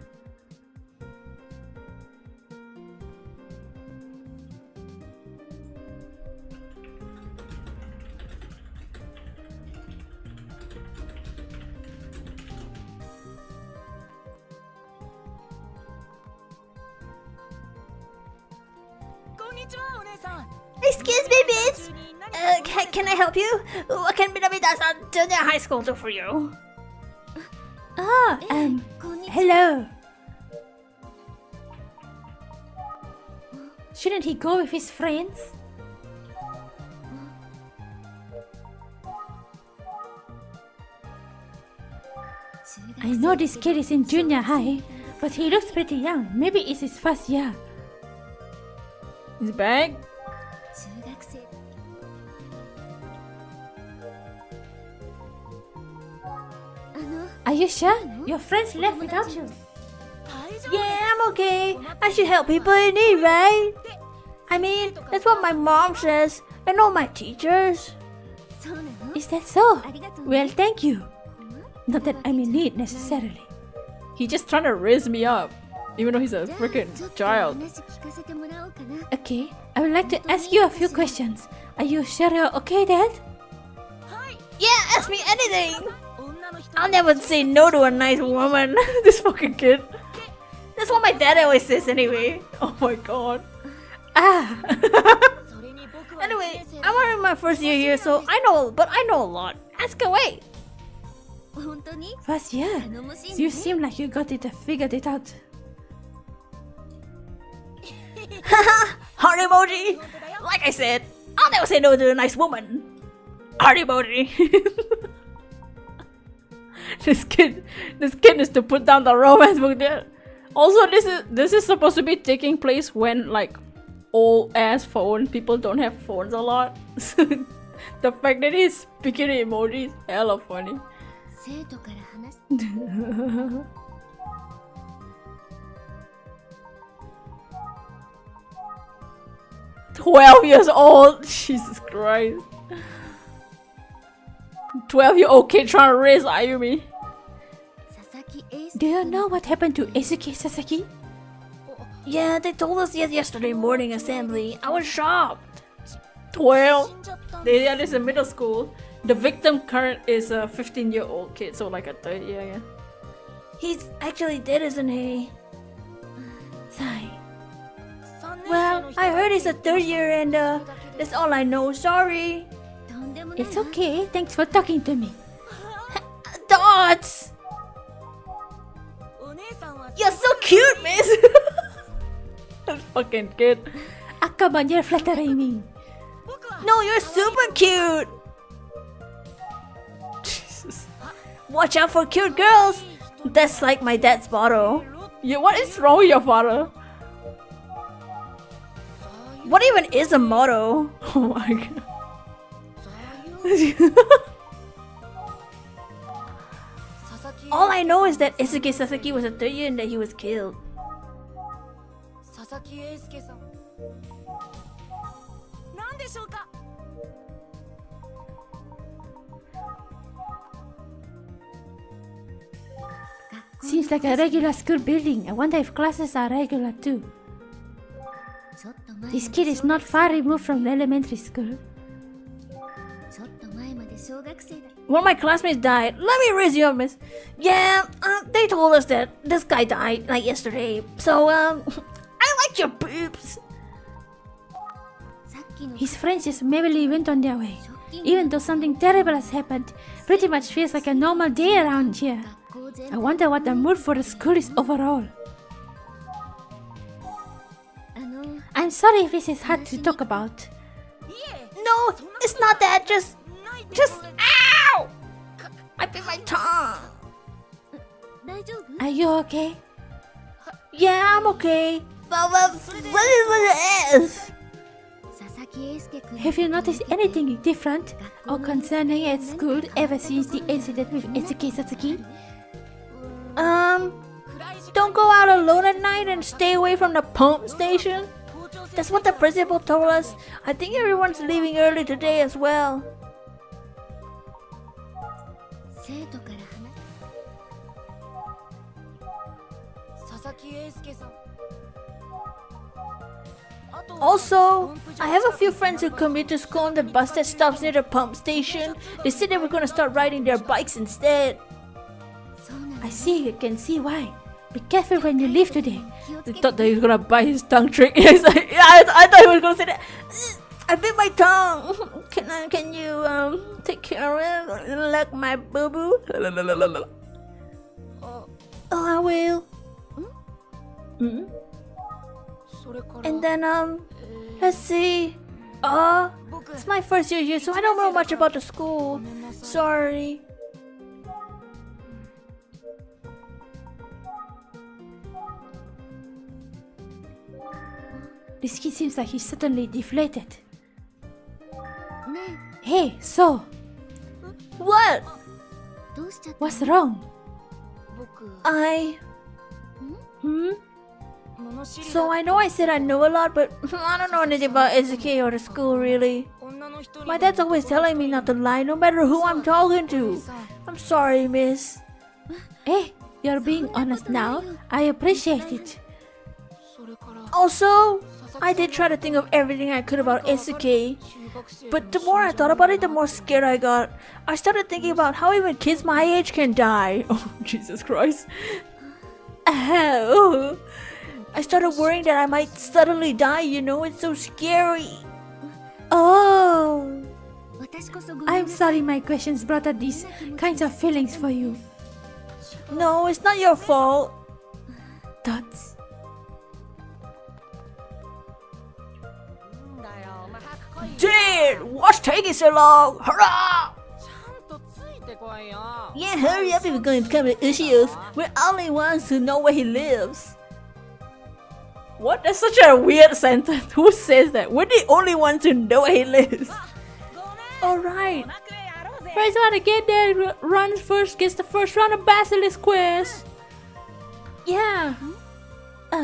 Excuse me, miss. Can I help you? What can Minami Daisen Junior High School do for you? Oh, hello. Shouldn't he go with his friends? I know this kid is in junior high, but he looks pretty young. Maybe it's his first year. His bag? Are you sure? Your friends left without you. Yeah, I'm okay. I should help people in need, right? I mean, that's what my mom says, and all my teachers. Is that so? Well, thank you. Not that I'm in need necessarily. He's just trying to raise me up, even though he's a freaking child. Okay, I would like to ask you a few questions. Are you sure you're okay, Dad? Yeah, ask me anything. I'll never say no to a nice woman. This fucking kid. That's what my dad always says anyway. Oh my god. Ah. Anyway, I'm only in my first year here, so I know a lot. Ask away. First year? You seem like you got it figured it out. Haha, heart emoji. Like I said, I'll never say no to a nice woman. Heart emoji. This kid is to put down the romance book there. Also, this is supposed to be taking place when like old ass phone people don't have phones a lot. The fact that he's speaking emoji is hella funny. 生徒から話す 12 years old! Jesus Christ. 12-year-old kid trying to raise Ayumi. 佐々木エース Do you know what happened to Eisuke Sasaki? Yeah, they told us yesterday morning assembly. I was shocked. 12. They are in middle school. The victim current is a 15-year-old kid, so like a third year. Yeah. He's actually dead, isn't he? Sigh. Well, I heard he's a third year and that's all I know. Sorry. とんでもない It's okay. Thanks for talking to me. Dots! お姉さんは You're so cute, miss! That fucking kid. Akaban, you're flattering me. No, you're super cute! Jesus. Watch out for cute girls! That's like my dad's motto. Yeah, what is wrong with your father? What even is a motto? Oh my god. All I know is that Eisuke Sasaki was a third year and that he was killed. 佐々木英介さん何でしょうか Seems like a regular school building. I wonder if classes are regular too. ちょっと前 This kid is not far removed from the elementary school. ちょっと前まで小学生だ One of my classmates died. Let me resume, miss. Yeah, they told us that this guy died like yesterday. So, I like your boobs. さっきの His friends just merrily went on their way. Even though something terrible has happened, pretty much feels like a normal day around here. 学校全 I wonder what the mood for the school is overall. あの I'm sorry if this is hard to talk about. No, it's not that. Just, ow! I bit my tongue. 大丈夫 Are you okay? Yeah, I'm okay. What is? 佐々木英介君 Have you noticed anything different or concerning at school ever since the incident with Eisuke Satsuki? Don't go out alone at night and stay away from the pump station. That's what the principal told us. I think everyone's leaving early today as well. 生徒から話す佐々木英介さん Also, I have a few friends who commute to school on the bus that stops near the pump station. They said they were gonna start riding their bikes instead. そうなの I see, you can see why. Be careful when you leave today. 気をつ They けて thought that he was gonna bite his tongue trick. He's like, yeah, I thought he was gonna say that. I bit my tongue. Can you take care of it? Like my boo boo. Oh, I will. Hmm? それから And then let's see. It's my first year here, so I don't know much about the school. Sorry. This kid seems like he's suddenly deflated. ね Hey, so, What? えどうしちゃった what's wrong? 僕 I. Hmm? 物知り So I know I said I know a lot, but I don't know anything about SK or the school really. 女の人に My dad's always telling me not to lie, no matter who I'm talking to. I'm sorry, miss. Hey, you're being honest now. I appreciate it. それから Also, I did try to think of everything I could about SK, 中学生 but the more I thought about it, the more scared I got. I started thinking about how even kids my age can die. Oh, Jesus Christ. Ow. I started worrying that I might suddenly die, you know, it's so scary. Oh. 私こそごめん I'm sorry my questions brought up these kinds of feelings for you. No, it's not your fault. Dots. だよまあ早く来いよ Dad, what's taking so long? Hurrah! ちゃんとついてこいよ Yeah, hurry up if we're going to come to Ushios. We're only ones who know where he lives. What? That's such a weird sentence. Who says that? We're the only ones who know where he lives. Alright. First one to get there runs first gets the first round of Basilisk Quest. Yeah. お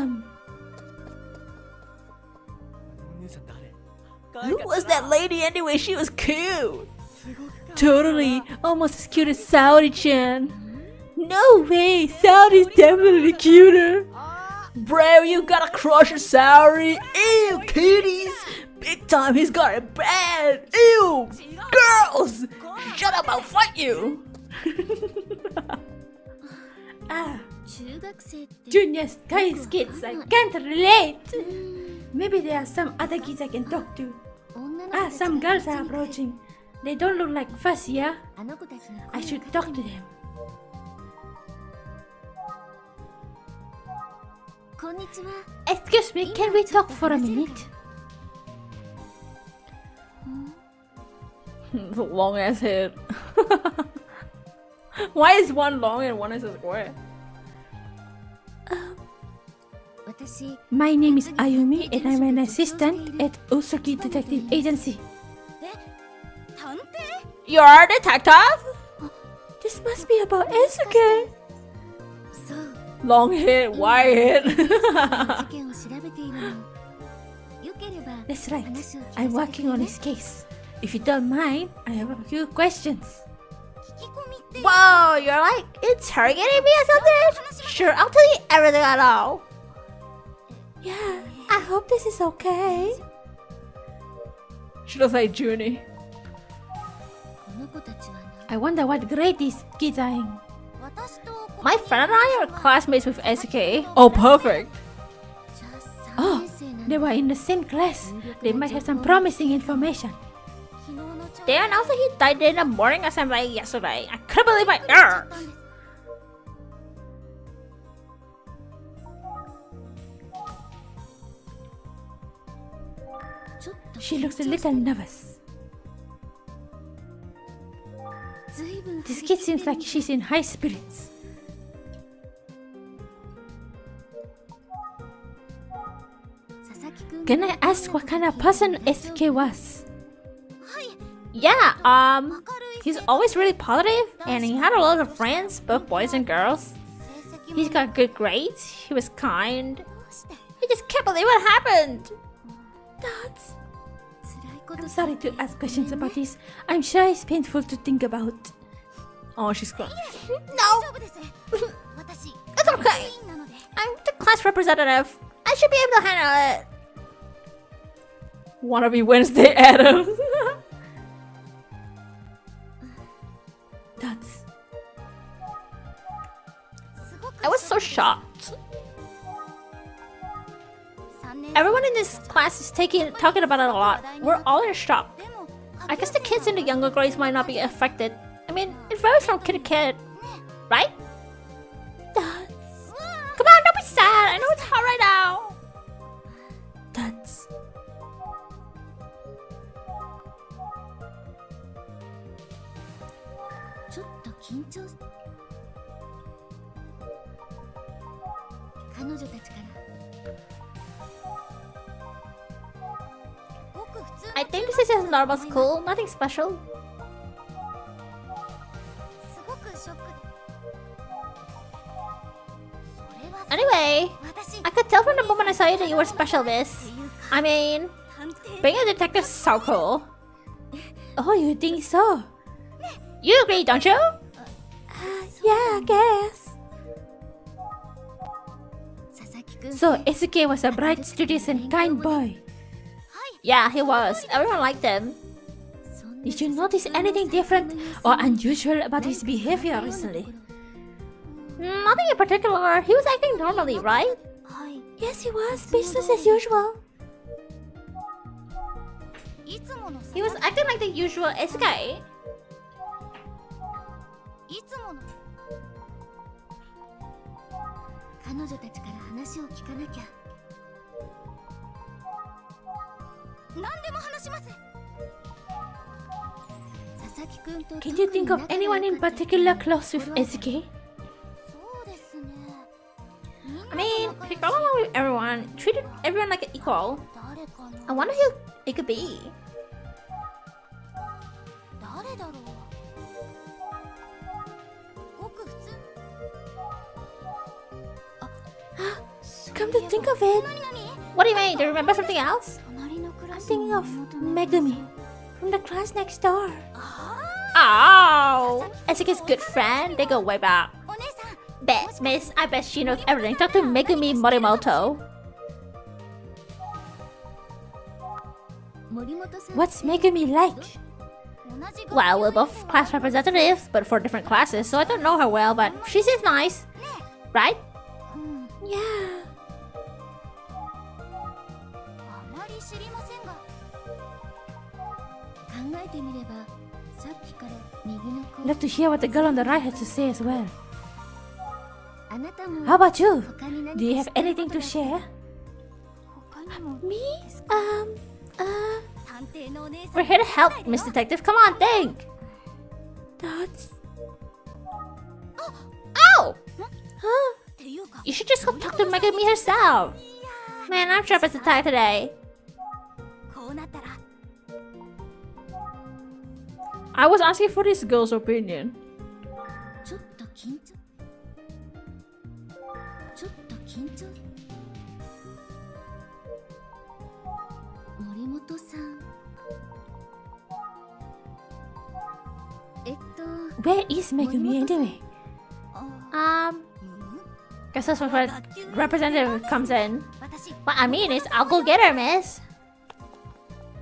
姉さん誰？ Who was that lady anyway? She was cute. Totally. Almost as cute as Saori-chan. No way. Saori's definitely cuter. Bro, you got a crush on Saori. Ew, cuties. Big time, he's got it bad. Ew, girls. Shut up, I'll fight you. Junior Skies kids, I can't relate. Maybe there are some other kids I can talk to. Some girls are approaching. They don't look like fuss, yeah? I should talk to them. Excuse me, can we talk for a minute? Long ass head. Why is one long and one is a square? My name is Ayumi and I'm an assistant at Utsukushii Detective Agency. You're a detective? This must be about Eisuke. Long head, wide head. That's right. I'm working on his case. If you don't mind, I have a few questions. Whoa, you're like interrogating me or something? Sure, I'll tell you everything I know. Yeah, I hope this is okay. Should I say Junie? I wonder what grade these kids are in. My friend and I are classmates with SK. Oh, perfect. Oh, they were in the same class. They might have some promising information. They announced that he died in the morning assembly yesterday. I couldn't believe my ears. She looks a little nervous. This kid seems like she's in high spirits. Can I ask what kind of person SK was? Yeah, he's always really positive and he had a lot of friends, both boys and girls. He's got good grades, he was kind. I just can't believe what happened. That's... I'm sorry to ask questions about this. I'm sure it's painful to think about. Oh, she's gone. No! It's okay. I'm the class representative. I should be able to handle it. Wanna be Wednesday Adam? That's... I was so shocked. Everyone in this class is talking about it a lot. We're all in shock. I guess the kids in the younger grades might not be affected. I mean, it varies from kid to kid, right? Come on, don't be sad. I know it's hard right now. That's... I think this is just a normal school, nothing special. Anyway, I could tell from the moment I saw you that you were special, miss. I mean, being a detective is so cool. Oh, you think so? You agree, don't you? Yeah, I guess. So, Eisuke was a bright, studious, and kind boy. Yeah, he was. Everyone liked him. Did you notice anything different or unusual about his behavior recently? Nothing in particular. He was acting normally, right? Yes, he was. Business as usual. He was acting like the usual SK. Can you think of anyone in particular close with SK? I mean, he got along with everyone, treated everyone like an equal. I wonder who it could be. Come to think of it. What do you mean? Do you remember something else? I'm thinking of Megumi from the class next door. Oh, Esuke's good friend. They go way back. Bet, miss. I bet she knows everything. Talk to Megumi Morimoto. What's Megumi like? Well, we're both class representatives, but for different classes, so I don't know her well, but she seems nice. Right? Yeah. Love to hear what the girl on the right has to say as well. How about you? Do you have anything to share? Me? We're here to help, Miss Detective. Come on, think. That's... Ow! Huh? You should just go talk to Megumi herself. Man, I'm sharp as a tack today. I was asking for this girl's opinion. Where is Megumi anyway? Guess that's where representative comes in. What I mean is, I'll go get her, miss.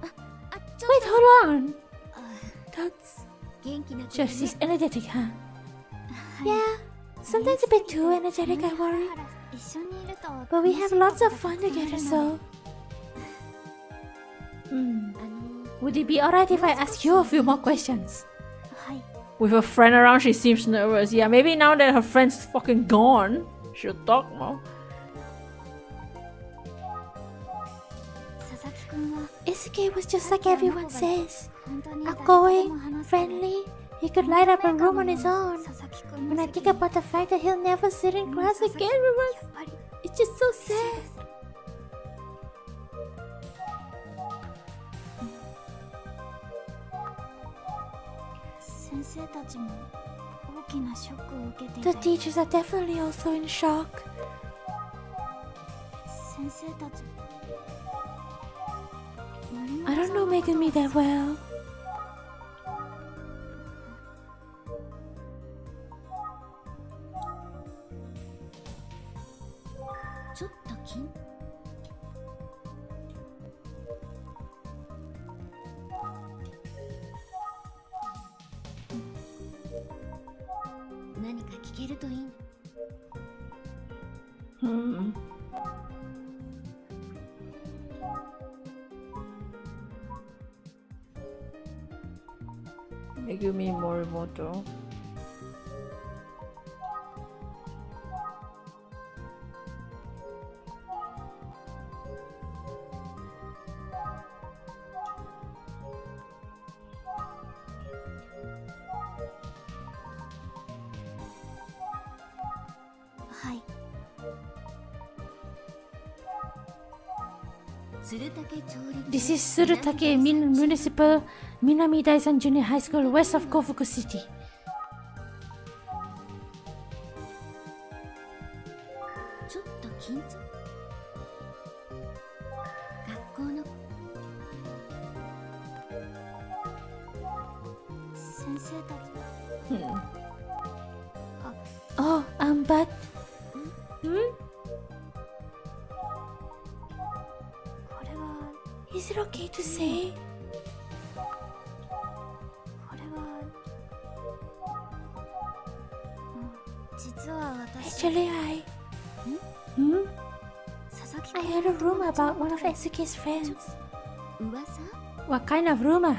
Wait, hold on. That's... Just she's energetic, huh? Yeah, sometimes a bit too energetic, I worry. But we have lots of fun together, so... Would it be alright if I ask you a few more questions? With her friend around, she seems nervous. Yeah, maybe now that her friend's fucking gone, she'll talk more. Isuke was just like everyone says. Outgoing, friendly, he could light up a room on his own. When I think about the fact that he'll never sit in class again with us, it's just so sad. The teachers are definitely also in shock. I don't know Megumi that well. Megumi Morimoto. This is Surutake Municipal Minami Daisan Junior High School west of Kofuku City. Oh, but... Is it okay to say? Actually, I heard a rumor about one of Esuke's friends. What kind of rumor?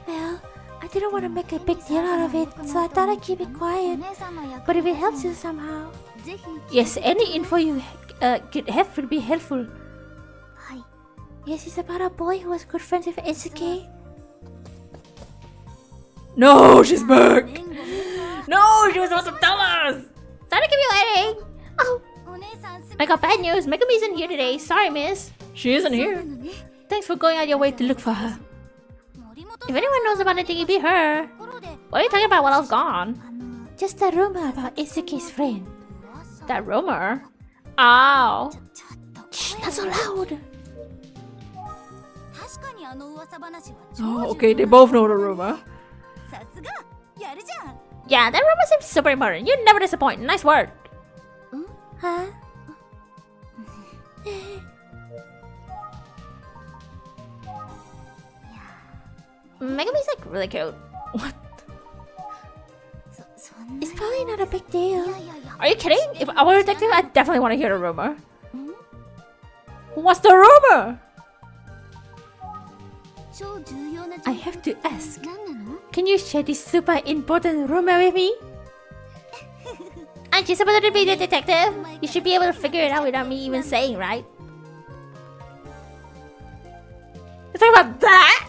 Well, I didn't want to make a big deal out of it, so I thought I'd keep it quiet. But if it helps you somehow... Yes, any info you could have will be helpful. Yes, it's about a boy who was good friends with Esuke. No, she's back! No, she was supposed to tell us! Sorry to keep you waiting! Oh! I got bad news. Megumi isn't here today. Sorry, miss. She isn't here. Thanks for going out your way to look for her. If anyone knows about anything, it'd be her. What are you talking about while I was gone? Just a rumor about Itsuki's friend. That rumor? Oh. Shh, not so loud. Oh, okay, they both know the rumor. Yeah, that rumor seems super important. You never disappoint. Nice work. Huh? Megumi's like really cute. What? It's probably not a big deal. Are you kidding? If I were a detective, I definitely want to hear the rumor. What's the rumor? I have to ask. Can you share this super important rumor with me? Aren't you supposed to be the detective? You should be able to figure it out without me even saying, right? You're talking about that?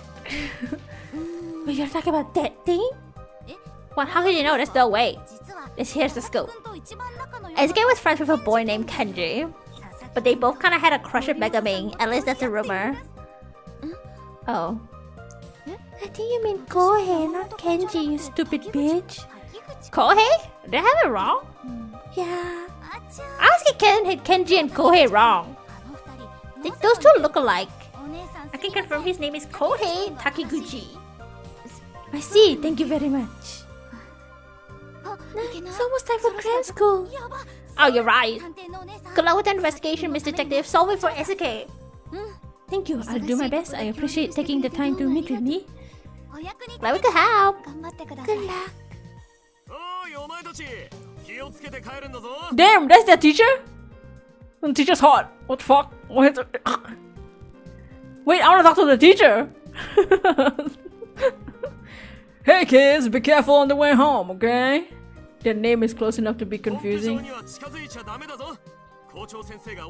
But you're talking about that thing? What? How can you know? There's no way. Here's the scoop. Eisuke was friends with a boy named Kenji, but they both kind of had a crush on Megami. At least that's a rumor. Oh. I think you mean Kohei, not Kenji, you stupid bitch. Kohei? Did I have it wrong? Yeah. I always get Kenji and Kohei wrong. Those two look alike. I can confirm his name is Kohei Takiguchi. I see, thank you very much. It's almost time for cram school. Oh, you're right. Good luck with the investigation, Miss Detective. Solve it for Eisuke. Thank you, I'll do my best. I appreciate taking the time to meet with me. Glad we could help. Good luck. Damn, that's that teacher? The teacher's hot. What the fuck? Wait, I wanna talk to the teacher. Hey kids, be careful on the way home, okay? Their name is close enough to be confusing.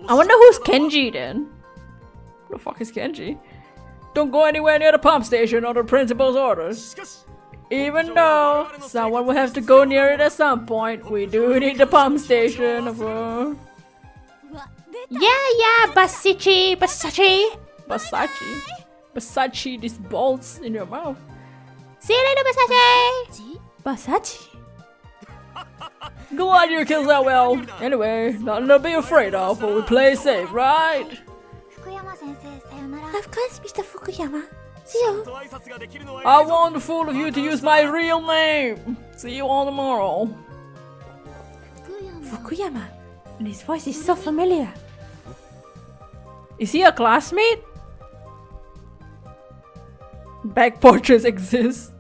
I wonder who's Kenji then? Who the fuck is Kenji? Don't go anywhere near the pump station or the principal's orders. Even though someone will have to go near it at some point, we do need the pump station. Yeah, Basichi, Basachi. Basachi, these balls in your mouth. See you later, Basachi. Basachi? Glad your kills out well. Anyway, nothing to be afraid of, but we play safe, right? Of course, Mr. Fukuyama. See you. I want the fool of you to use my real name. See you all tomorrow. Fukuyama. And his voice is so familiar. Is he a classmate? Back portraits exist.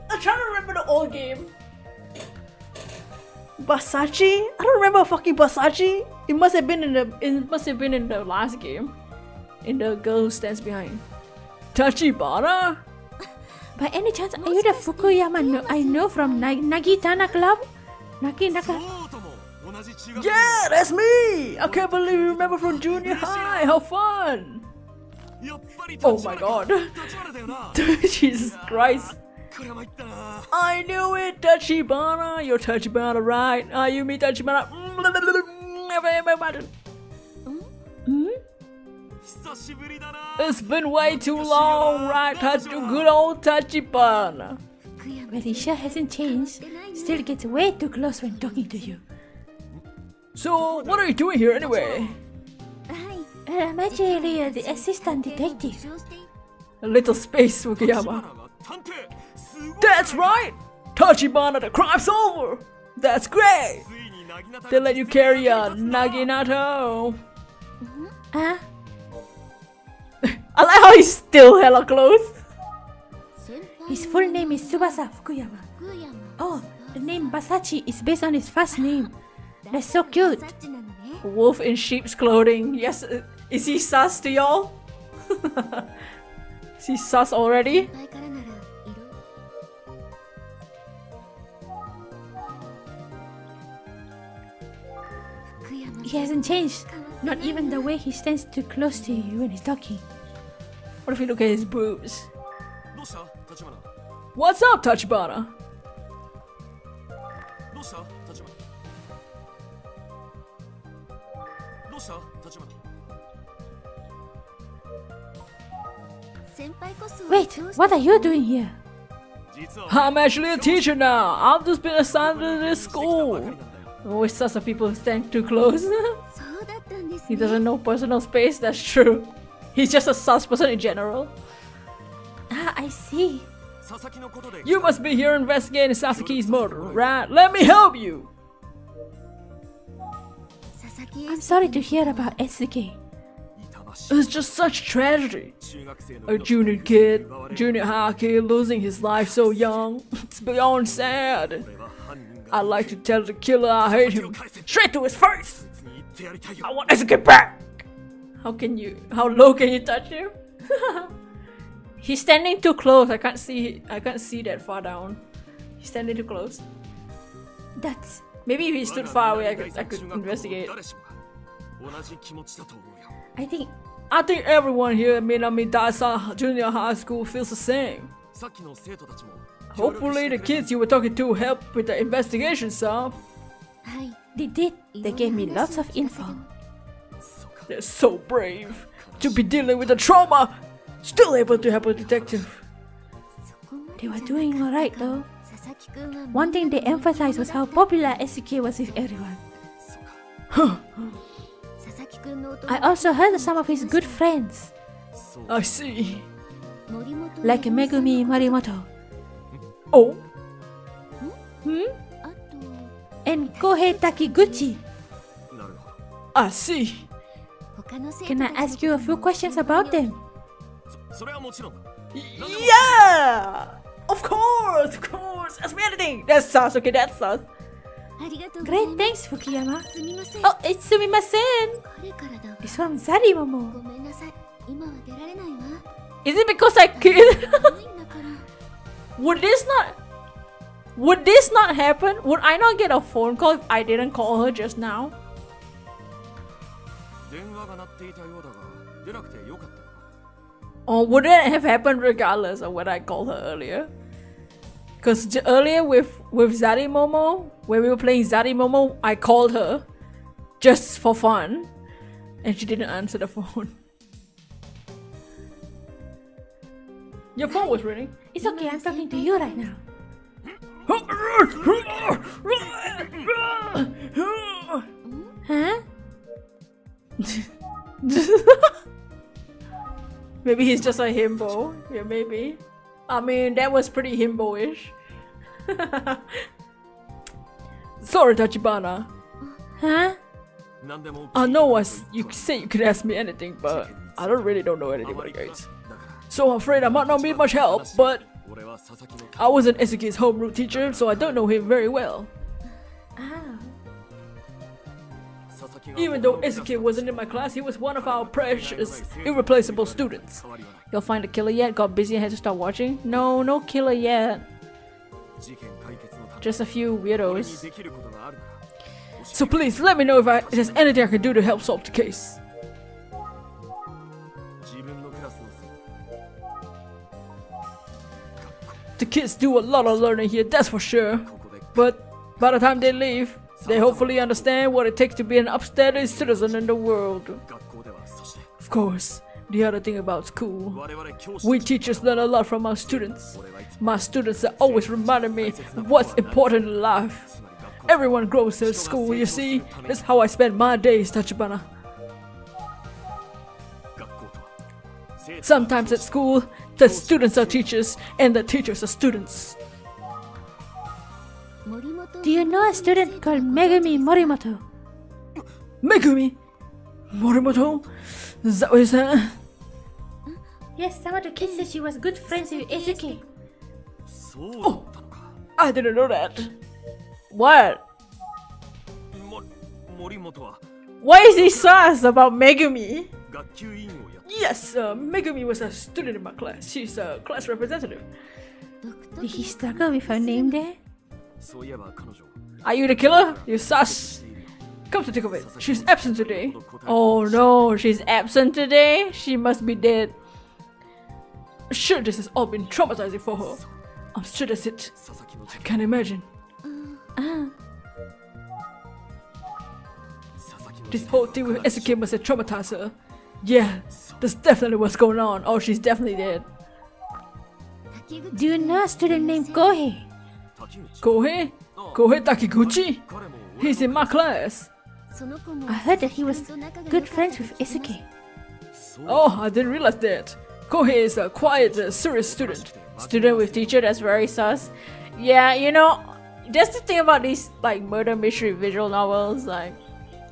I'm trying to remember the old game. Basachi? I don't remember fucking Basachi. It must have been in the last game. In the girl who stands behind. Tachibana? By any chance, are you the Fukuyama I know from Nagitana Club? Naginaka? Yeah, that's me! I can't believe you remember from junior high. How fun! Oh my god. Jesus Christ. I knew it, Tachibana. You're Tachibana, right? You mean Tachibana? It's been way too long, right? Good old Tachibana. But he sure hasn't changed. Still gets way too close when talking to you. So, what are you doing here anyway? I'm actually the assistant detective. A little space, Fukuyama. That's right! Tachibana, the crime's over! That's great! They let you carry a Naginato. Ah? I like how he's still hella close. His full name is Tsubasa Fukuyama. Oh, the name Basachi is based on his first name. That's so cute. Wolf in sheep's clothing. Yes, is he sus to y'all? Is he sus already? He hasn't changed. Not even the way he stands too close to you when he's talking. What if you look at his boobs? What's up, Tachibana? Wait, what are you doing here? I'm actually a teacher now. I've just been assigned to this school. Always sus of people who stand too close. He doesn't know personal space, that's true. He's just a sus person in general. Ah, I see. You must be here investigating Sasaki's murder, right? Let me help you! I'm sorry to hear about Esuke. It's just such tragedy. A junior kid, junior high kid losing his life so young. It's beyond sad. I'd like to tell the killer I hate him straight to his face. I want Esuke back! How low can you touch him? He's standing too close. I can't see that far down. He's standing too close. That's... Maybe if he stood far away, I could investigate. I think everyone here at Minami Daisa Junior High School feels the same. Hopefully the kids you were talking to helped with the investigation, sir. they did. They gave me lots of info. They're so brave to be dealing with the trauma, still able to help a detective. They were doing alright though. One thing they emphasized was how popular Esuke was with everyone. I also heard of some of his good friends, I see. like Megumi Morimoto Oh, and Kohei Takiguchi. I see. Can I ask you a few questions about them? Yeah! Of course! Ask me anything! That's sus, okay, that's sus. Great, thanks Fukuyama. Oh, it's Sumimasen. It's from zaddymomo. Is it because I killed? Would this not happen? Would I not get a phone call if I didn't call her just now? Or would it have happened regardless of what I called her earlier? Because earlier with zaddymomo, when we were playing zaddymomo, I called her just for fun and she didn't answer the phone. Your phone was ringing. It's okay, I'm talking to you right now. Huh? Maybe he's just a himbo. Yeah, maybe. I mean, that was pretty himbo-ish. Sorry, Tachibana. Huh? I know you say you could ask me anything, but I don't know anybody, guys. So I'm afraid I might not need much help, but I wasn't Esuke's homeroom teacher, so I don't know him very well. Ah. Even though Esuke wasn't in my class, he was one of our precious, irreplaceable students. You'll find a killer yet? Got busy and had to stop watching? No killer yet. Just a few weirdos. So please, let me know if there's anything I can do to help solve the case. The kids do a lot of learning here, that's for sure. But by the time they leave, they hopefully understand what it takes to be an upstanding citizen in the world. Of course, the other thing about school, we teachers learn a lot from our students. My students are always reminding me of what's important in life. Everyone grows at school, you see. That's how I spend my days, Tachibana. Sometimes at school, the students are teachers and the teachers are students. Do you know a student called Megumi Morimoto? Megumi Morimoto? Is that what you said? Yes, some of the kids said she was good friends with Esuke. Oh, I didn't know that. What? Why is he sus about Megumi? Yes, Megumi was a student in my class. She's a class representative. Did he struggle with her name there? Are you the killer? You sus. Come to think of it, she's absent today. Oh no, she's absent today? She must be dead. I'm sure this has all been traumatizing for her. I'm sure that's it. I can't imagine. This whole thing with Esuke must have traumatized her. Yeah, That's definitely what's going on. Oh, she's definitely dead. Do you know a student named Kohei? Kohei? Kohei Takiguchi? He's in my class. I heard that he was good friends with Isuke. Oh, I didn't realize that. Kohei is a quiet, serious student. Student with teacher, that's very sus. Yeah, you know, that's the thing about these like murder mystery visual novels. Like,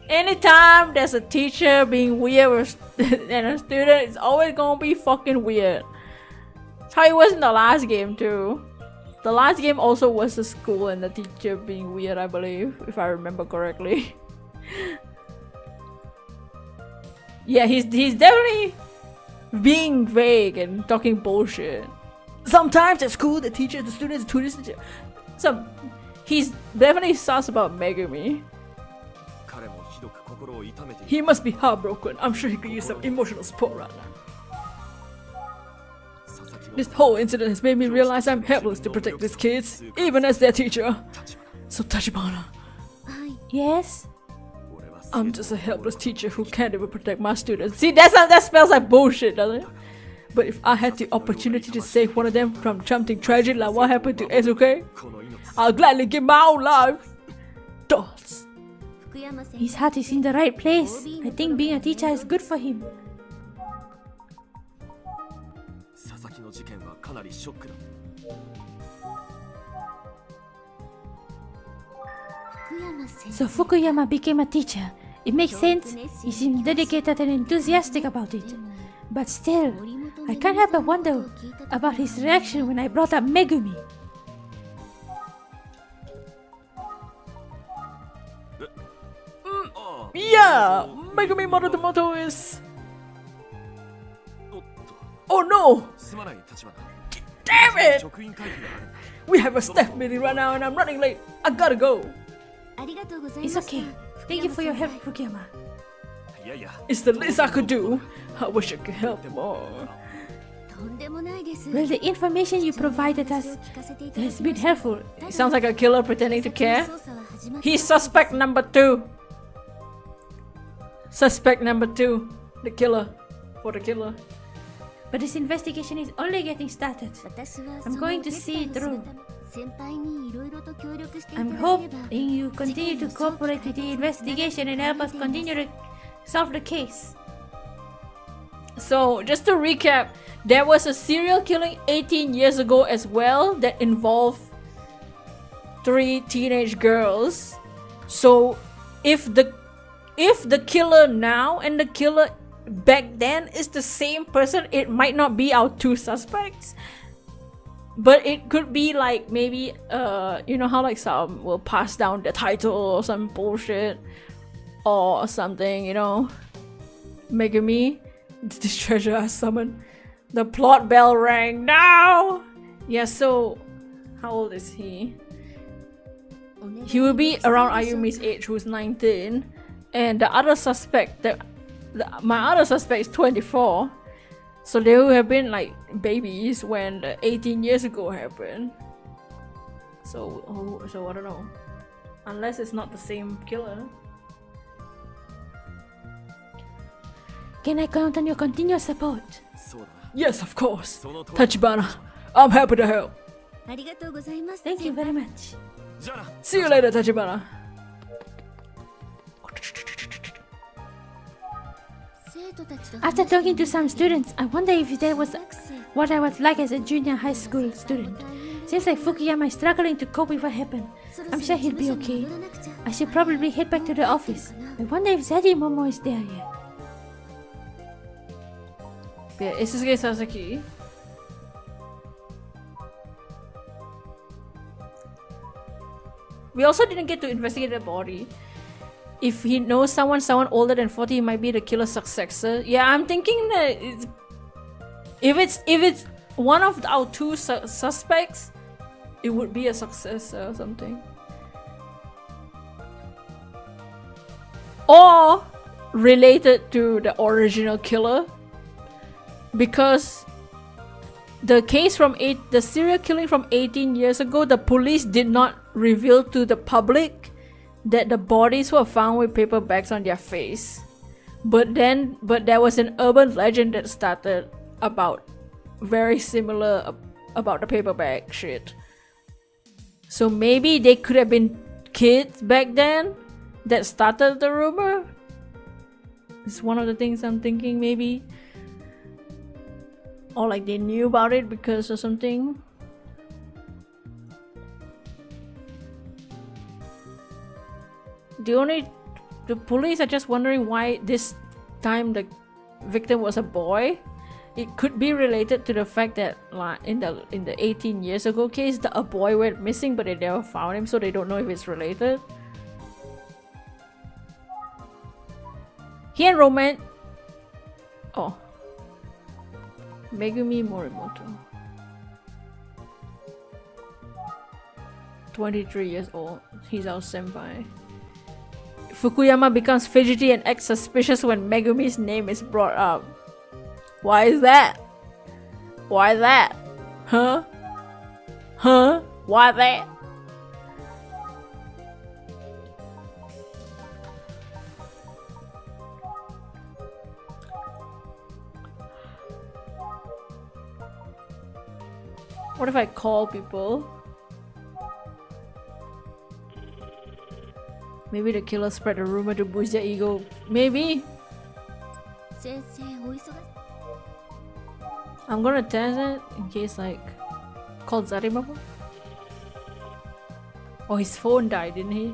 anytime there's a teacher being weird with and a student, it's always gonna be fucking weird. That's how it was in the last game too. The last game also was the school and the teacher being weird, I believe, if I remember correctly. Yeah, he's definitely being vague and talking bullshit. Sometimes at school, the teacher, the students, the tutors, So he's definitely sus about Megumi. he must be heartbroken. I'm sure he could use some emotional support right now. This whole incident has made me realize I'm helpless to protect these kids, even as their teacher. So Tachibana, Yes? I'm just a helpless teacher who can't even protect my students. See, that smells like bullshit, doesn't it? But if I had the opportunity to save one of them from something tragic like what happened to Eisuke, I'll gladly give my own life. Thoughts. His heart is in the right place. I think being a teacher is good for him. So Fukuyama became a teacher. It makes sense. He seemed dedicated and enthusiastic about it. But still, I can't help but wonder about his reaction when I brought up Megumi. Yeah, Megumi Motomoto is. Oh no! Damn it! We have a staff meeting right now and I'm running late. I gotta go. It's okay. Thank you for your help, Fukuyama. It's the least I could do. I wish I could help more. Well, the information you provided us has been helpful. He sounds like a killer pretending to care. He's suspect number 2. Suspect number 2. The killer. For the killer. But this investigation is only getting started. I'm going to see it through. I'm hoping you continue to cooperate with the investigation and help us continue to solve the case. So, just to recap, there was a serial killing 18 years ago as well that involved 3 teenage girls. So, if the killer now and the killer back then is the same person, it might not be our 2 suspects. But it could be like maybe you know how like some will pass down the title or some bullshit or something, you know. Megumi, this treasure I summoned. The plot bell rang now. Yeah, so how old is he? He will be around Ayumi's age, who's 19, and the other suspect my other suspect is 24. So they would have been like babies when the 18 years ago happened. So I don't know. Unless it's not the same killer. Can I count on your continuous support? Yes, of course. Tachibana, I'm happy to help. Thank you very much. See you later, Tachibana. After talking to some students, I wonder if that was what I was like as a junior high school student. Seems like Fukuyama is struggling to cope with what happened. I'm sure he'll be okay. I should probably head back to the office. I wonder if zaddymomo is there yet. Yeah, Isuke Sasaki. We also didn't get to investigate the body. If he knows someone older than 40, he might be the killer's successor. Yeah, I'm thinking that if it's one of our 2 suspects, it would be a successor or something. Or related to the original killer. Because the case from the serial killing from 18 years ago, the police did not reveal to the public that the bodies were found with paper bags on their face. But there was an urban legend that started about very similar about the paper bag shit. So maybe they could have been kids back then that started the rumor. It's one of the things I'm thinking, maybe. Or like they knew about it because of something. The police are just wondering why this time the victim was a boy. It could be related to the fact that in the 18 years ago case, a boy went missing but they never found him, so they don't know if it's related. He and Megumi Morimoto. 23 years old. He's our senpai. Fukuyama becomes fidgety and acts suspicious when Megumi's name is brought up. Why is that? Why that? Huh? Huh? Why that? What if I call people? Maybe the killer spread a rumor to boost their ego. Maybe. I'm gonna test it in case, like, call zaddymomo. Oh, his phone died, didn't he?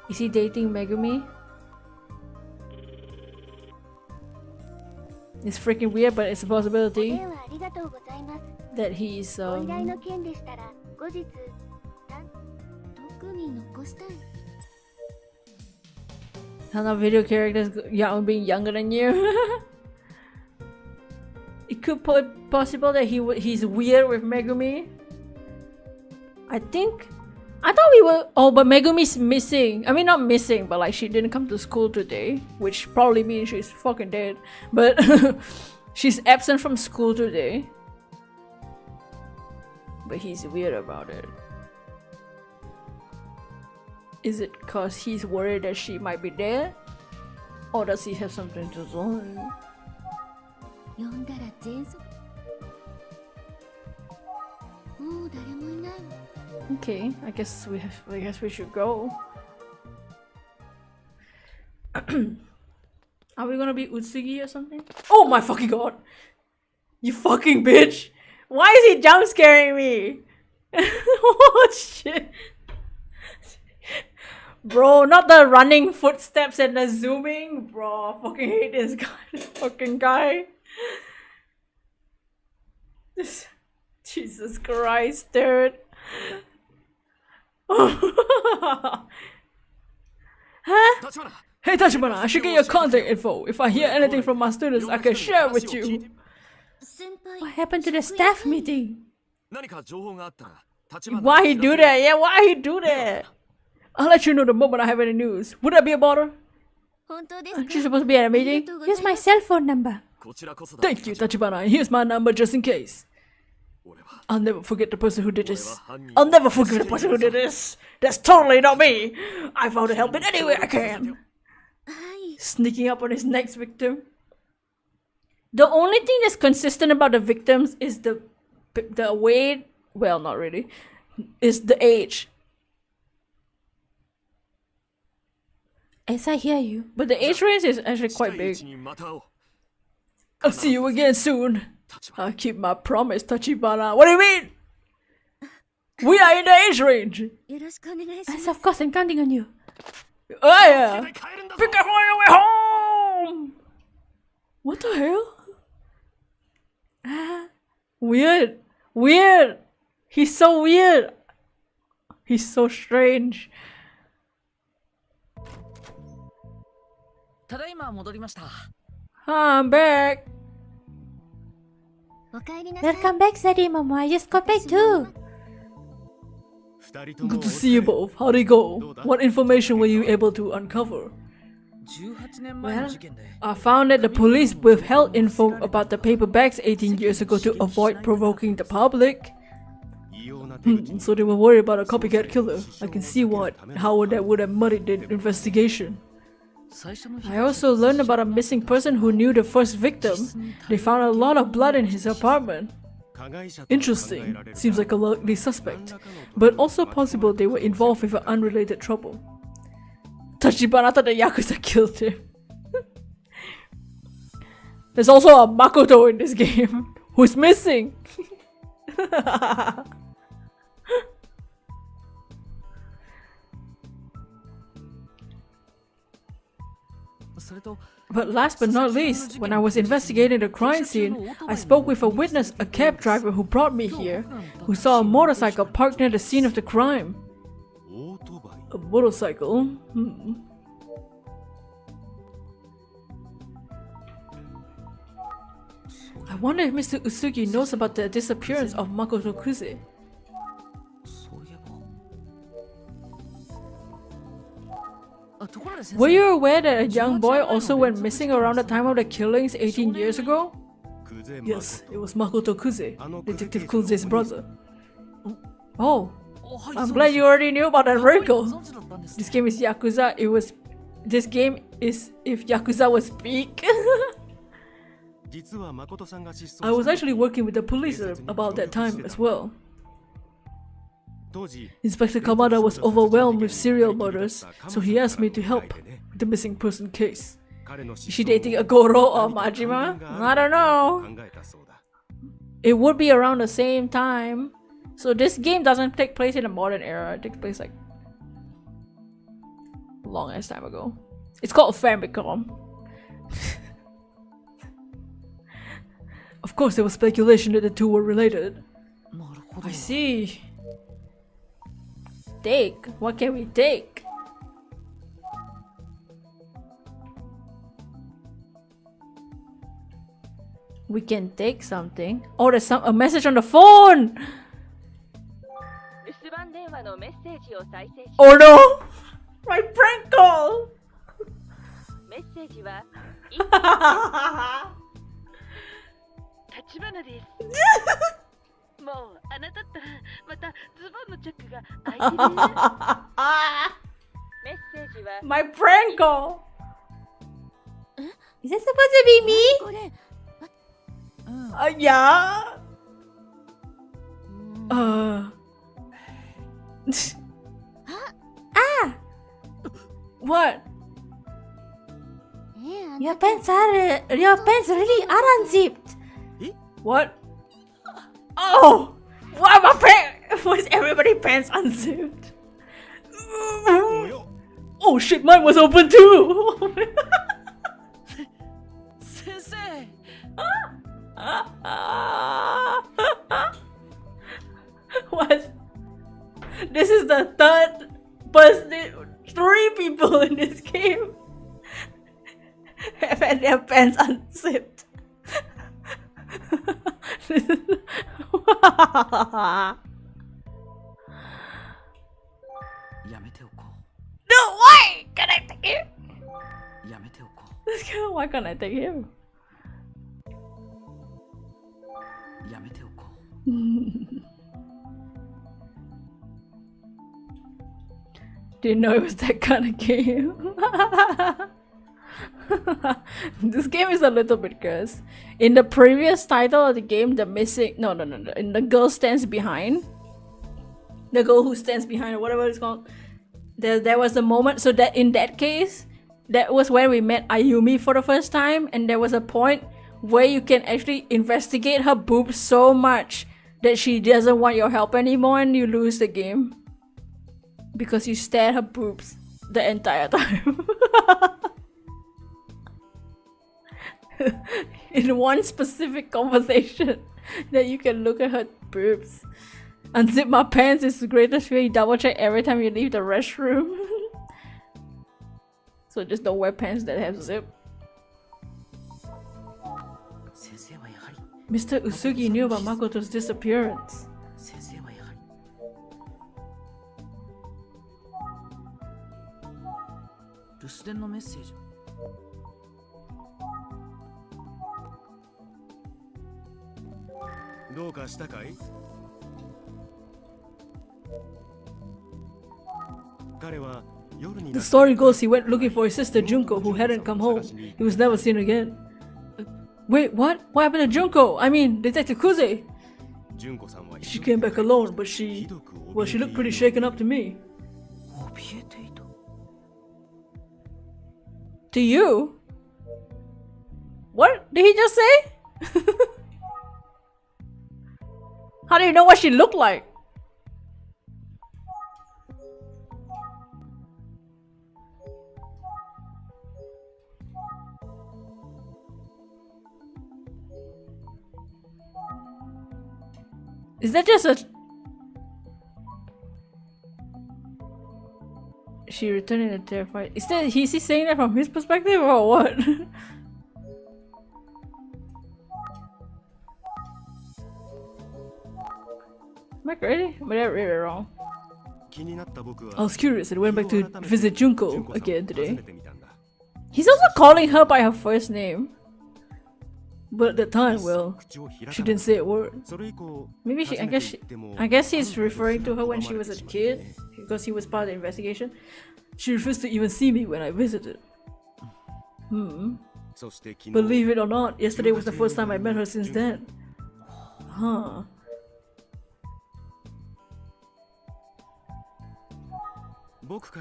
Is he dating Megumi? It's freaking weird, but it's a possibility that he's Hana video characters being younger than you. It could be possible that he's weird with Megumi. I thought we were. Oh, but Megumi's missing. I mean, not missing, but like she didn't come to school today, which probably means she's fucking dead. But she's absent from school today. But he's weird about it. Is it cause he's worried that she might be dead? Or does he have something to do? Okay, I guess we should go. Are we gonna be Utsugi or something? Oh my fucking god! You fucking bitch! Why is he jump scaring me? Oh shit! Bro, not the running footsteps and the zooming. Bro, I fucking hate this guy. This fucking guy. Jesus Christ, dude. Huh? Hey Tachibana, I should get your contact info. If I hear anything from my students, I can share it with you. What happened to the staff meeting? Why he do that? Yeah, why he do that? I'll let you know the moment I have any news. Would that be a bother? Aren't you supposed to be at a meeting? Use my cell phone number. Thank you, Tachibana. Here's my number just in case. I'll never forget the person who did this. I'll never forget the person who did this. That's totally not me. I vow to help in any way I can. Sneaking up on his next victim. The only thing that's consistent about the victims is the way. Well, not really. Is the age. As I hear you. But the age range is actually quite big. I'll see you again soon. I'll keep my promise, Tachibana. What do you mean? We are in the age range. Yes, of course, I'm counting on you. Oh yeah. Pick up on your way home. What the hell? Weird. Weird. He's so weird. He's so strange. I'm back. Welcome back, Zaddymomo. I just got back too. Good to see you both. How'd it go? What information were you able to uncover? Well, I found that the police withheld info about the paper bags 18 years ago to avoid provoking the public. So they were worried about a copycat killer. I can see how that would have muddied the investigation. I also learned about a missing person who knew the first victim. They found a lot of blood in his apartment. Interesting. Seems like a likely suspect. But also possible they were involved with an unrelated trouble. Tachibana thought the Yakuza killed him. There's also a Makoto in this game who's missing. But last but not least, when I was investigating the crime scene, I spoke with a witness, a cab driver who brought me here, who saw a motorcycle parked near the scene of the crime. A motorcycle? I wonder if Mr. Usugi knows about the disappearance of Makoto Kuze. Were you aware that a young boy also went missing around the time of the killings 18 years ago? Yes, it was Makoto Kuze, Detective Kuze's brother. Oh, I'm glad you already knew about that wrinkle. This game is Yakuza. This game is if Yakuza was peak. I was actually working with the police about that time as well. Inspector Kamada was overwhelmed with serial murders, so he asked me to help with the missing person case. Is she dating a Goro or Majima? I don't know. It would be around the same time. So this game doesn't take place in the modern era. It takes place like a long ass time ago. It's called Famicom. Of course, there was speculation that the two were related. I see. Take? What can we take? We can take something. Oh, there's a message on the phone! Oh no! My prank call! My prank call! Is that supposed to be me? Yeah? What? Your pants really are unzipped. What? Oh! Why my pants? Was everybody's pants unzipped? Oh shit, mine was open too! Sensei! What? This is the third person, 3 people in this game have had their pants unzipped. No, why? Can I take him? Why can't I take him? Didn't know it was that kind of game. This game is a little bit cursed. In the previous title of the game, in the girl stands behind. The girl who stands behind, or whatever it's called. There was a moment, so that in that case, that was where we met Ayumi for the first time, and there was a point where you can actually investigate her boobs so much that she doesn't want your help anymore and you lose the game. Because you stare at her boobs the entire time. In one specific conversation that you can look at her boobs. Unzip my pants is the greatest fear. You double check every time you leave the restroom. So just don't wear pants that have zip. Mr. Usugi knew about Makoto's disappearance. The story goes he went looking for his sister Junko, who hadn't come home. He was never seen again. Wait, what? What happened to Junko? I mean, Detective Kuze. She came back alone, but she looked pretty shaken up to me. To you? What did he just say? How do you know what she looked like? Is that just a... She returned in a terrified... Is he saying that from his perspective or what? Am I crazy? But I read it wrong. I was curious and went back to visit Junko again today. He's also calling her by her first name. But at the time, well, she didn't say a word. Maybe I guess he's referring to her when she was a kid, because he was part of the investigation. She refused to even see me when I visited. Believe it or not, yesterday was the first time I met her since then. Huh.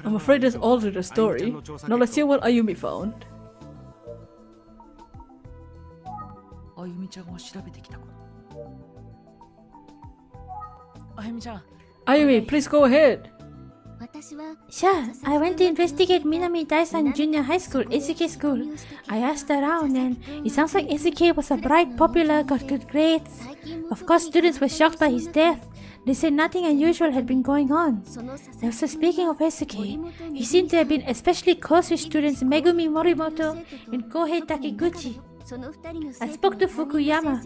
I'm afraid that's all to the story. Now let's hear what Ayumi found. Ayumi, please go ahead. Sure, I went to investigate Minami Daisan Junior High School, SK School. I asked around and it sounds like SK was a bright, popular, got good grades. Of course, students were shocked by his death. They said nothing unusual had been going on. Also, speaking of SK, he seemed to have been especially close with students Megumi Morimoto and Kohei Takiguchi. I spoke to Fukuyama,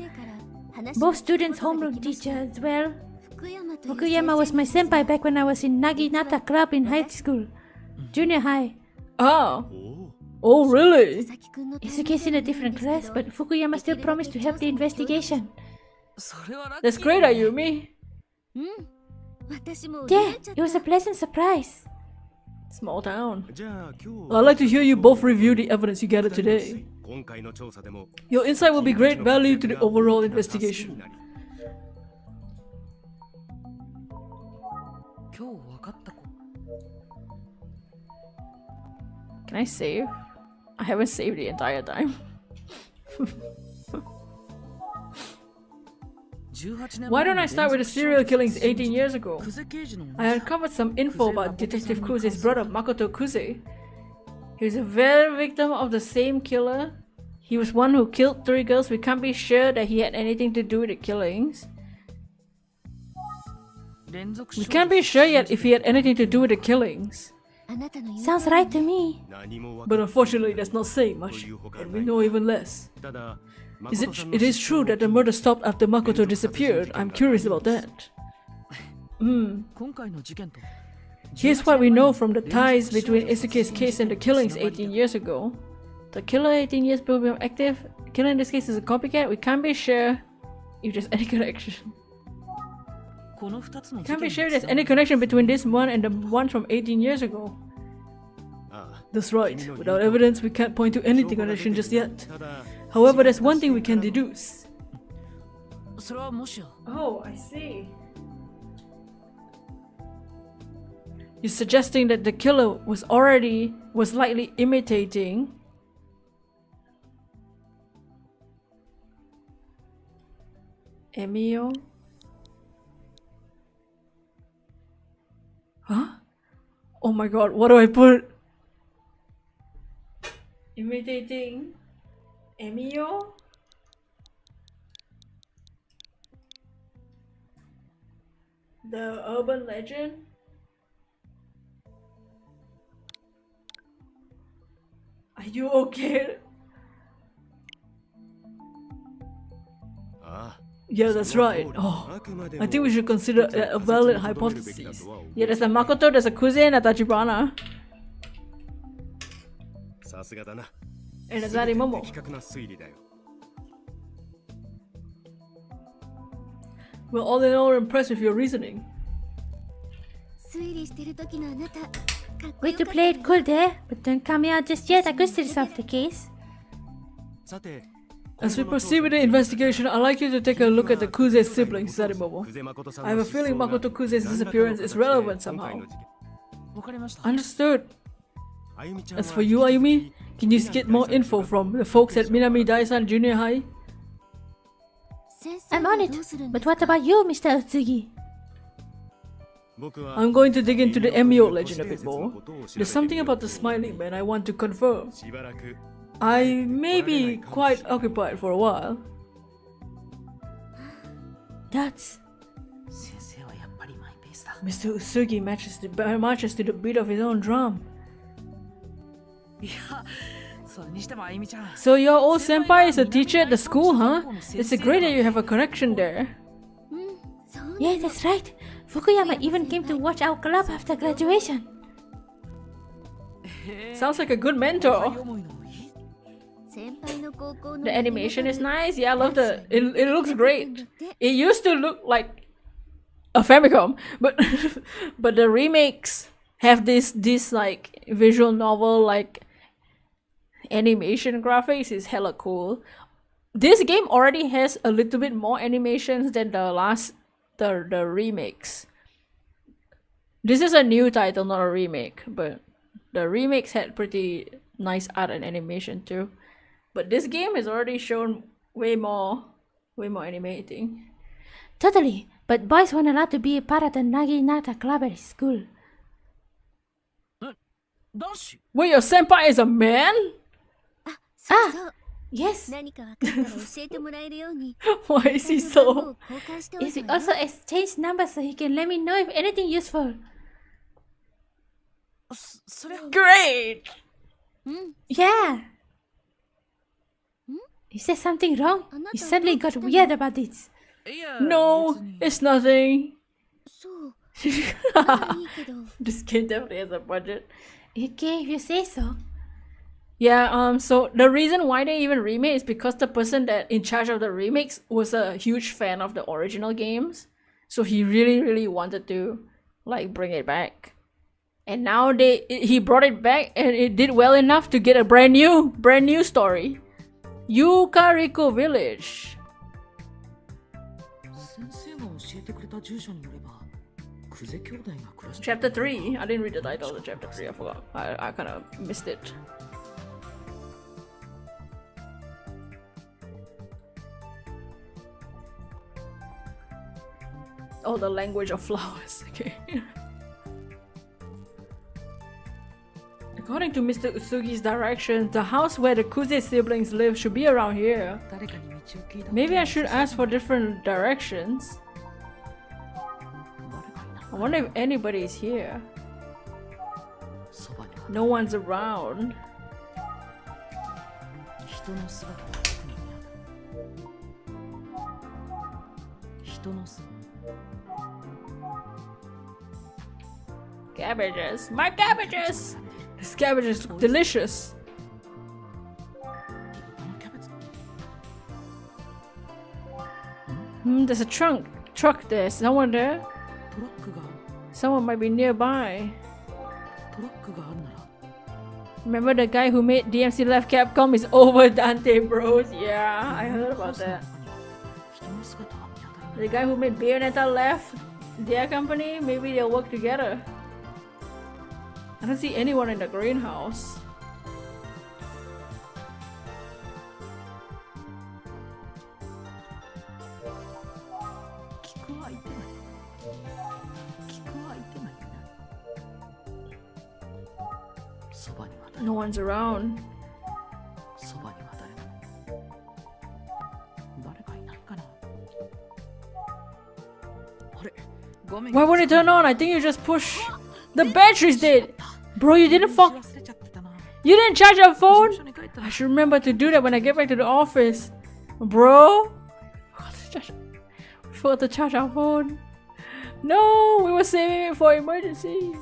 both students' homeroom teacher as well. Fukuyama was my senpai back when I was in Naginata Club in high school, junior high. Oh, really? Isuke's in a different class, but Fukuyama still promised to help the investigation. That's great, Ayumi. Yeah, it was a pleasant surprise. Small town. I'd like to hear you both review the evidence you gathered today. Your insight will be great value to the overall investigation. Can I save? I haven't saved the entire time. Why don't I start with the serial killings 18 years ago? I uncovered some info about Detective Kuze's brother Makoto Kuze. He was a very victim of the same killer. He was one who killed 3 girls. We can't be sure that he had anything to do with the killings. We can't be sure yet if he had anything to do with the killings. Sounds right to me. But unfortunately that's not saying much, and we know even less. It is true that the murder stopped after Makoto disappeared. I'm curious about that. Here's what we know from the ties between Isuke's case and the killings 18 years ago. The killer 18 years ago became active. The killer in this case is a copycat. We can't be sure if there's any connection. We can't be sure if there's any connection between this one and the one from 18 years ago. That's right. Without evidence, we can't point to any connection just yet. However, there's one thing we can deduce. Oh, I see. You're suggesting that the killer was likely imitating Emio? Huh? Oh my god, what do I put? Imitating Emio? The urban legend? Are you okay? Yeah, that's right. Oh, I think we should consider a valid hypothesis. Yeah, there's a Makoto, there's a Kuze, and a Tachibana. And a zaddymomo. Well, all in all, we're impressed with your reasoning. 推理してる時のあなた、かっこ Way よ to かった play ね it cool there, but don't come out just yet. I could still solve the case. さて As we proceed with the investigation, I'd like you to take a look at the Kuze siblings, Zaddymomo. I have a feeling Makoto Kuze's disappearance is relevant somehow. わかりました。 Understood. As for you, Ayumi, can you get more info from the folks at Minami Daisan Junior High? 先生 I'm は on ど it. うするん But ですか what about you, Mr. Utsugi? I'm going to dig into the Emio legend a bit more. There's something about the smiling man I want to confirm. I may be quite occupied for a while. That's 先生はやっぱりマイペースだ。 Mr. Utsugi marches to the beat of his own drum. いや、それにしてもあゆみちゃん。 So your old senpai is a teacher at the school, huh? It's great that you have a connection there. そう yeah, that's right. Fukuyama even came to watch our club after graduation. Sounds like a good mentor. 思いのいい。先輩の高校の The animation is nice. Yeah, I love the. It looks great. It used to look like a Famicom, but but the remakes have this like visual novel like animation graphics is hella cool. This game already has a little bit more animations than the remakes. This is a new title, not a remake, but the remakes had pretty nice art and animation too. But this game has already shown way more animating. Totally. But boys weren't allowed to be a part of the Naginata club at his school. 男子 Wait, your senpai is a man? そうそう Yes. 何か分かったら教えてもらえるように Why is he 番号 so? を交換しておい Yes, we たわよ also exchanged numbers so he can let me know if anything useful. それは Great! うん Yeah. Is there something wrong? You suddenly got weird about this. いや No, 別に it's nothing. そうまあいいけど This game definitely has a budget. Okay, if you say so. Yeah, so the reason why they even remake is because the person that in charge of the remakes was a huge fan of the original games. So he really wanted to like bring it back. And now he brought it back and it did well enough to get a brand new story. Yukariko Village. 先生が教えてくれた住所によれば、クゼ兄弟が暮らして Chapter 3. I didn't read the title of the chapter 3, I forgot. I kind of missed it. Oh, the language of flowers. Okay. According to Mr. Utsugi's directions, the house where the Kuze siblings live should be around here. 誰かに道を聞いた。 Maybe I should ask for different directions. 誰かいない I wonder if anybody is here. そばには No one's around. 人の姿が特に見当たる。人の姿。 Cabbages. My cabbages! These cabbages look delicious. 立派なキャベツ。 There's a truck there. Someone there? トラックが Someone might be nearby. トラックがあるなら Remember the guy who made DMC left Capcom is over Dante Bros? Yeah, I heard about that. 人の姿は見当たらない The guy who made Bayonetta left their company? Maybe they'll work together. I don't see anyone in the greenhouse. No one's around. そばには誰も誰かいないかなあれ画面 Why won't it turn on? I think you just push. The battery's dead. Bro, you didn't fuck. 忘れちゃってたな You didn't charge your 事 phone? 務所に帰ったら I should remember to do that when I get back to the office. Bro? We forgot to charge our phone. No, we were saving it for emergencies.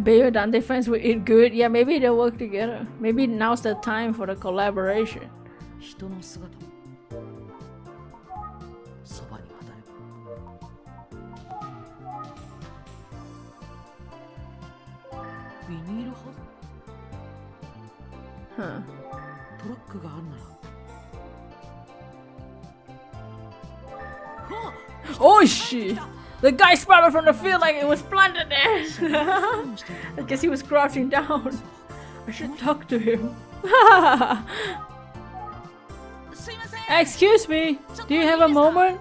Bayo Dante fans will eat good. Yeah, maybe they'll work together. Maybe now's the time for the collaboration. 人の姿もそばに当たればビニールハウス Huh. トラックがあるなら Oh shit! The guy sprouted from the field like it was planted there! I guess he was crouching down. I should talk to him. すいません Excuse me, do you have a moment?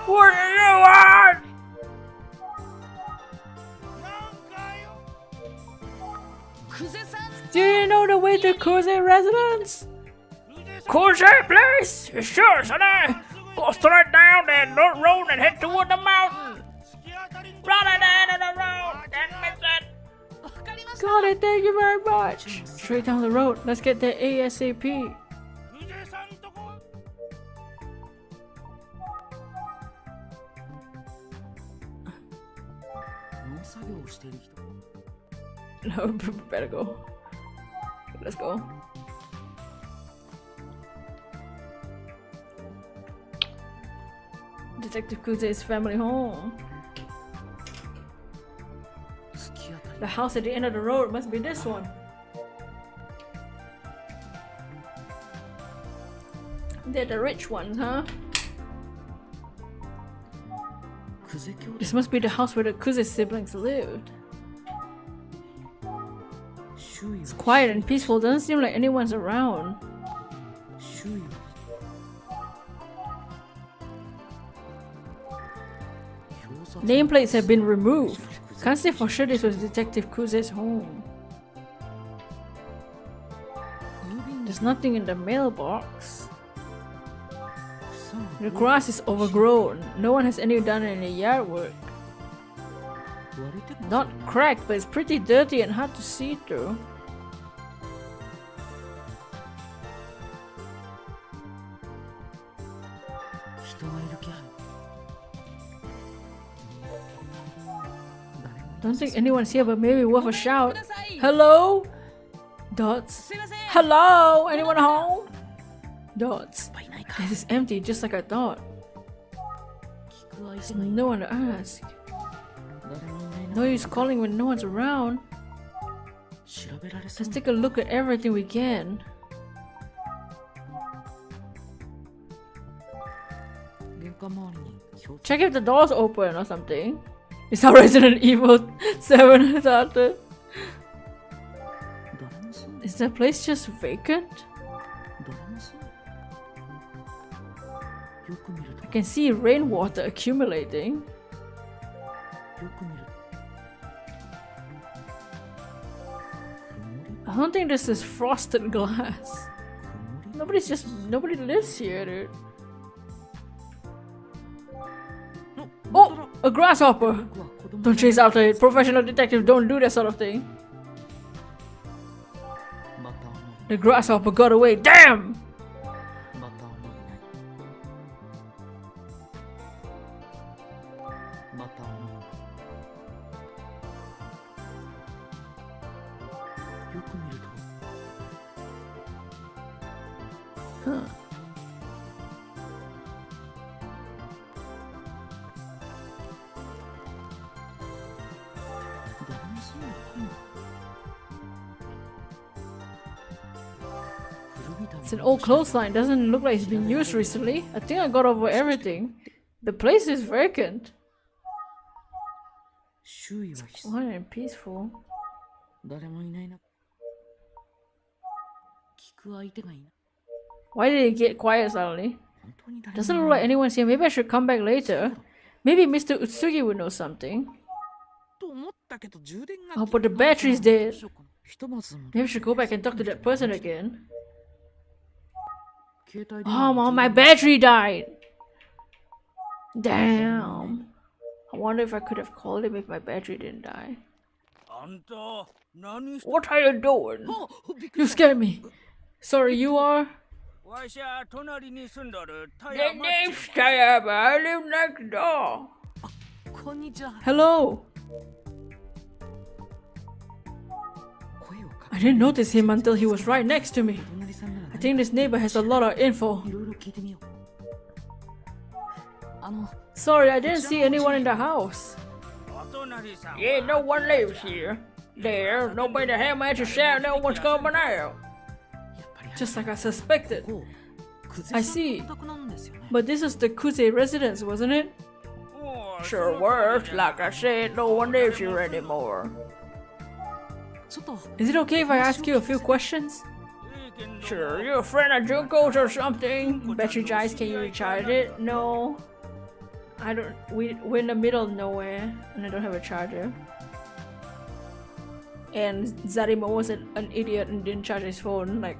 What do you want? 久世さん Do you know the way to Kuze residence? Kuze place? Sure, sonny. Go straight down that road and head toward the mountain. Rather than the road, then miss it. わかりました Got it, thank you very much. Straight down the road, let's get there ASAP. 農作業をしている人 No, better go. Let's go. Detective Kuze's family home. 突き当たり The house at the end of the road must be this one. They're the rich ones, huh? 久世兄弟 This must be the house where the Kuze siblings lived. 周囲 It's は quiet and peaceful, doesn't seem like anyone's around. 周囲は Nameplates have been removed. Can't say for sure this was Detective Kuze's home. There's nothing in the mailbox. The grass is overgrown. No one has done any yard work. Not cracked, but it's pretty dirty and hard to see through. Don't think anyone's here, but maybe worth a shout. Hello? Dots. すいません Hello? Anyone home? Dots. This is empty, just like I thought. There's no one to ask. No use calling when no one's around. Let's take a look at everything we can. Check if the door's open or something. It's how Resident Evil 7 started. Is the place just vacant? I can see rainwater accumulating. I don't think this is frosted glass. Nobody lives here, dude. Oh, a grasshopper! Don't chase after it. Professional detectives don't do that sort of thing. The grasshopper got away. Damn! Huh. It's an old clothesline. Doesn't look like it's been used recently. I think I got over everything. The place is vacant. It's quiet and peaceful. 誰もいないな聞く相手がいない Why did it get quiet suddenly? 本当に誰 Doesn't も look like anyone's here. Maybe I should come back later. Maybe Mr. Utsugi would know something. と思ったけど充電が Oh, but the battery's dead. ひとまず Maybe I should go back and talk to that person again. 携帯電 Oh, 話 mom, my battery died. Damn. I wonder if I could have called him if my battery didn't die. あんた何し What are you doing? びっくり You scared me. Sorry, you are? わしゃ隣に住んどる田 The 山 name's Tayaba. I live next door. こんにちは Hello. I didn't notice him until he was right next to me. 隣さんなら I think this neighbor has a lot of info. いろいろ聞いてみよう。Sorry, I didn't see anyone in the house. お隣さんは Yeah, no one lives here. There, nobody have much to share, no one's coming out. Just like I suspected. こう、クゼ I さん see. のお宅なんですよね。 But this is the Kuze residence, wasn't it? もう Sure was. Like I said, no one lives here anymore. ちょっと、 Is it okay if I ask you a few questions? いいけんど Sure, you're a friend of Junko's or something. Battery guys, can you recharge it? No. I don't. We're in the middle of nowhere, and I don't have a charger. And Zaddymomo was an idiot and didn't charge his phone like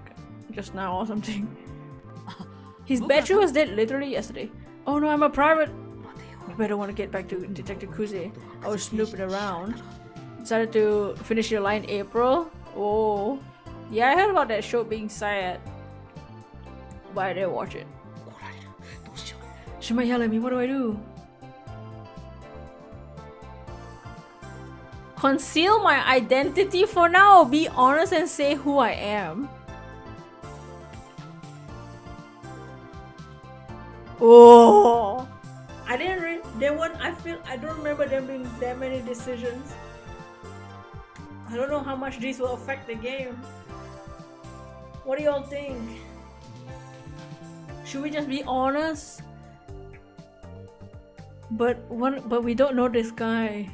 just now or something. His battery was dead literally yesterday. Oh no, I'm a private. I better want to get back to Detective Kuze. I was snooping around. Decided to finish your line April. Oh, yeah, I heard about that show being sad, but I didn't watch it. 怒られる。どうしよう。 She might yell at me. What do I do? Conceal my identity for now. Be honest and say who I am. Oh, I didn't read. There one. I don't remember there being that many decisions. I don't know how much these will affect the game. What do y'all think? Should we just be honest? But we don't know this guy.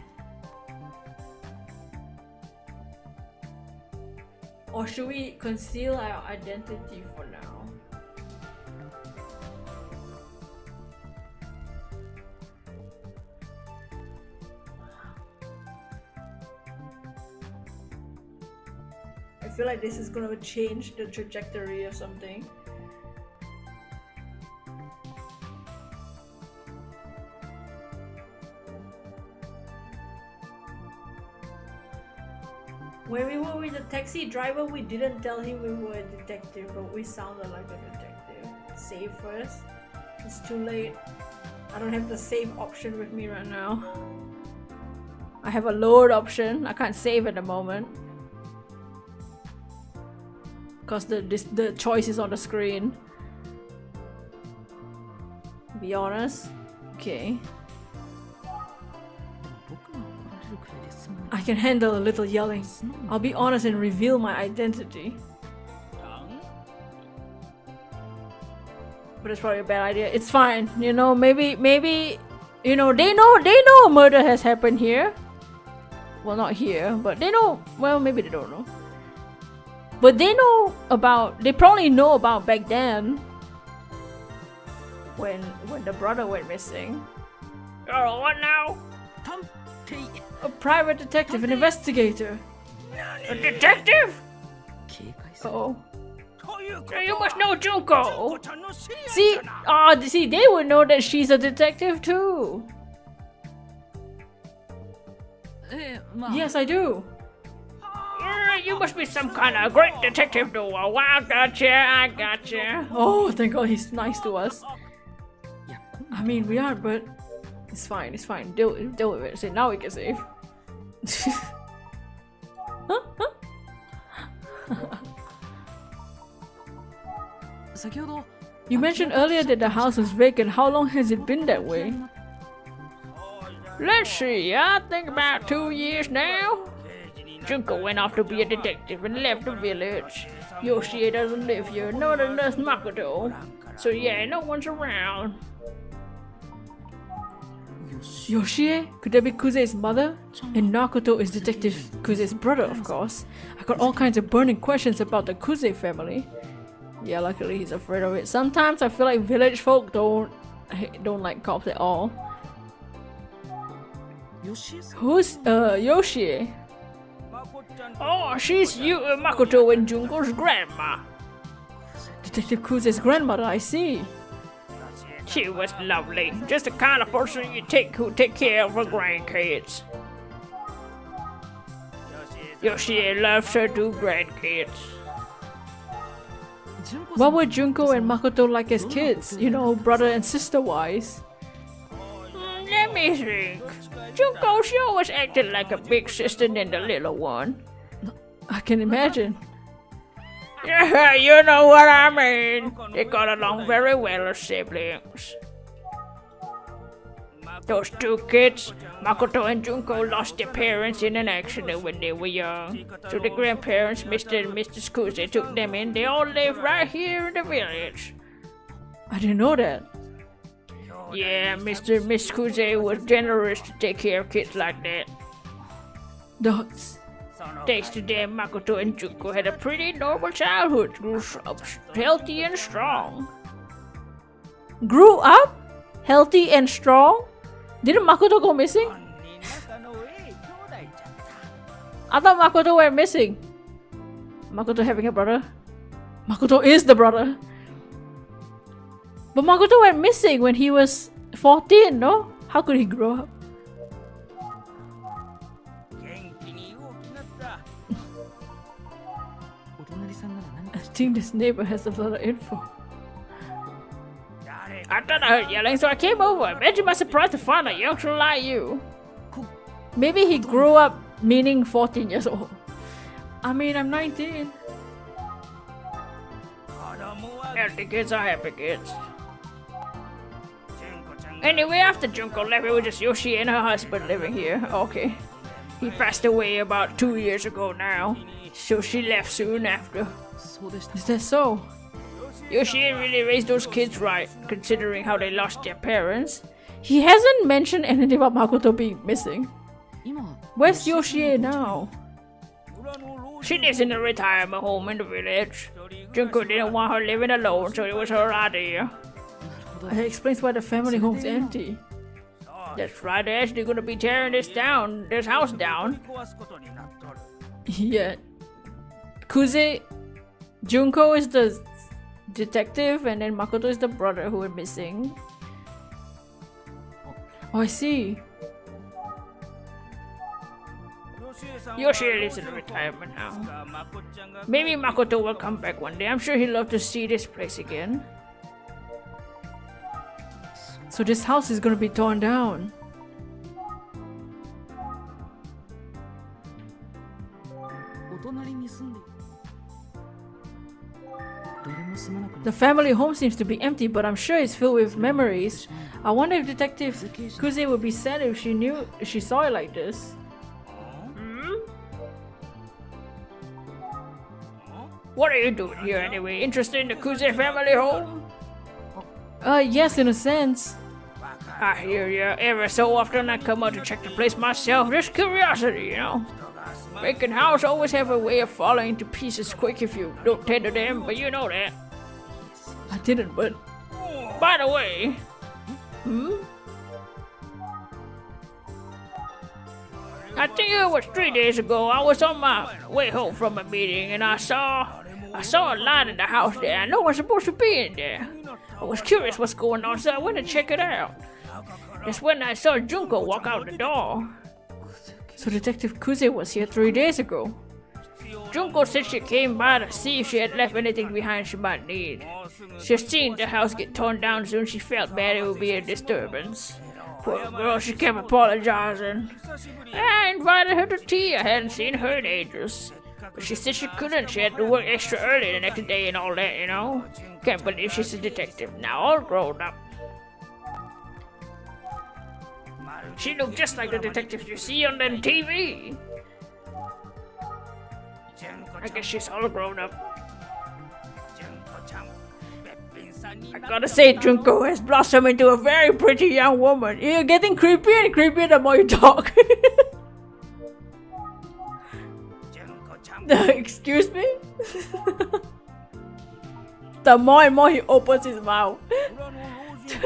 Or should we conceal our identity for now? I feel like this is gonna change the trajectory of something. When we were with the taxi driver, we didn't tell him we were a detective, but we sounded like a detective. Save first. It's too late. I don't have the save option with me right now. I have a load option. I can't save at the moment. Because the choice is on the screen. Be honest. Okay. 僕が怒られるくらいで済むの。 I can handle a little yelling. I'll be honest and reveal my identity. But it's probably a bad idea. It's fine. You know, maybe you know, they know a murder has happened here. Well, not here, but they know. Well, maybe they don't know. But they know about. They probably know about back then. When the brother went missing. Oh, what now? 探偵。 A private detective, an investigator. A detective? 警戒する。 Uh oh. ということ You は must know 純 Junko. 子ちゃんの知り合い See, じゃない see, they would know that she's a detective too. まあ、 Yes, I do. You must be some kind of great detective, though. Well, I gotcha. Oh, thank God he's nice to us. いや、I mean, we are, but it's fine. Deal with it. See, now we can save. 先ほど、 You mentioned earlier that the house was vacant. How long has it been that way? Let's see. I think about 2 years now. Junko went off to be a detective and left the village. Yoshie doesn't live here, nor does Makoto. So yeah, no one's around. Yoshie? Could that be Kuze's mother? And Makoto is Detective Kuze's brother, of course. I got all kinds of burning questions about the Kuze family. Yeah, luckily he's afraid of it. Sometimes I feel like village folk don't like cops at all. 吉江さん。 Who's Yoshie? まこっちゃんと Oh, she's Makoto and Junko's grandma. Detective Kuze's grandmother, I see. She was lovely. Just the kind of person you who take care of her grandkids. Yoshie loves her two grandkids. 純子さ What ん。 were Junko and Makoto like as kids? You know, brother and sister wise. Let me think. Junko, she always acted like a big sister than the little one. I can imagine. Yeah, you know what I mean. They got along very well as siblings. Those two kids, Makoto and Junko, lost their parents in an accident when they were young. So the grandparents, Mr. and Mrs. Kuze, took them in. They all live right here in the village. I didn't know that. Yeah, Mr. and Miss Kuze were generous to take care of kids like that. Dogs. Thanks to them, Makoto and Junko had a pretty normal childhood, grew up healthy and strong. Grew up? Healthy and strong? Didn't Makoto go missing? 仲のええ兄弟じゃった I thought Makoto went missing. Makoto having a brother? Makoto is the brother. But Makoto went missing when he was 14, no? How could he grow up? 元気に大きなった お隣さんなら何 I か think this neighbor has a lot of info. 誰 I thought I heard yelling, so I came over. Imagine my surprise to find a youngster like you. Maybe he grew up meaning 14 years old. I mean, I'm 19. 子供は Healthy kids are happy kids. 純子ちゃんが Anyway, after Junko left, it was just Yoshi and her husband living here. Okay. He passed away about 2 years ago now, so she left soon after. そうでした Is that so? Yoshi really raised those kids right, considering how they lost their parents. He hasn't mentioned anything about Makoto being missing. 今 Where's Yoshie now? 村の老 She lives in a retirement home in the village. Junko didn't want her living alone, so it was her idea. That explains why the family home's empty. That's right, they're actually gonna be tearing this house down. 壊すことになっとる Yeah. Kuze, Junko is the detective, and then Makoto is the brother who went missing. Oh, I see. Yoshi lives in a retirement house. Maybe Makoto will come back one day. I'm sure he'd love to see this place again. So this house is gonna be torn down. お隣に住んで誰も住まなくな The family home seems to be empty, but I'm sure it's filled with memories. I wonder if Detective Kuze would be sad if she saw it like this. What are you doing here anyway? Interested in the Kuze family home? Yes, in a sense. I hear ya. Every so often I come out to check the place myself. Just curiosity, you know. Vacant house always have a way of falling to pieces quick if you don't tend to them, but you know that. I didn't, but By the way, I think it was 3 days ago. I was on my way home from a meeting and I saw a light in the house there. No one's supposed to be in there. I was curious what's going on, so I went to check it out. That's when I saw Junko walk out the door. so Detective Kuze was here 3 days ago. Junko said she came by to see if she had left anything behind she might need. She had seen the house get torn down soon. She felt bad it would be a disturbance. Poor girl, she kept apologizing. I invited her to tea. I hadn't seen her in ages. But she said she couldn't. She had to work extra early the next day and all that, you know. Can't believe she's a detective now, all grown up. She looked just like the detectives you see on them TV. I guess she's all grown up. 純子ちゃんべっぴんさんに I な gotta say, Junko has blossomed into a very pretty young woman. You're getting creepier and creepier the more you talk. 純子ちゃん Excuse me? The more and more he opens his mouth. 村の老人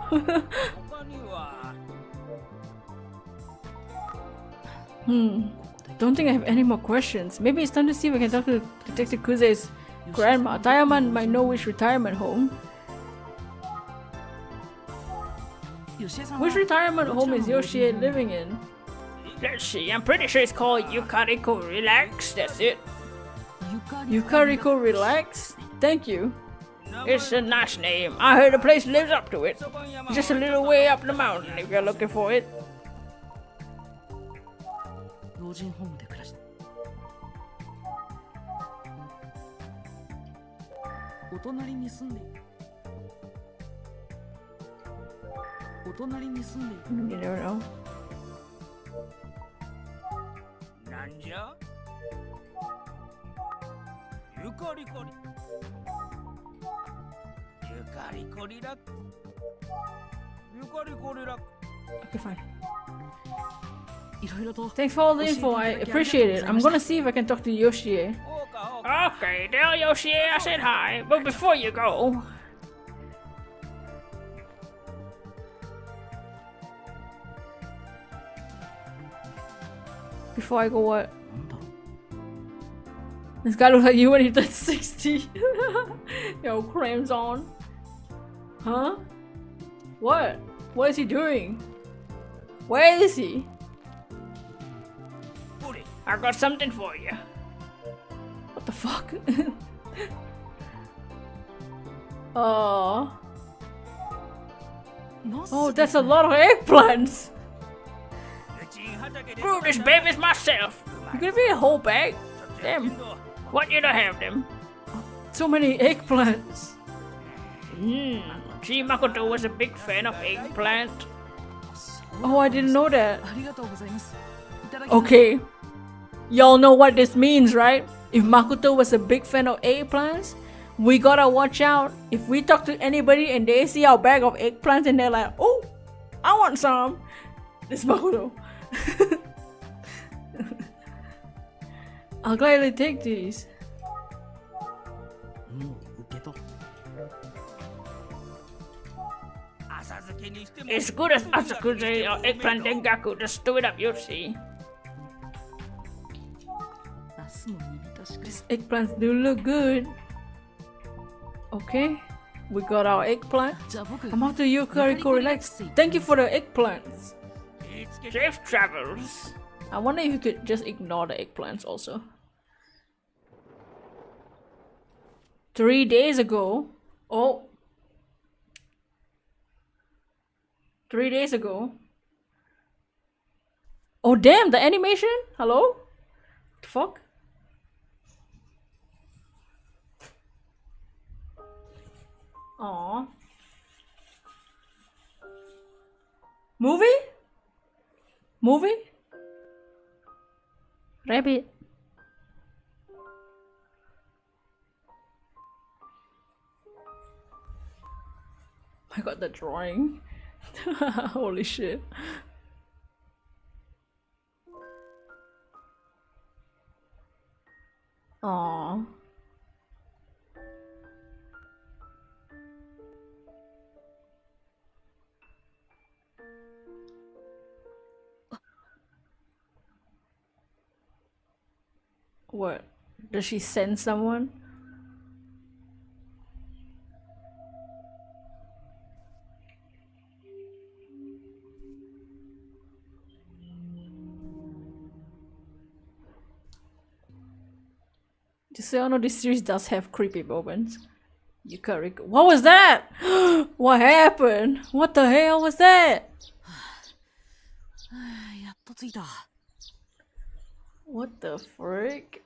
ホーム他には Don't think I have any more questions. Maybe it's time to see if we can talk to Detective Kuze's grandma. Tayaman might know which retirement home. 吉江さんは Which retirement home is Yoshie living in? Let's see, I'm pretty sure it's called Yukariko Relax, that's it. Yukariko Relax? Thank you. It's a nice name. I heard the place lives up to it. Just a little way up the mountain if you're looking for it. 老人ホームで暮らしてお隣に住んでいる。お隣に住んでいる。 You never know. なんじゃゆかりこりゆかりこりらゆかりこりら Okay, fine. いろいろと Thanks for all the info. I appreciate it. I'm gonna see if I can talk to Yoshie. そうかそうか Okay, tell Yoshi I said hi, but before you go, Before I go, what? This guy looks like you when he turns 60. Yo, cramps on. Huh? What? What is he doing? Where is he? I got something for you. What the fuck? Oh. Oh, that's a lot of eggplants. Grew these babies myself. You gonna be a whole bag? Damn. Want you to have them. So many eggplants. See, Makoto was a big fan of eggplant. Oh, I didn't know that. ありがとうございます。いただきます。 Okay. Y'all know what this means, right? If Makoto was a big fan of eggplants, we gotta watch out. If we talk to anybody and they see our bag of eggplants and they're like, oh, I want some. It's Makoto. I'll gladly take these. もう受け取る。 As good as Utsukushii or eggplant dengaku, just do it up, you'll see. ナスの煮浸しか。 These eggplants do look good. Okay. We got our eggplant. じゃあ僕 I'm off to Yukariko Relax. Thank you for the eggplants. Safe travels. I wonder if you could just ignore the eggplants also. 3 days ago. Oh. 3 days ago. Oh damn, the animation? Hello? The fuck? Aww. Movie? Movie? Rabbit. I got the drawing. Holy shit. Aww. What? Does she send someone? Just so I know this series does have creepy moments. Yukariko. What was that? What happened? What the hell was that? やっと着いた。 What the frick?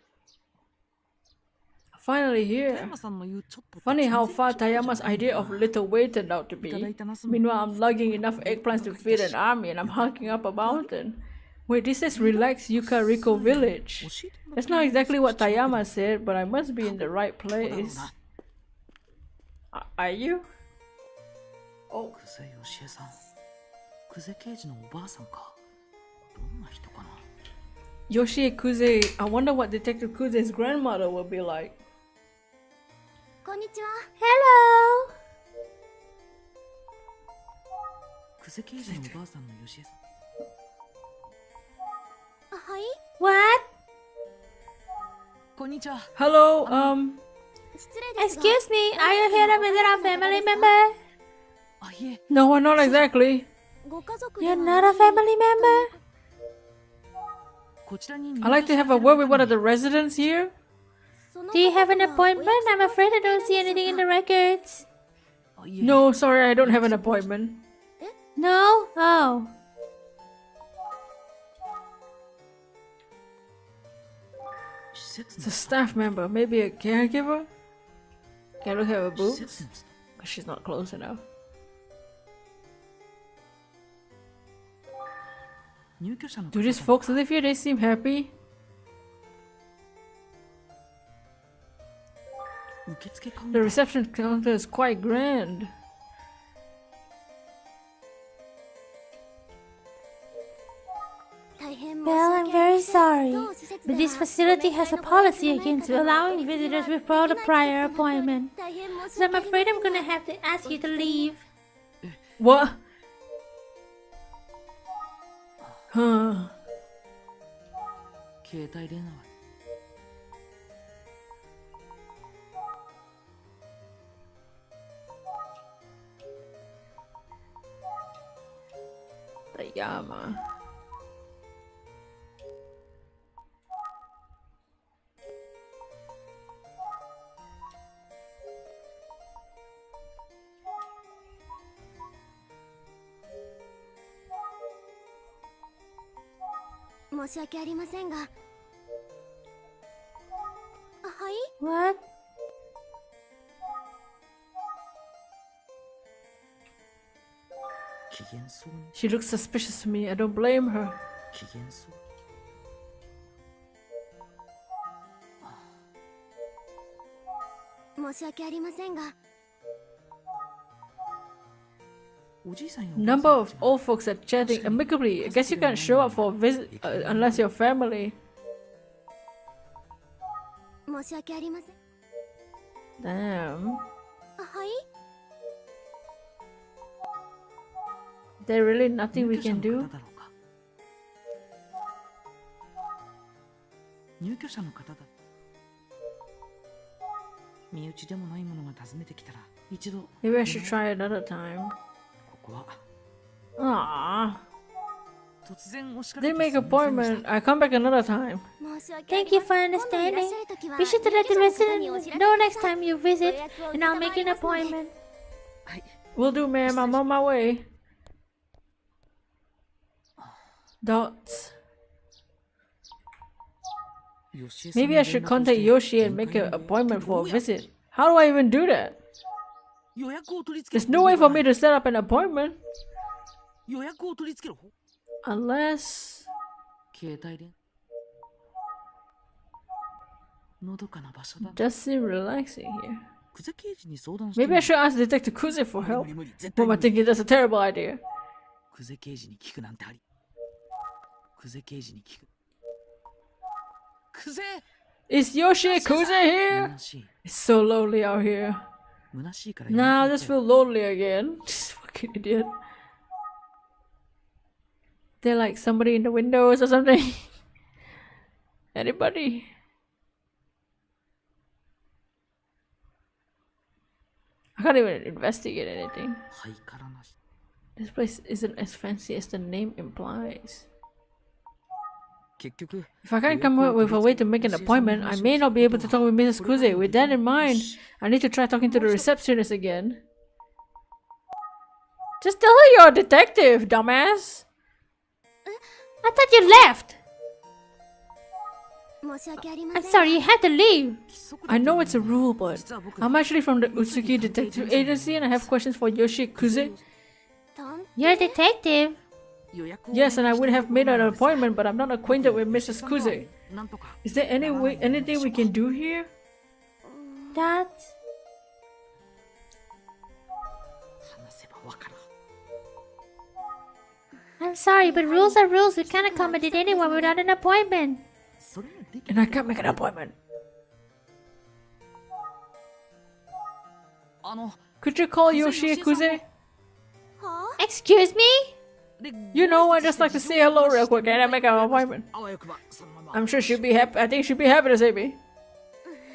Finally here. 山さんの言うちょっと。 Funny how far Tayama's idea of little way turned out to いただ be. いたナス Meanwhile, I'm lugging enough eggplants to feed an army and I'm hiking up a mountain. Wait, this says relax Yukariko village. That's not exactly what Tayama said, but I must be in the right place. Are you? Oh. 久世義恵さん。久世刑事のおばあさんか。どんな人かな。 Yoshie Kuze. I wonder what Detective Kuze's grandmother will be like. こんにちは。 Hello. 久世刑事のおばあさんの義恵さん。はい。 What? こんにちは。 Hello, 失礼ですが。 Excuse me, are you here to visit our family member? あ、いえ。 no, not exactly. ご家族 You're not a family member? こちらに。 I'd like to have a word with one of the residents here. Do you have an appointment? I'm afraid I don't see anything in the records. あ、いえ。 No, sorry, I don't have an appointment. No? Oh. It's a staff member, maybe a caregiver? Can I look at her 施 boobs? 設の人 Because she's not close enough. 入居者の Do 方 these 々 folks live here? They seem happy. 受付カウン The ター reception counter is quite grand. Well, I'm very sorry, but this facility has a policy against allowing visitors without a prior appointment. So I'm afraid I'm gonna have to ask you to leave. What? Huh. 携帯電話は The Yama. What? She looks suspicious to me. I don't blame her. 機嫌そう おじいさんやおばあ Number さん of old folks are chatting amicably. I guess you can't show up for a visit unless you're family. Damn. There really nothing we 入居者 can の do? 方だろうか入居者の方だ身内でもない者が訪ねてきたら一度 Maybe I should try another time. ここは Aww. 突然押しかけ They て make すみませんでし appointment. I come back another time. Thank you for understanding. Be sure to let the resident know next time you visit, and I'll make an appointment. たはい Will do, ma'am. I'm on my way. Dots. 吉江さん Maybe に I 連 should 絡を contact して Yoshi and 面 make 会 an の appointment for a どうや visit. How do I even do that? 予約を取り付け There's no way for me to set up an appointment 予約を取り付けろ unless 携帯電のどかな場所だ it does seem relaxing here. 久世刑事に相談して Maybe I should ask Detective Kuze for 無 help. 理無理絶対 But 無 I'm 理 thinking that's a terrible idea. 久世刑事に聞くなんてあり久世刑事に聞く久世 Is Yoshi Kuze here? 虚しい It's so lonely out here. 虚しいから Now I やめ just てよ feel lonely again. Just fucking idiot. They're like somebody in the windows or something. Anybody? I can't even investigate anything. ハイカラなし This place isn't as fancy as the name implies. 結局 If I can't come up with a way to make an appointment, I may not be able to talk with Mrs. Kuze. With that in mind, I need to try talking to the receptionist again. Just tell her you're a detective, dumbass. I thought you left. I'm sorry, you had to leave. I know it's a rule, but I'm actually from the Utsukushii Detective Agency and I have questions for Yoshi Kuze. You're a detective. 予約を Yes, and I would have made an appointment, but I'm not acquainted with Mrs. Kuze. なんとか Is there anything we can do here? That. 話せばわかる I'm sorry, but rules are rules. We can't accommodate anyone without an appointment. それもでき And I can't make an appointment. Could you call Yoshi Kuze? Excuse me? You know, I just like to say hello real quick and I make an appointment. あわよくばそのまま I'm sure she'll be happy. I think she'll be happy to see me.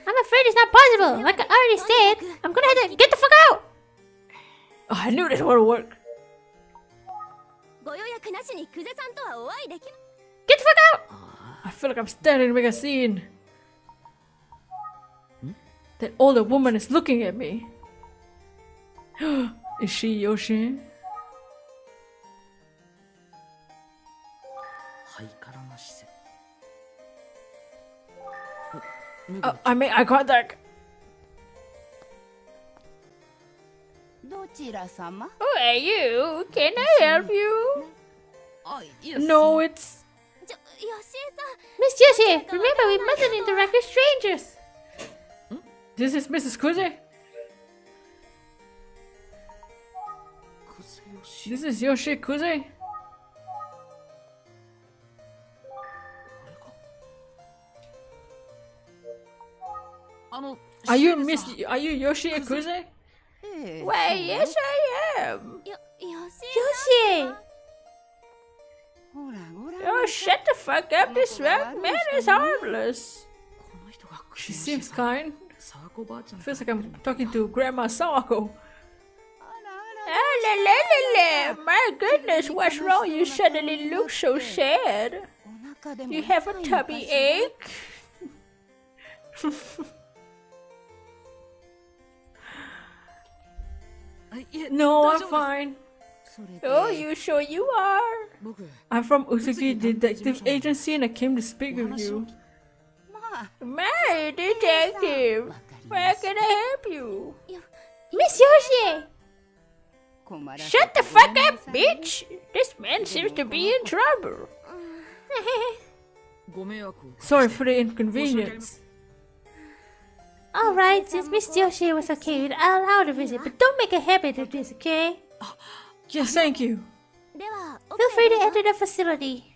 I'm afraid it's not possible. Like I already said, I'm gonna have to get the fuck out. Oh, I knew this would work. ご予約なしに久世さんとはお会いできない。Get the fuck out! I feel like I'm standing to make a scene. That older woman is looking at me. Is she Yoshi? ハイカラな施設 I made eye contact. Who are you? Can I help you? No, it's. Miss Yoshi, remember we mustn't interact with strangers. This is Mrs. Kuze. This is Yoshi Kuze. Are you Yoshi Kuze? Why, yes, I am. Yoshi! Oh, shut the fuck up. This man is harmless. She seems kind. Feels like I'm talking to Grandma Sawako. Ah, la la la la. My goodness, what's wrong? You suddenly look so sad. You have a tummy ache? No, I'm fine. Oh, you sure you are? I'm from Utsukushii Detective Agency and I came to speak with you. My detective. Where can I help you? Miss Yoshi! Shut the fuck up, bitch! This man seems to be in trouble. Sorry for the inconvenience. Alright, since Miss Yoshi was okay, I'll allow the visit, but don't make a habit of this, okay? Yes, thank you. Feel free to enter the facility.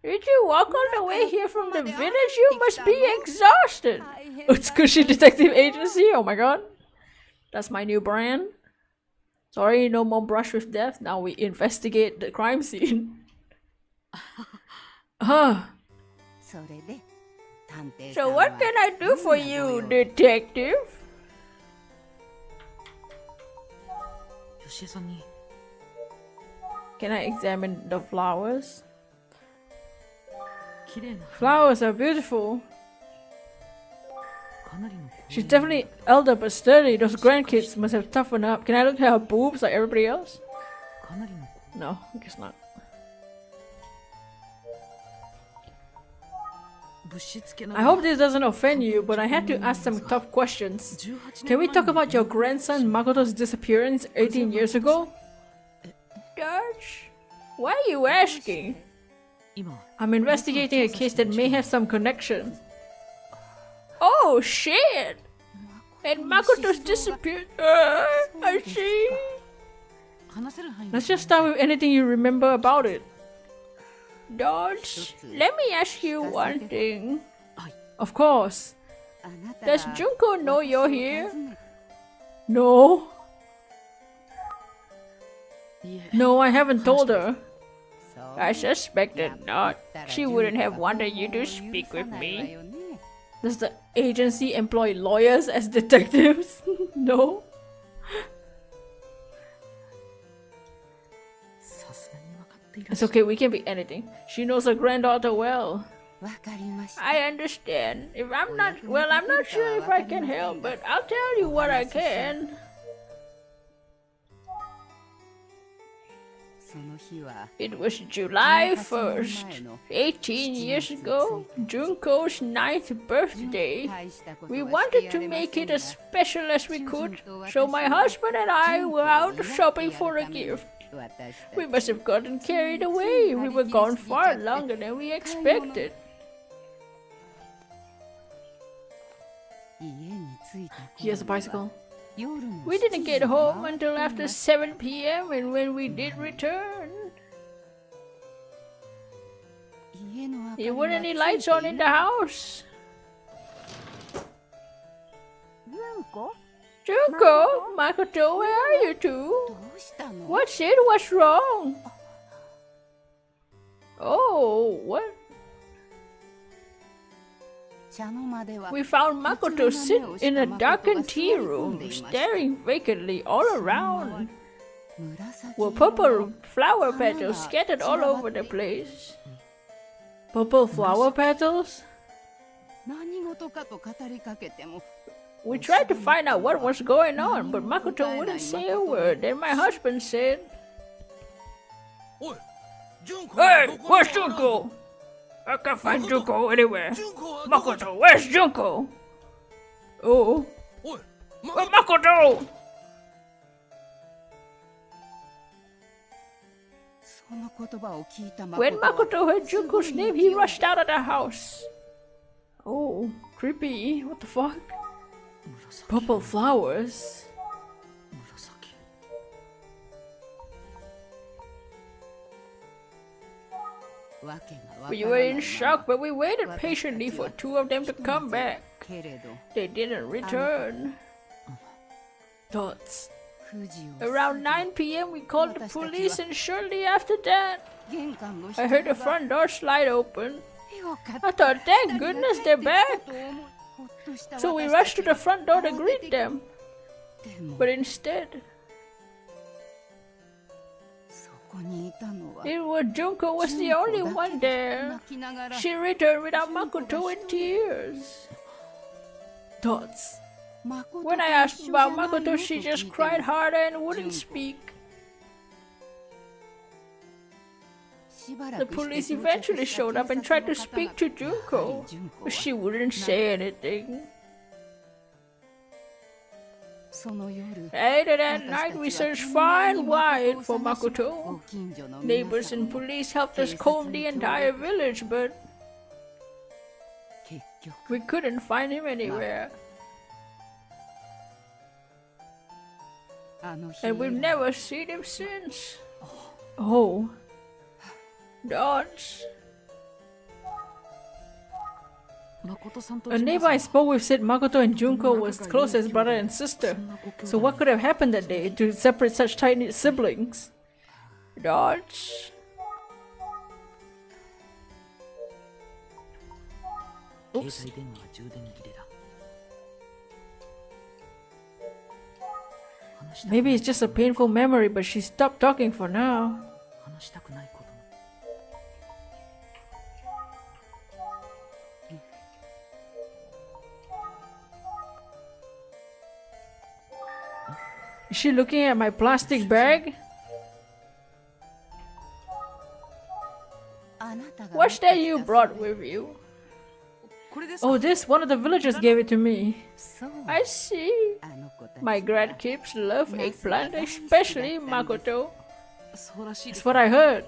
Did you walk all the way here from the village? You must be exhausted. Utsukushii Detective Agency? Oh my god. That's my new brand. Sorry, no more brush with death. Now we investigate the crime scene. So what can I do for you, detective? Can I examine the flowers? Flowers are beautiful. She's definitely elder but sturdy. Those grandkids must have toughened up. Can I look at her boobs like everybody else? No, I guess not. I hope this doesn't offend you, but I had to ask some tough questions. Can we talk about your grandson Makoto's disappearance 18 years ago? George, why are you asking? I'm investigating a case that may have some connection. Oh shit! And Makoto's disappeared. I see. Let's just start with anything you remember about it. Dodge, let me ask you one thing. Of course. Does Junko know you're here? No. No, I haven't told her. I suspected not. She wouldn't have wanted you to speak with me. Does the agency employ lawyers as detectives? No. It's okay, we can be anything. She knows her granddaughter well. I understand. If I'm not sure if I can help, but I'll tell you what I can. It was July 1st, 18 years ago, Junko's 9th birthday. We wanted to make it as special as we could, so my husband and I were out shopping for a gift. We must have gotten carried away. We were gone far longer than we expected. He has a bicycle. We didn't get home until after 7 p.m. and when we did return, there weren't any lights on in the house. Junko, Makoto, where are you two? What's it? What's wrong? Oh, what? We found Makoto sitting in a darkened tea room, staring vacantly all around. Were purple flower petals scattered all over the place. Purple flower petals? We tried to find out what was going on, but Makoto wouldn't say a word. Then my husband said, "Hey, where's Junko?" I can't find Junko anywhere. Makoto, where's Junko? Oh. Oi, Where's Makoto? When Makoto heard Junko's name, he rushed out of the house. Oh, creepy. What the fuck? Purple flowers. We were in shock, but we waited patiently for two of them to come back. They didn't return. Thoughts. Around 9 p.m. we called the police, and shortly after that, I heard the front door slide open. I thought, thank goodness they're back. So we rushed to the front door to greet them. But instead, Junko was the only one there. She returned without Makoto in tears. Thoughts. When I asked about Makoto, she just cried harder and wouldn't speak. The police eventually showed up and tried to speak to Junko, but she wouldn't say anything. Later that night, we searched far and wide for Makoto. Neighbors and police helped us comb the entire village, but we couldn't find him anywhere. And we've never seen him since. Oh. Dots. A neighbor I spoke with said Makoto and Junko was close as brother and sister. So what could have happened that day to separate such tight-knit siblings? Dots. Oops. Maybe it's just a painful memory, but she stopped talking for now. Is she looking at my plastic bag? What's that you brought with you? Oh, this one of the villagers gave it to me. I see. My grandkids love eggplant, especially Makoto. That's what I heard.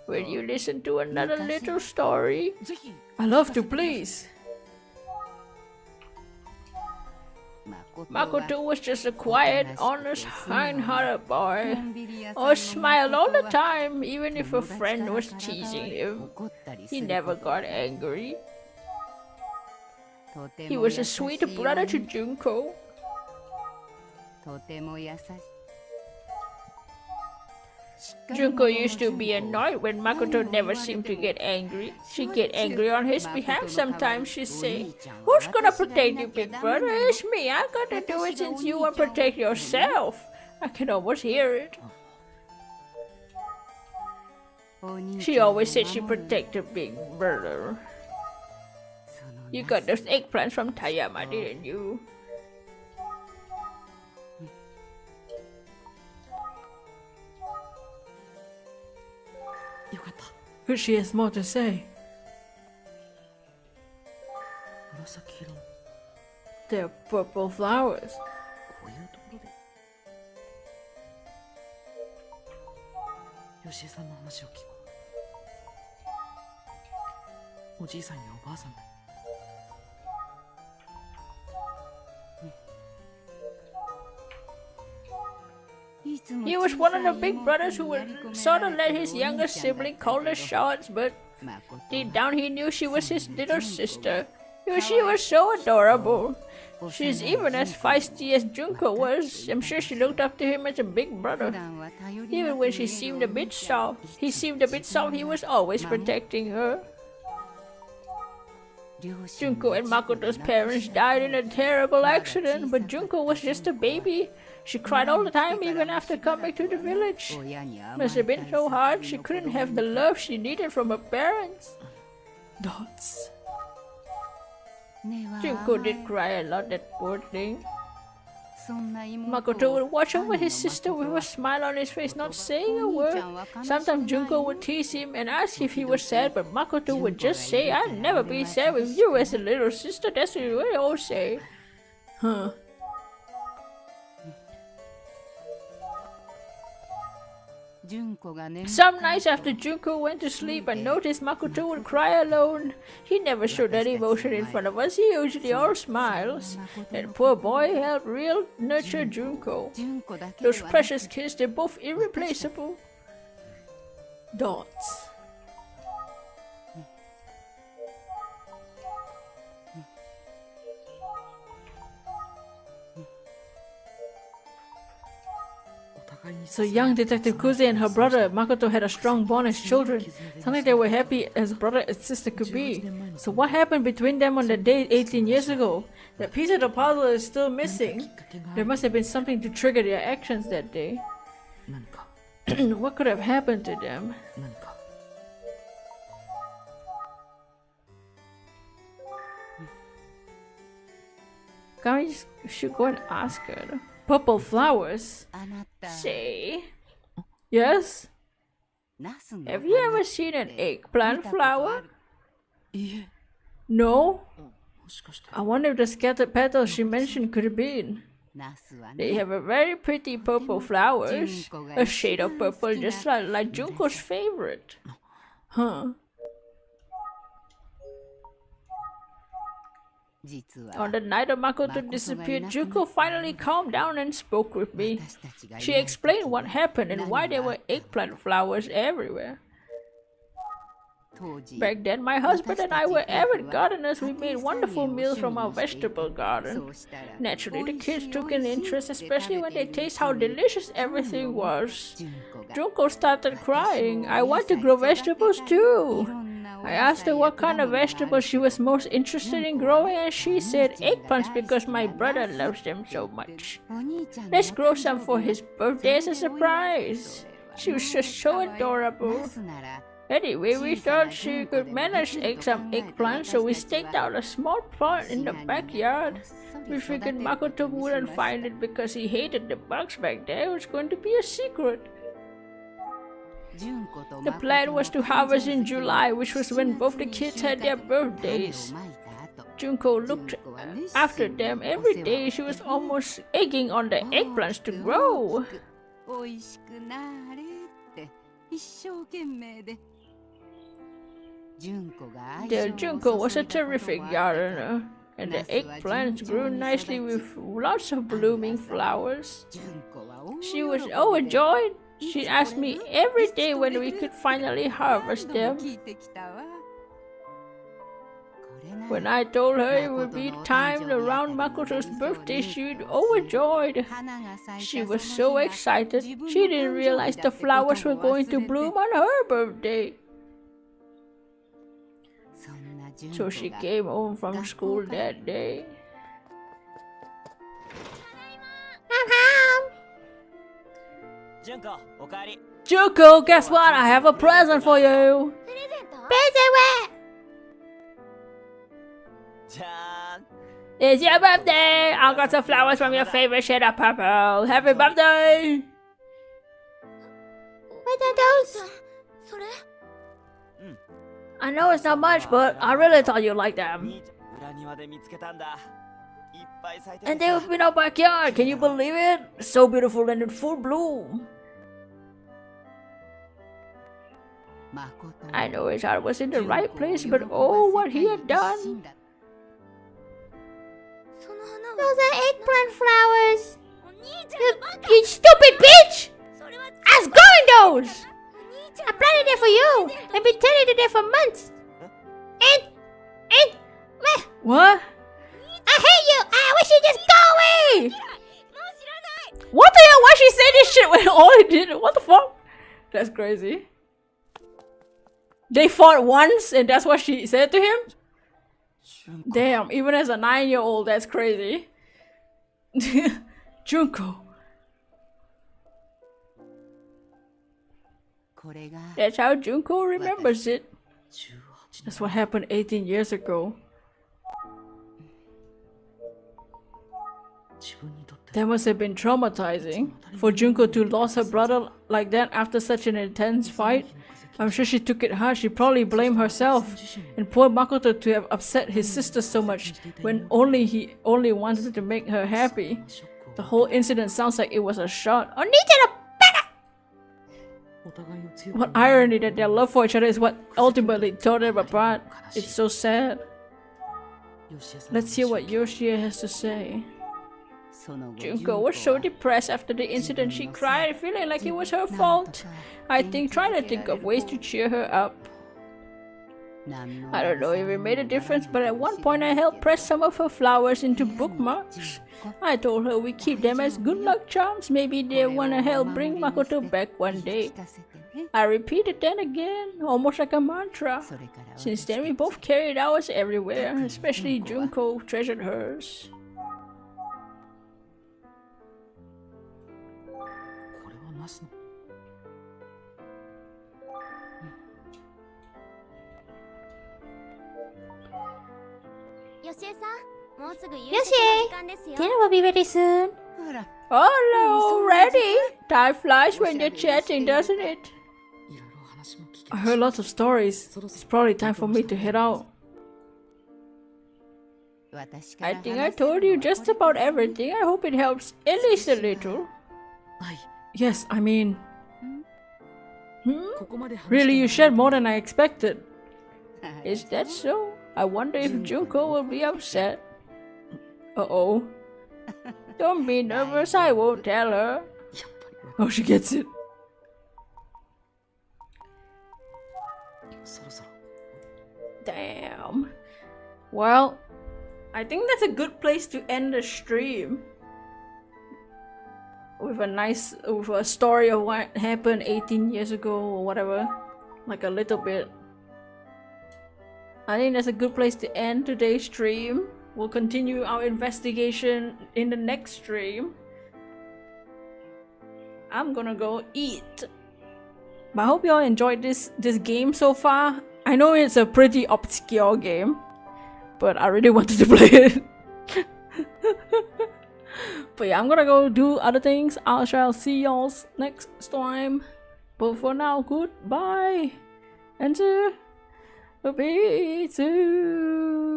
Will you listen to another little story? I love to, please. Makoto was just a quiet, honest, kind-hearted boy. Always smiled all the time, even if a friend was teasing him. He never got angry. He was a sweet brother to Junko. Junko used to be annoyed when Makoto never seemed to get angry. She'd get angry on his behalf sometimes. She'd say, "Who's gonna protect you, big brother? It's me. I gotta do it since you won't protect yourself." I can almost hear it. She always said she protected big brother. You got those eggplants from Tayama, didn't you? But she has more to say. They're purple flowers. He was one of the big brothers who would sort of let his younger sibling call the shots, but deep down he knew she was his little sister. She was so adorable. She's even as feisty as Junko was. I'm sure she looked up to him as a big brother. Even when he seemed a bit soft, he was always protecting her. Junko and Makoto's parents died in a terrible accident, but Junko was just a baby. She cried all the time even after coming to the village. Must have been so hard she couldn't have the love she needed from her parents. Dots. Junko did cry a lot, that poor thing. Makoto would watch over his sister with a smile on his face, not saying a word. Sometimes Junko would tease him and ask if he was sad, but Makoto would just say, "I'll never be sad with you as a little sister." That's what they always say. Huh. Some nights after Junko went to sleep, I noticed Makoto would cry alone. He never showed that emotion in front of us. He usually all smiles. That poor boy helped real nurture Junko. Those precious kids, they're both irreplaceable. Dots. So young Detective Kuze and her brother Makoto had a strong bond as children. Sounds like they were happy as brother and sister could be. So what happened between them on that day 18 years ago? That piece of the puzzle is still missing. There must have been something to trigger their actions that day. What could have happened to them? Guys, you should go and ask her. Purple flowers? Say. Yes? Have you ever seen an eggplant flower? No? I wonder if the scattered petals she mentioned could have been. They have a very pretty purple flowers. A shade of purple just like Junko's favorite. Huh. On the night of Makoto disappeared, Junko finally calmed down and spoke with me. She explained what happened and why there were eggplant flowers everywhere. Back then, my husband and I were avid gardeners. We made wonderful meals from our vegetable garden. Naturally, the kids took an interest, especially when they tasted how delicious everything was. Junko started crying. I want to grow vegetables too. I asked her what kind of vegetables she was most interested in growing, and she said eggplants because my brother loves them so much. Let's grow some for his birthday as a surprise. She was just so adorable. Anyway, we thought she could manage some eggplants, so we staked out a small plot in the backyard. We figured Makoto wouldn't find it because he hated the bugs back there. It was going to be a secret. The plan was to harvest in July, which was when both the kids had their birthdays. Junko looked after them every day. She was almost egging on the eggplants to grow. Their Junko was a terrific gardener, and the eggplants grew nicely with lots of blooming flowers. She was overjoyed. She asked me every day when we could finally harvest them. When I told her it would be timed around Makoto's birthday, she was overjoyed. She was so excited, she didn't realize the flowers were going to bloom on her birthday. So she came home from school that day. Junko, guess what? I have a present for you. Present what? It's your birthday. I got some flowers from your favorite shade of purple. Happy birthday. What are those? I know it's not much, but I really thought you'd like them. And they were in our backyard. Can you believe it? So beautiful and in full bloom. I know his heart was in the right place, but oh, what he had done. Those are eggplant flowers. You stupid bitch! I was growing those! I planted it for you. I've been tending to it for months. And What? I hate you. I wish you'd just go away. What the hell? Why she say this shit when all he did? What the fuck? That's crazy. They fought once and that's what she said to him? Damn, even as a 9-year-old, that's crazy. Junko. That's how Junko remembers it. That's what happened 18 years ago. That must have been traumatizing for Junko to lose her brother like that after such an intense fight. I'm sure she took it hard. She probably blamed herself. And poor Makoto to have upset his sister so much when he only wanted to make her happy. The whole incident sounds like it was a shot. What irony that their love for each other is what ultimately tore them apart. It's so sad. Let's hear what Yoshie has to say. Junko was so depressed after the incident. She cried, feeling like it was her fault. I think trying to think of ways to cheer her up. I don't know if it made a difference, but at one point I helped press some of her flowers into bookmarks. I told her we keep them as good luck charms. Maybe they wanna help bring Makoto back one day. I repeated that again, almost like a mantra. Since then we both carried ours everywhere, especially Junko treasured hers. Yoshie, dinner will be ready soon. Hello, ready? Time flies when you're chatting, doesn't it? I heard lots of stories. It's probably time for me to head out. I think I told you just about everything. I hope it helps at least a little. Yes, I mean... Really, you shared more than I expected. Is that so? I wonder if Junko will be upset. Uh-oh. Don't be nervous, I won't tell her. Oh, she gets it. Damn. Well, I think that's a good place to end the stream. With a story of what happened 18 years ago or whatever. Like a little bit. I think that's a good place to end today's stream. We'll continue our investigation in the next stream. I'm gonna go eat. But I hope y'all enjoyed this game so far. I know it's a pretty obscure game, but I really wanted to play it. But yeah, I'm gonna go do other things. I shall see y'all next time. But for now, goodbye. And be too.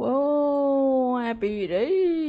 Oh, happy day.